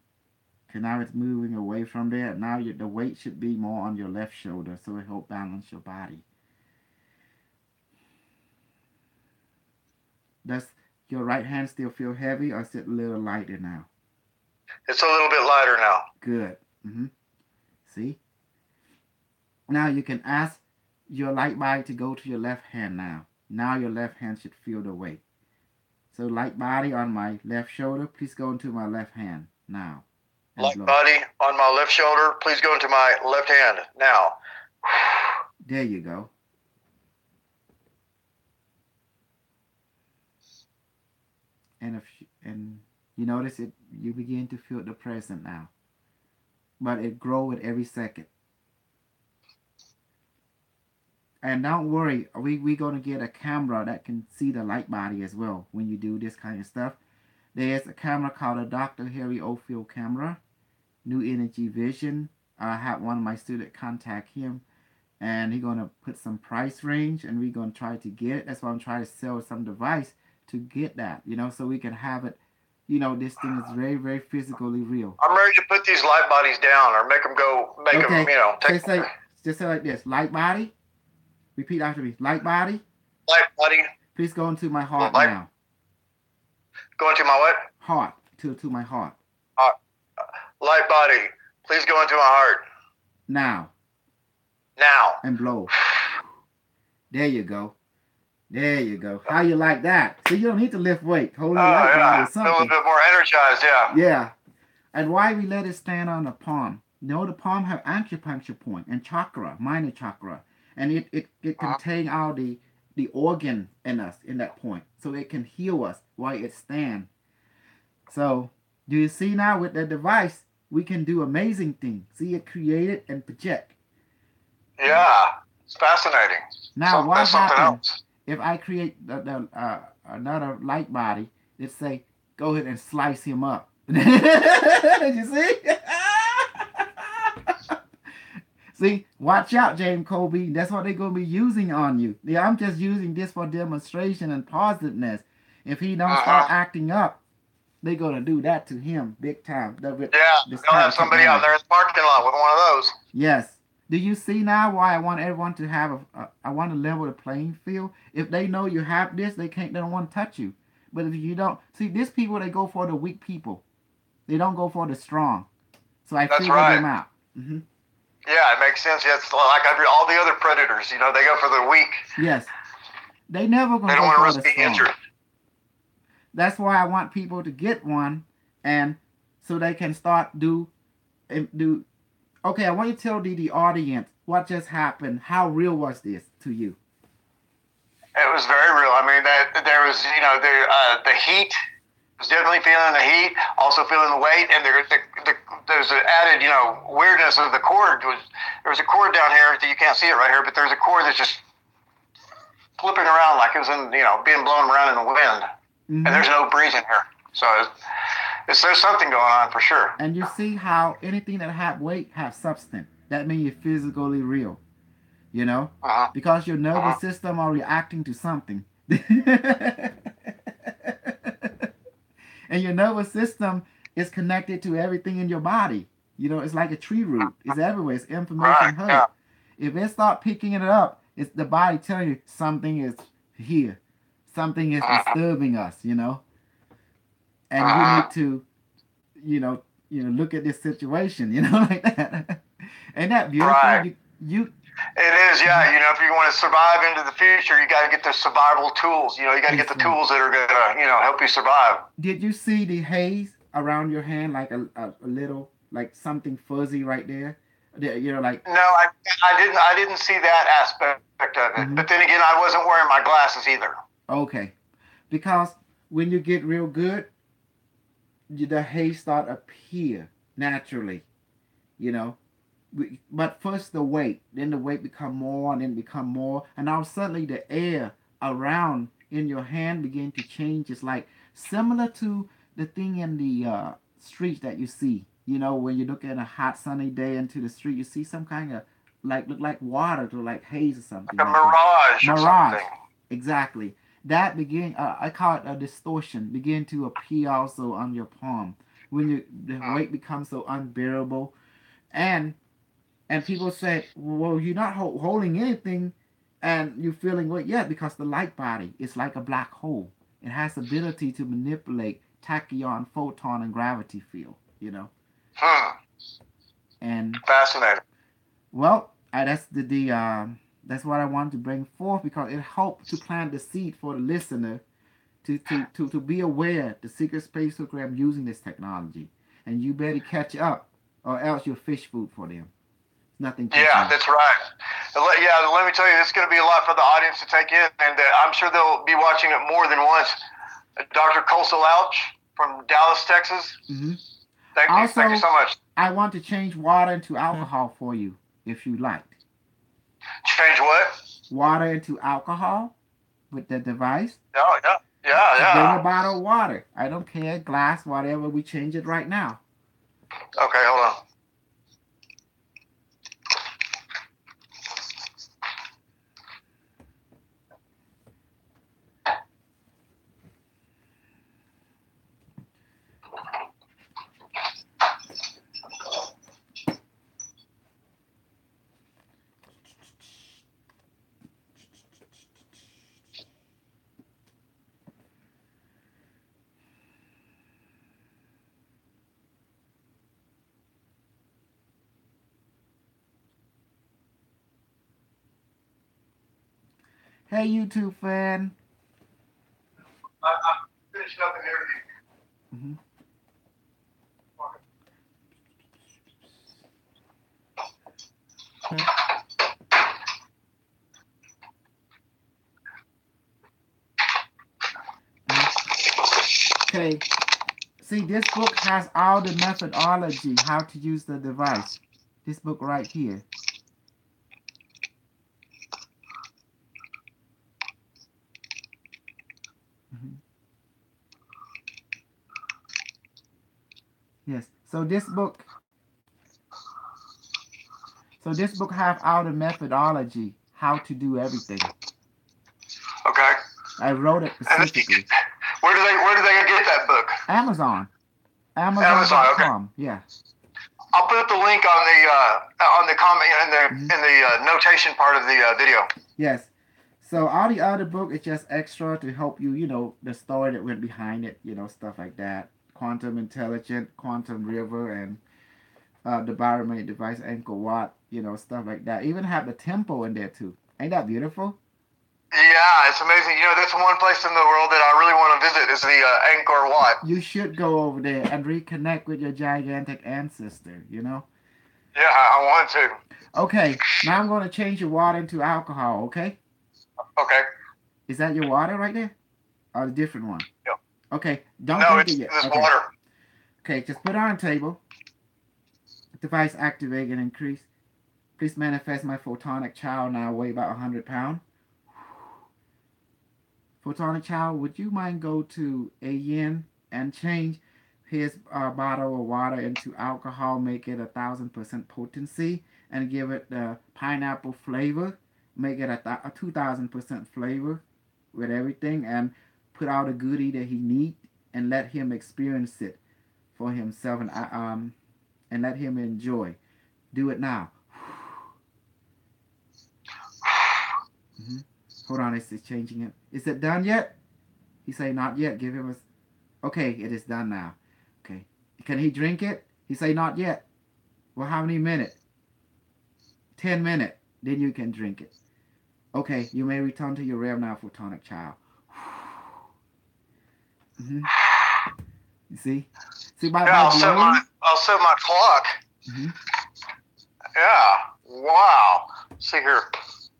Okay, now it's moving away from there. Now the weight should be more on your left shoulder, so it helps balance your body. Does your right hand still feel heavy, or is it a little lighter now? It's a little bit lighter now. Good. See? Now you can ask your light body to go to your left hand now. Now your left hand should feel the weight. So light body on my left shoulder, please go into my left hand now. Light body on my left shoulder, please go into my left hand now. There you go. And you notice it, you begin to feel the present now. But it grows with every second. And don't worry, we're going to get a camera that can see the light body as well when you do this kind of stuff. There's a camera called a Dr. Harry Oldfield camera, New Energy Vision. I had one of my students contact him, and he's going to put some price range, and we're going to try to get it. That's why I'm trying to sell some device to get that, so we can have it. This thing is very, very physically real. I'm ready to put these light bodies down or make them go, take just say like this, light body. Repeat after me. Light body. Light body. Please go into my heart now. Go into my what? Heart. To my heart. Light body. Please go into my heart. Now. And blow. There you go. There you go. How you like that? See, you don't need to lift weight. Hold your light body or something. Feel a little bit more energized, yeah. Yeah. And why we let it stand on the palm? The palm have acupuncture point and chakra, minor chakra. And it contains all the organ in us in that point. So it can heal us while it stands. So, do you see now with the device, we can do amazing things. See it created and project. Yeah, it's fascinating. Now, what happens if I create another light body? Let's say, go ahead and slice him up. You see? See, watch out, James Colby. That's what they're gonna be using on you. Yeah, I'm just using this for demonstration and positiveness. If he don't start acting up, they're gonna do that to him big time. Yeah, This they'll type have of somebody out technology. there in the parking lot with one of those. Yes. Do you see now why I want everyone to have I want to level the playing field? If they know you have this, they don't want to touch you. But if you don't, see, these people, they go for the weak people. They don't go for the strong. So I That's figure right. them out. Hmm. Yeah, it makes sense. Yeah, it's like all the other predators. You know, they go for the weak. Yes. They never They gonna don't go want to for risk the being strong. injured. That's why I want people to get one, and so they can start do. Okay, I want you to tell the audience what just happened. How real was this to you? It was very real. I mean, that there was, you know, the heat. Was definitely feeling the heat, also feeling the weight, and there's an added, you know, weirdness of the cord. There was a cord down here that you can't see it right here, but there's a cord that's just flipping around like it was in, you know, being blown around in the wind, and there's no breeze in here, so there's something going on for sure. And you see how anything that have weight have substance. That means you're physically real, you know, because your nervous system are reacting to something. And your nervous system is connected to everything in your body. You know, it's like a tree root. It's everywhere. It's information hub. Yeah. If it start picking it up, it's the body telling you something is here. Something is disturbing us, you know. And you need to, you know, look at this situation, you know, like that. Ain't that beautiful? Right. You It is, yeah. You know, if you want to survive into the future, you got to get the survival tools. You know, you got to get the tools that are going to, you know, help you survive. Did you see the haze around your hand, like a little, like something fuzzy right there? You know, like. No, I didn't see that aspect of it. But then again, I wasn't wearing my glasses either. Okay, because when you get real good, the haze start appear naturally, you know. But first the weight, then the weight become more, and then become more, and now suddenly the air around in your hand begin to change. It's like similar to the thing in the streets that you see. You know, when you look at a hot sunny day into the street, you see some kind of look like water to like haze or something. Like a mirage or something. Exactly. That begin. I call it a distortion. Begin to appear also on your palm when the weight becomes so unbearable, and people say, well, you're not holding anything, and you're feeling weight. Yeah, because the light body is like a black hole. It has the ability to manipulate tachyon, photon, and gravity field. You know. And fascinating. Well, that's what I want to bring forth, because it helps to plant the seed for the listener to be aware the secret space program using this technology, and you better catch up, or else you're fish food for them. Nothing. Yeah, that's right. Yeah, let me tell you, it's going to be a lot for the audience to take in, and I'm sure they'll be watching it more than once. Dr. Colsel Ouch from Dallas, Texas. Thank you so much. I want to change water into alcohol for you, if you like. Change what? Water into alcohol with the device. Yeah. Bring a bottle of water. I don't care, glass, whatever. We change it right now. Okay, hold on. Hey, YouTube fan. I'm finishing up an interview. Okay. See, this book has all the methodology, how to use the device. This book right here. Yes. So this book So this book have all the methodology how to do everything. Okay. I wrote it And this, specifically. where do they get that book? Amazon. Amazon, Amazon.com. Yeah. I'll put the link on the comment in the notation part of the video. Yes. So all the other book is just extra to help you, you know, the story that went behind it, you know, stuff like that. Quantum Intelligent, Quantum River, and the Biomatic Device, Angkor Wat, you know, stuff like that. Even have the temple in there too. Ain't that beautiful? Yeah, it's amazing. You know, that's one place in the world that I really want to visit is the Angkor Wat. You should go over there and reconnect with your gigantic ancestor, you know? Yeah, I want to. Okay, now I'm going to change your water into alcohol, okay? Okay. Is that your water right there? Or a different one? Yeah. Okay, don't No, drink it's it yet. this Okay. water. Okay, just put it on the table. Device activate and increase. Please manifest my photonic child now weigh about 100 pounds. Photonic child, would you mind go to a yin and change his bottle of water into alcohol, make it 1,000% potency, and give it the pineapple flavor, make it a 2,000% flavor with everything, and put all the goodie that he need, and let him experience it for himself, and let him enjoy. Do it now. Mm-hmm. Hold on, it's changing it. Is it done yet? He say not yet. Give him a. Okay, it is done now. Okay, can he drink it? He say not yet. Well, how many minutes? 10 minutes. Then you can drink it. Okay, you may return to your realm now, photonic child. Mm-hmm. You see? See by Yeah, blowing? I'll set my clock. Mm-hmm. Yeah. Wow. See here.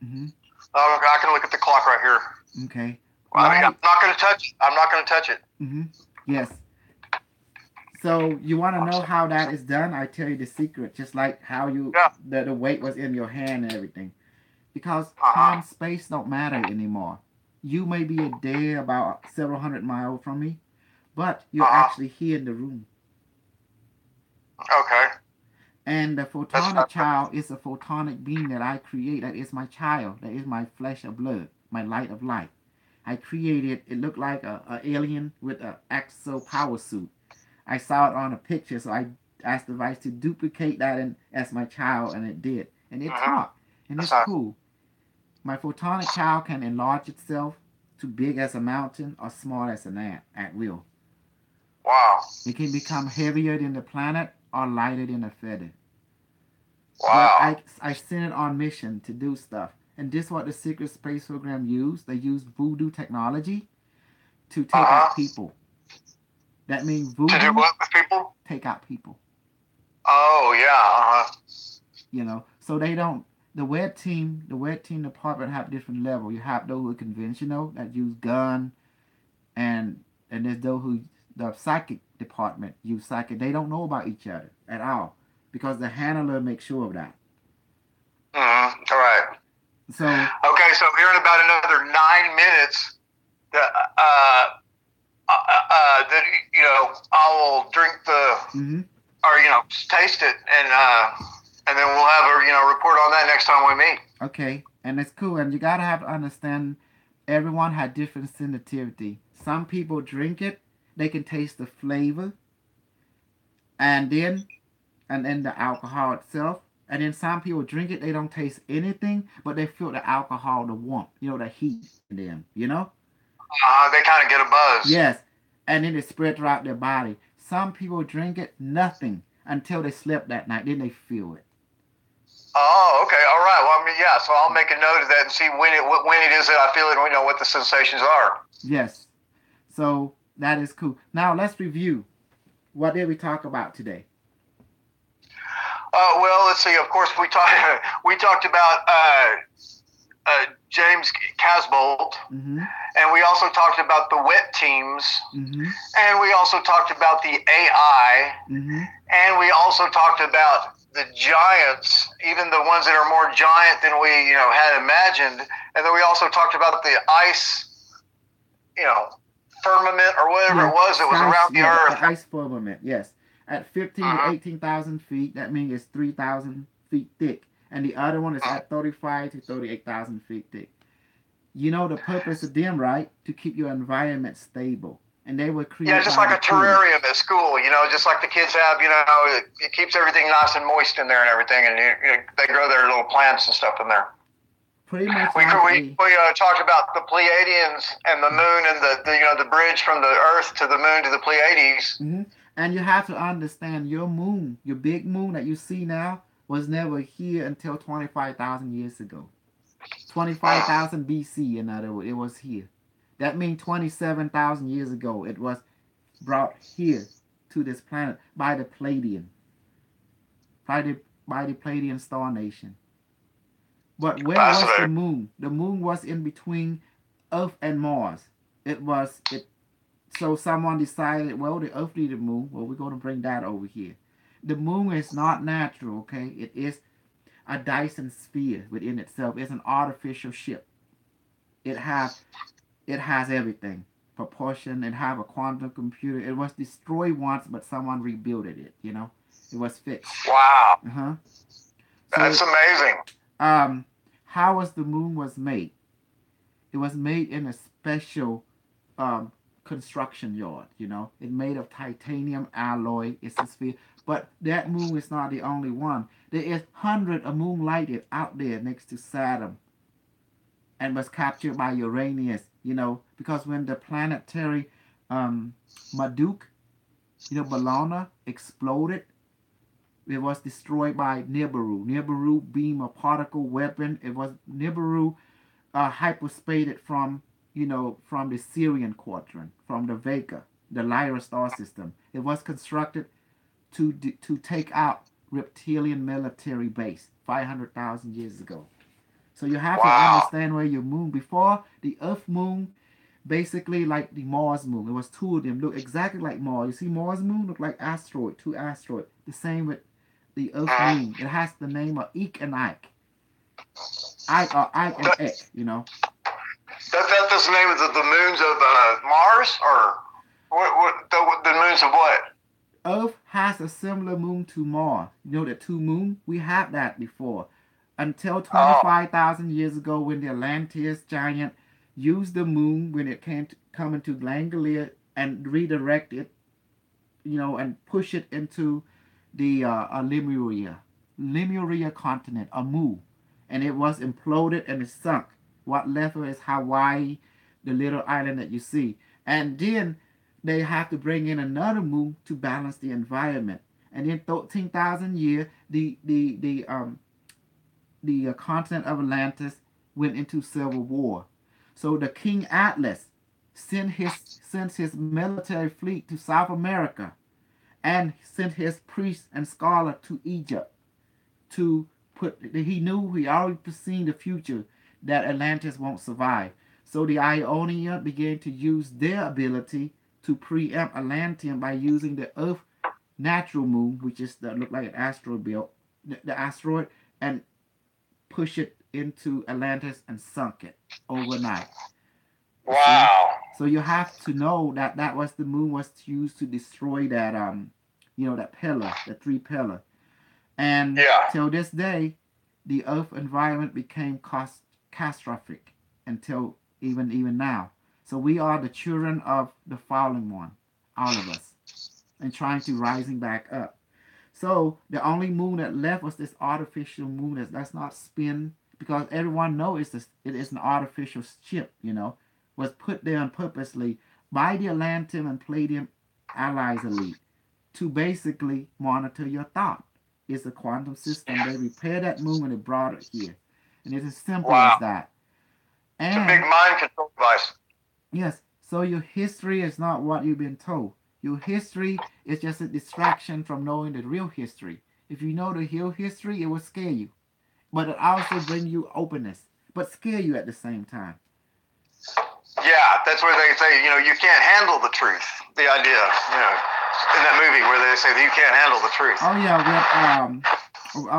Mm-hmm. I can look at the clock right here. Okay. I mean, I'm not going to touch it. I'm not going to touch it. Mm-hmm. Yes. So you want to know how that is done? I tell you the secret, just like how you the weight was in your hand and everything. Because time, space don't matter anymore. You may be a day about several hundred miles from me, but you're actually here in the room. Okay. And the photonic child is a photonic being that I create. That is my child. That is my flesh of blood, my light of light. I created, it looked like a alien with an exo power suit. I saw it on a picture, so I asked the device to duplicate that as my child, and it did. And it talked, and it's cool. My photonic child can enlarge itself to big as a mountain or small as an ant at will. Wow. It can become heavier than the planet or lighter than a feather. Wow. But I sent it on mission to do stuff. And this is what the secret space program used. They used voodoo technology to take out people. That means voodoo. To do what with people? Take out people. Oh, yeah. You know, so they don't. The red team department have different levels. You have those who are conventional that use gun, and there's those who the psychic department use psychic. They don't know about each other at all because the handler makes sure of that. Mm-hmm. All right. So okay, so here in about another 9 minutes, that you know, I will drink the or you know taste it, and then we'll have a report on that next time we meet. Okay, and it's cool, and you gotta have to understand, everyone had different sensitivity. Some people drink it, they can taste the flavor, and then the alcohol itself. And then some people drink it, they don't taste anything, but they feel the alcohol, the warmth, you know, the heat in them, you know? They kind of get a buzz. Yes, and then it spread throughout their body. Some people drink it, nothing, until they slept that night, then they feel it. Oh, okay, all right. Well, I mean, yeah, so I'll make a note of that and see when it is that I feel it and we know what the sensations are. Yes, so that is cool. Now let's review. What did we talk about today? Well, let's see. Of course, we talked about James Casbolt, and we also talked about the wet teams, and we also talked about the AI, and we also talked about the giants, even the ones that are more giant than we had imagined, and then we also talked about the ice, firmament or whatever it was that was around the Earth. The ice firmament, yes. At 15 to 18,000 feet, that means it's 3,000 feet thick. and the other one is at 35 to 38,000 feet thick. You know the purpose of them, right? To keep your environment stable. And they were created. Yeah, just like a terrarium at school, just like the kids have, it keeps everything nice and moist in there and everything, and they grow their little plants and stuff in there. Pretty much. We talked about the Pleiadians and the moon and the bridge from the Earth to the moon to the Pleiades. Mm-hmm. And you have to understand your moon, your big moon that you see now, was never here until 25,000 years ago. 25,000 BC, in other words, it was here. That means 27,000 years ago, it was brought here to this planet by the Pleiadian, by the Pleiadian star nation. But where was the moon? The moon was in between Earth and Mars. So someone decided, well, the Earth needed a moon. Well, we're going to bring that over here. The moon is not natural, okay? It is a Dyson sphere within itself. It's an artificial ship. It has everything. Proportion. It have a quantum computer. It was destroyed once, but someone rebuilt it. It was fixed. Wow. So that's amazing. How was the moon was made? It was made in a special construction yard. It made of titanium alloy. It's a sphere. But that moon is not the only one. There is hundreds of moonlighted out there next to Saturn, and was captured by Uranus. Because when the planetary Marduk, Bellona exploded, it was destroyed by Nibiru. Nibiru beam a particle weapon. It was Nibiru hyperspated from the Sirian quadrant, from the Vega, the Lyra star system. It was constructed to take out reptilian military base 500,000 years ago. So you have to understand where your moon, before the Earth moon, basically like the Mars moon. It was two of them, look exactly like Mars. You see Mars moon look like asteroid, two asteroids. The same with the Earth moon. It has the name of Ike and Ike. Ike and Ek, That's the name of the moons of Mars, or the moons of what? Earth has a similar moon to Mars. The two moons? We have that before. Until 25,000 years ago, when the Atlantis giant used the moon when it come into Langolier and redirect it, and push it into the Lemuria continent, Amu, and it was imploded and it sunk. What left is Hawaii, the little island that you see, and then they have to bring in another moon to balance the environment. And in 13,000 years, the continent of Atlantis went into civil war. So the King Atlas sent his military fleet to South America, and sent his priests and scholar to Egypt to he already foreseen the future that Atlantis won't survive. So the Ionians began to use their ability to preempt Atlantean by using the Earth natural moon, which is look like an asteroid belt, the asteroid, and push it into Atlantis and sunk it overnight. Wow. So you have to know that was the moon was used to destroy that that pillar, the three pillar. And till this day, the Earth environment became catastrophic until even now. So we are the children of the fallen one, all of us, and trying to rising back up. So the only moon that left was this artificial moon that's not spin, because everyone knows it is an artificial ship, was put there on purposely by the Atlantean and Palladium allies elite to basically monitor your thought. It's a quantum system. They repaired that moon and they brought it here. And it's as simple as that. And, it's a big mind control device. Yes. So your history is not what you've been told. Your history is just a distraction from knowing the real history. If you know the real history, it will scare you. But it also brings you openness, but scare you at the same time. Yeah, that's where they say, you can't handle the truth. The idea, in that movie where they say that you can't handle the truth. Oh yeah,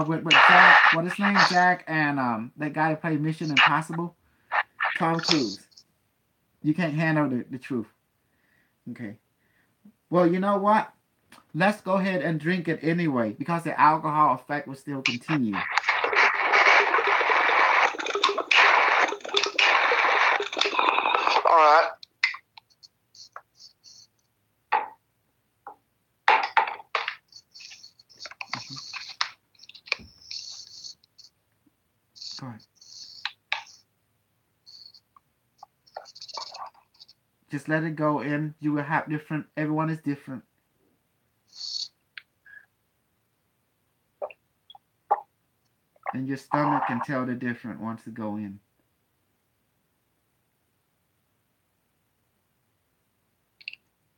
with Jack, what his name, Jack, and that guy who played Mission Impossible, Tom Cruise. You can't handle the truth. Okay. Well, you know what? Let's go ahead and drink it anyway, because the alcohol effect will still continue. Go ahead. Just let it go in. You will have different. Everyone is different. And your stomach can tell the difference once it go in.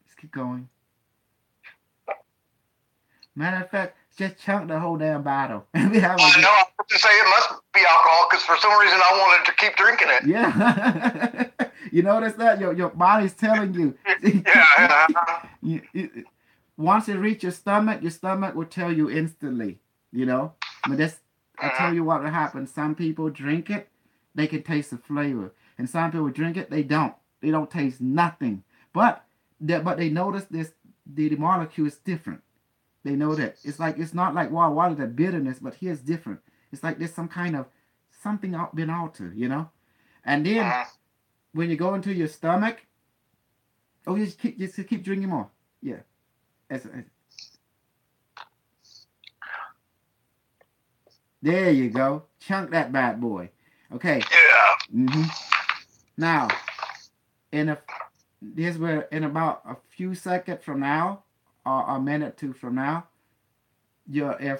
Just keep going. Matter of fact, just chunk the whole damn bottle. And we have Well, I know I was to say it must be alcohol because for some reason I wanted to keep drinking it. Yeah. You notice that? Your body's telling you. Yeah. Once it reaches your stomach will tell you instantly, you know? But that's, I tell you what will happen. Some people drink it, they can taste the flavor. And some people drink it, they don't. They don't taste nothing. But they notice this, the molecule is different. They know that. It's not like water, that bitterness, but here's different. It's like there's some kind of something been altered, you know? And then when you go into your stomach, just keep drinking more. Yeah. There you go. Chunk that bad boy. Okay. Yeah. Now, in about a few seconds from now, or a minute or two from now, your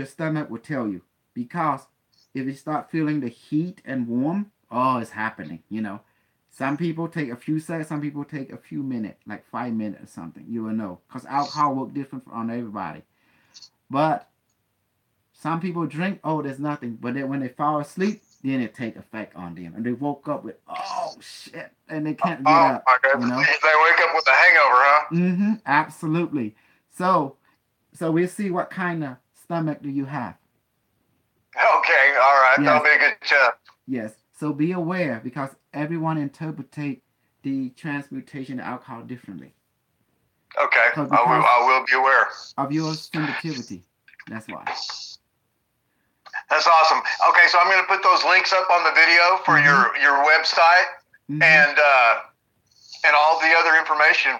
stomach will tell you, because if you start feeling the heat and warm, it's happening. You know, some people take a few seconds, some people take a few minutes, like 5 minutes or something. You will know, because alcohol works different on everybody. But some people drink, there's nothing. But then when they fall asleep, then it take effect on them, and they woke up with shit, and they can't get up. You know, they wake up with a hangover, huh? Absolutely. So we'll see what kind of stomach do you have. Okay, all right. Yes. That'll be a good test. Yes. So be aware, because everyone interpretate the transmutation of alcohol differently. Okay, I will be aware of your sensitivity. That's why. That's awesome. Okay, so I'm going to put those links up on the video for your website and all the other information,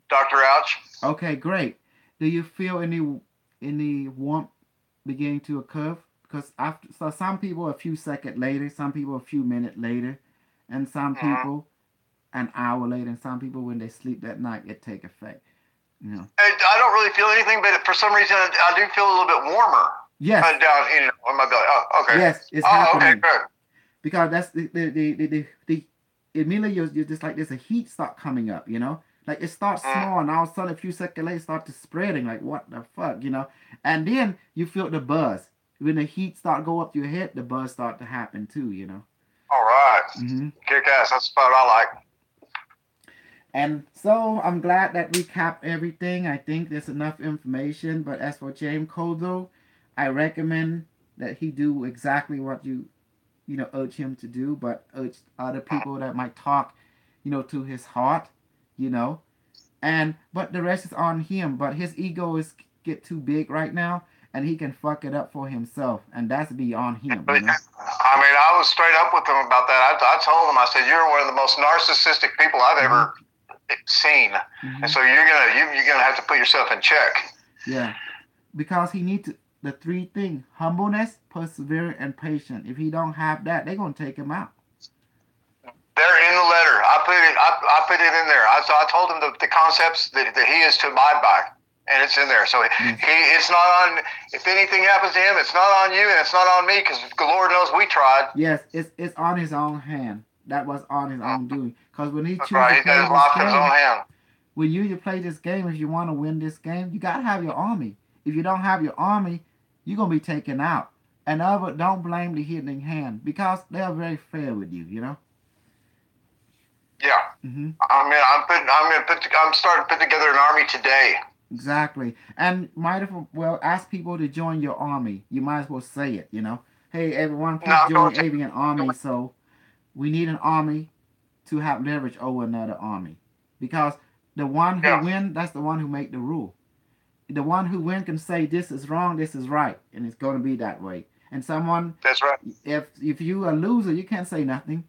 Dr. Ouch. Okay, great. Do you feel any warmth beginning to occur? Because some people a few seconds later, some people a few minutes later, and some people an hour later, and some people when they sleep that night it take effect. You know. I don't really feel anything, but for some reason I do feel a little bit warmer. Yes. Down in my belly. Oh, okay. Yes, it's happening. Okay, good. Because that's the immediately you're just like there's a heat start coming up, you know? Like it starts small and all of a sudden a few seconds later it starts to spreading, like what the fuck, you know? And then you feel the buzz. When the heat start go up your head, the buzz start to happen too, you know? All right. Kick ass. That's what I like. And so I'm glad that we capped everything. I think there's enough information. But as for James Kozo, I recommend that he do exactly what you urge him to do, but urge other people that might talk, to his heart, but the rest is on him. But his ego is get too big right now, and he can fuck it up for himself, and that's beyond him. I mean, I was straight up with him about that. I told him, I said, you're one of the most narcissistic people I've ever seen, and so you're gonna have to put yourself in check. Yeah, because he needs the three things: humbleness, perseverance, and patience. If he don't have that, they're gonna take him out. They're in the letter. I put it in there. So I told him the concepts that he is to abide by, and it's in there. So it's not on. If anything happens to him, it's not on you, and it's not on me, because the Lord knows we tried. Yes, it's on his own hand. That was on his own doing. Because when he chooses to play this game, when you play this game, if you want to win this game, you gotta have your army. If you don't have your army, you're gonna be taken out. And don't blame the hidden hand, because they're very fair with you. Yeah. I'm starting to put together an army today. Exactly. And might as well ask people to join your army. You might as well say it. Hey everyone, please join Avian Army. So we need an army to have leverage over another army, because the one who wins, that's the one who make the rule. The one who wins can say this is wrong, this is right, and it's going to be that way. And someone, that's right. If you a loser, you can't say nothing,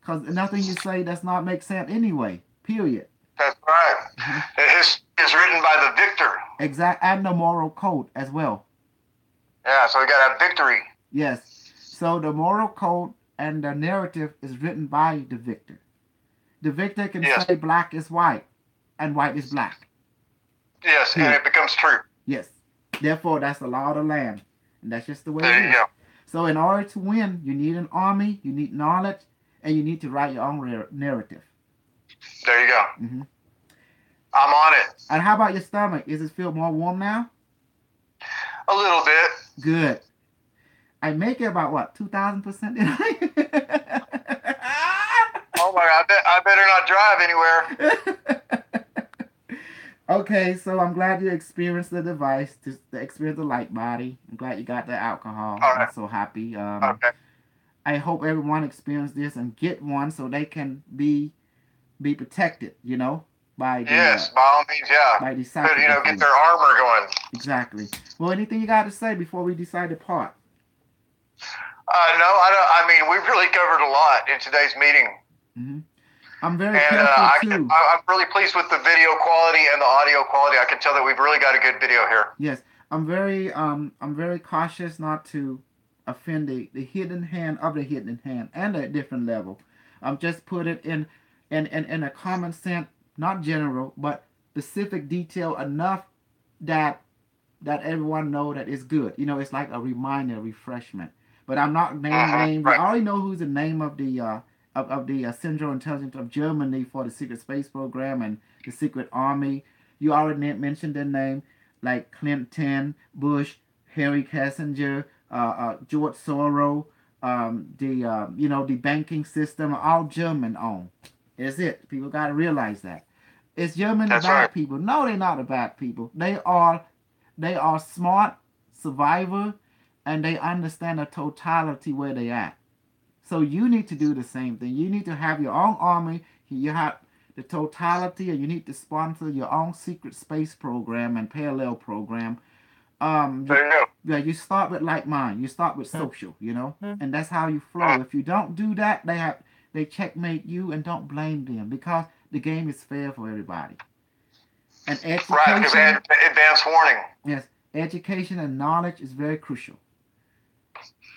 because nothing you say does not make sense anyway. Period. That's right. History is written by the victor. Exact, and the moral code as well. Yeah, so we got a victory. Yes. So the moral code and the narrative is written by the victor. The victor can Yes. say black is white and white is black. Yes, and it becomes true. Yes. Therefore, that's the law of the land. And that's just the way There it you is. go. So in order to win, you need an army, you need knowledge, and you need to write your own narrative. There you go. Mhm. I'm on it. And how about your stomach? Is it feel more warm now? A little bit. Good. I make it about what, 2,000%? Oh my God, I better not drive anywhere. Okay, so I'm glad you experienced the device, to experience the light body. I'm glad you got the alcohol. All right. I'm so happy. Okay. I hope everyone experienced this and get one so they can be protected, you know, by the Yes, by all means, yeah. by the But, you know, sacrifice. get their armor going. Exactly. Well, anything you got to say before we decide to part? No, I mean, we've really covered a lot in today's meeting. Mm-hmm. I'm very And careful too. I'm really pleased with the video quality and the audio quality. I can tell that we've really got a good video here. Yes, I'm very cautious not to offend the hidden hand of the hidden hand and a different level. Just put it in a common sense, not general, but specific detail enough that everyone know that it's good. You know, it's like a reminder, refreshment. But I'm not naming names. Right. I already know who's the name of the Central Intelligence of Germany for the Secret Space Program and the Secret Army. You already mentioned their name, like Clinton, Bush, Henry Kissinger, George Soros, the banking system, all German owned. Is it? People got to realize that. Is German the That's bad right. people? No, they're not the bad people. They are smart, survivor, and they understand the totality where they at. So you need to do the same thing. You need to have your own army. You have the totality, and you need to sponsor your own secret space program and parallel program. There you go. Yeah, you start with like mine. You start with social, you know, and that's how you flow. If you don't do that, they checkmate you, and don't blame them, because the game is fair for everybody. And Right, because they education, had advance warning. yes, education and knowledge is very crucial.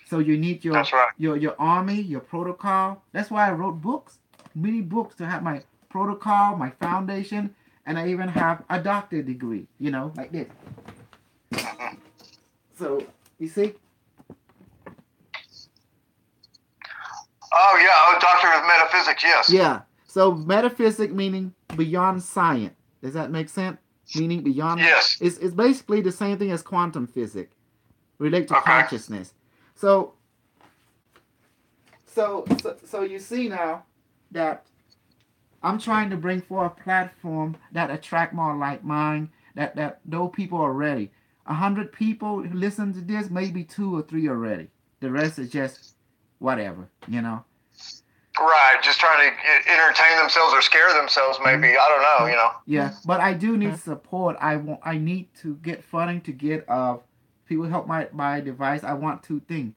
So you need your That's right. your army, your protocol. That's why I wrote books, many books, to have my protocol, my foundation, and I even have a doctorate degree, you know, like this. So you see, Oh, yeah, Doctor of Metaphysics, yes. yeah. So metaphysics meaning beyond science. Does that make sense? Meaning beyond. Yes. It's basically the same thing as quantum physics, relate to Okay. consciousness. So you see now that I'm trying to bring forth a platform that attract more like mine, that those people are ready. 100 people who listen to this, maybe 2 or 3 are ready. The rest is just whatever, you know. Right, just trying to entertain themselves or scare themselves, maybe. I don't know, you know. Yeah, but I do need support. I need to get funding to get people help my device. I want 2 things.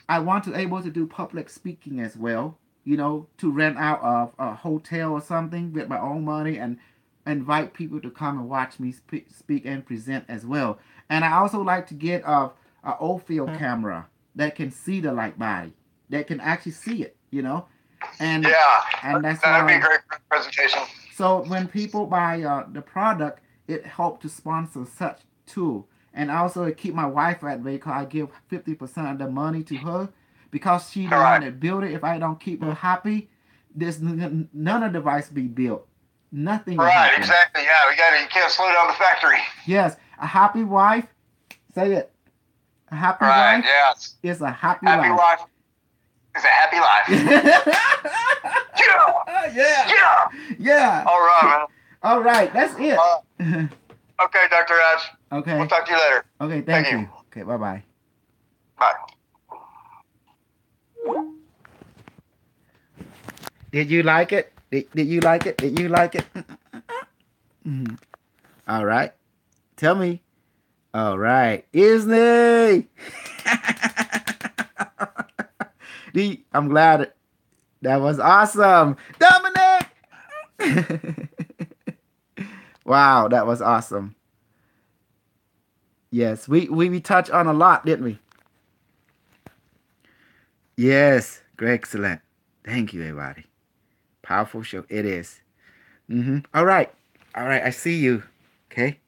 I want to able to do public speaking as well, you know, to rent out a hotel or something with my own money and invite people to come and watch me speak and present as well. And I also like to get a O-field camera that can see the light body, that can actually see it, you know. And Yeah, and that's that'd be why. a great presentation. So when people buy the product, it helps to sponsor such tool. And also it keep my wife at bay, because I give 50% of the money to her, because she the one Right. that built it. If I don't keep her happy, there's none of the device be built. Nothing will Right, happen. exactly. Yeah, you can't slow down the factory. Yes, a happy wife, say it. A happy Right, wife yeah. is a happy Happy life. wife is a happy life. Yeah, yeah. yeah. Yeah. All right, man. All right, that's it. Okay, Dr. Raj. Okay. We'll talk to you later. Okay, Thank thank you. you. Okay, bye-bye. Bye. Did you like it? Did you like it? Did you like it? All right. Tell me. All right. Isney! I'm glad that was awesome. Dominic! Wow, that was awesome. Yes, we touched on a lot, didn't we? Yes, great, excellent. Thank you, everybody. Powerful show. It is. All right. All right. I see you. Okay.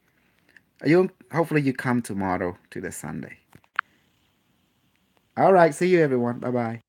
Hopefully you come tomorrow to the Sunday. All right. See you, everyone. Bye bye.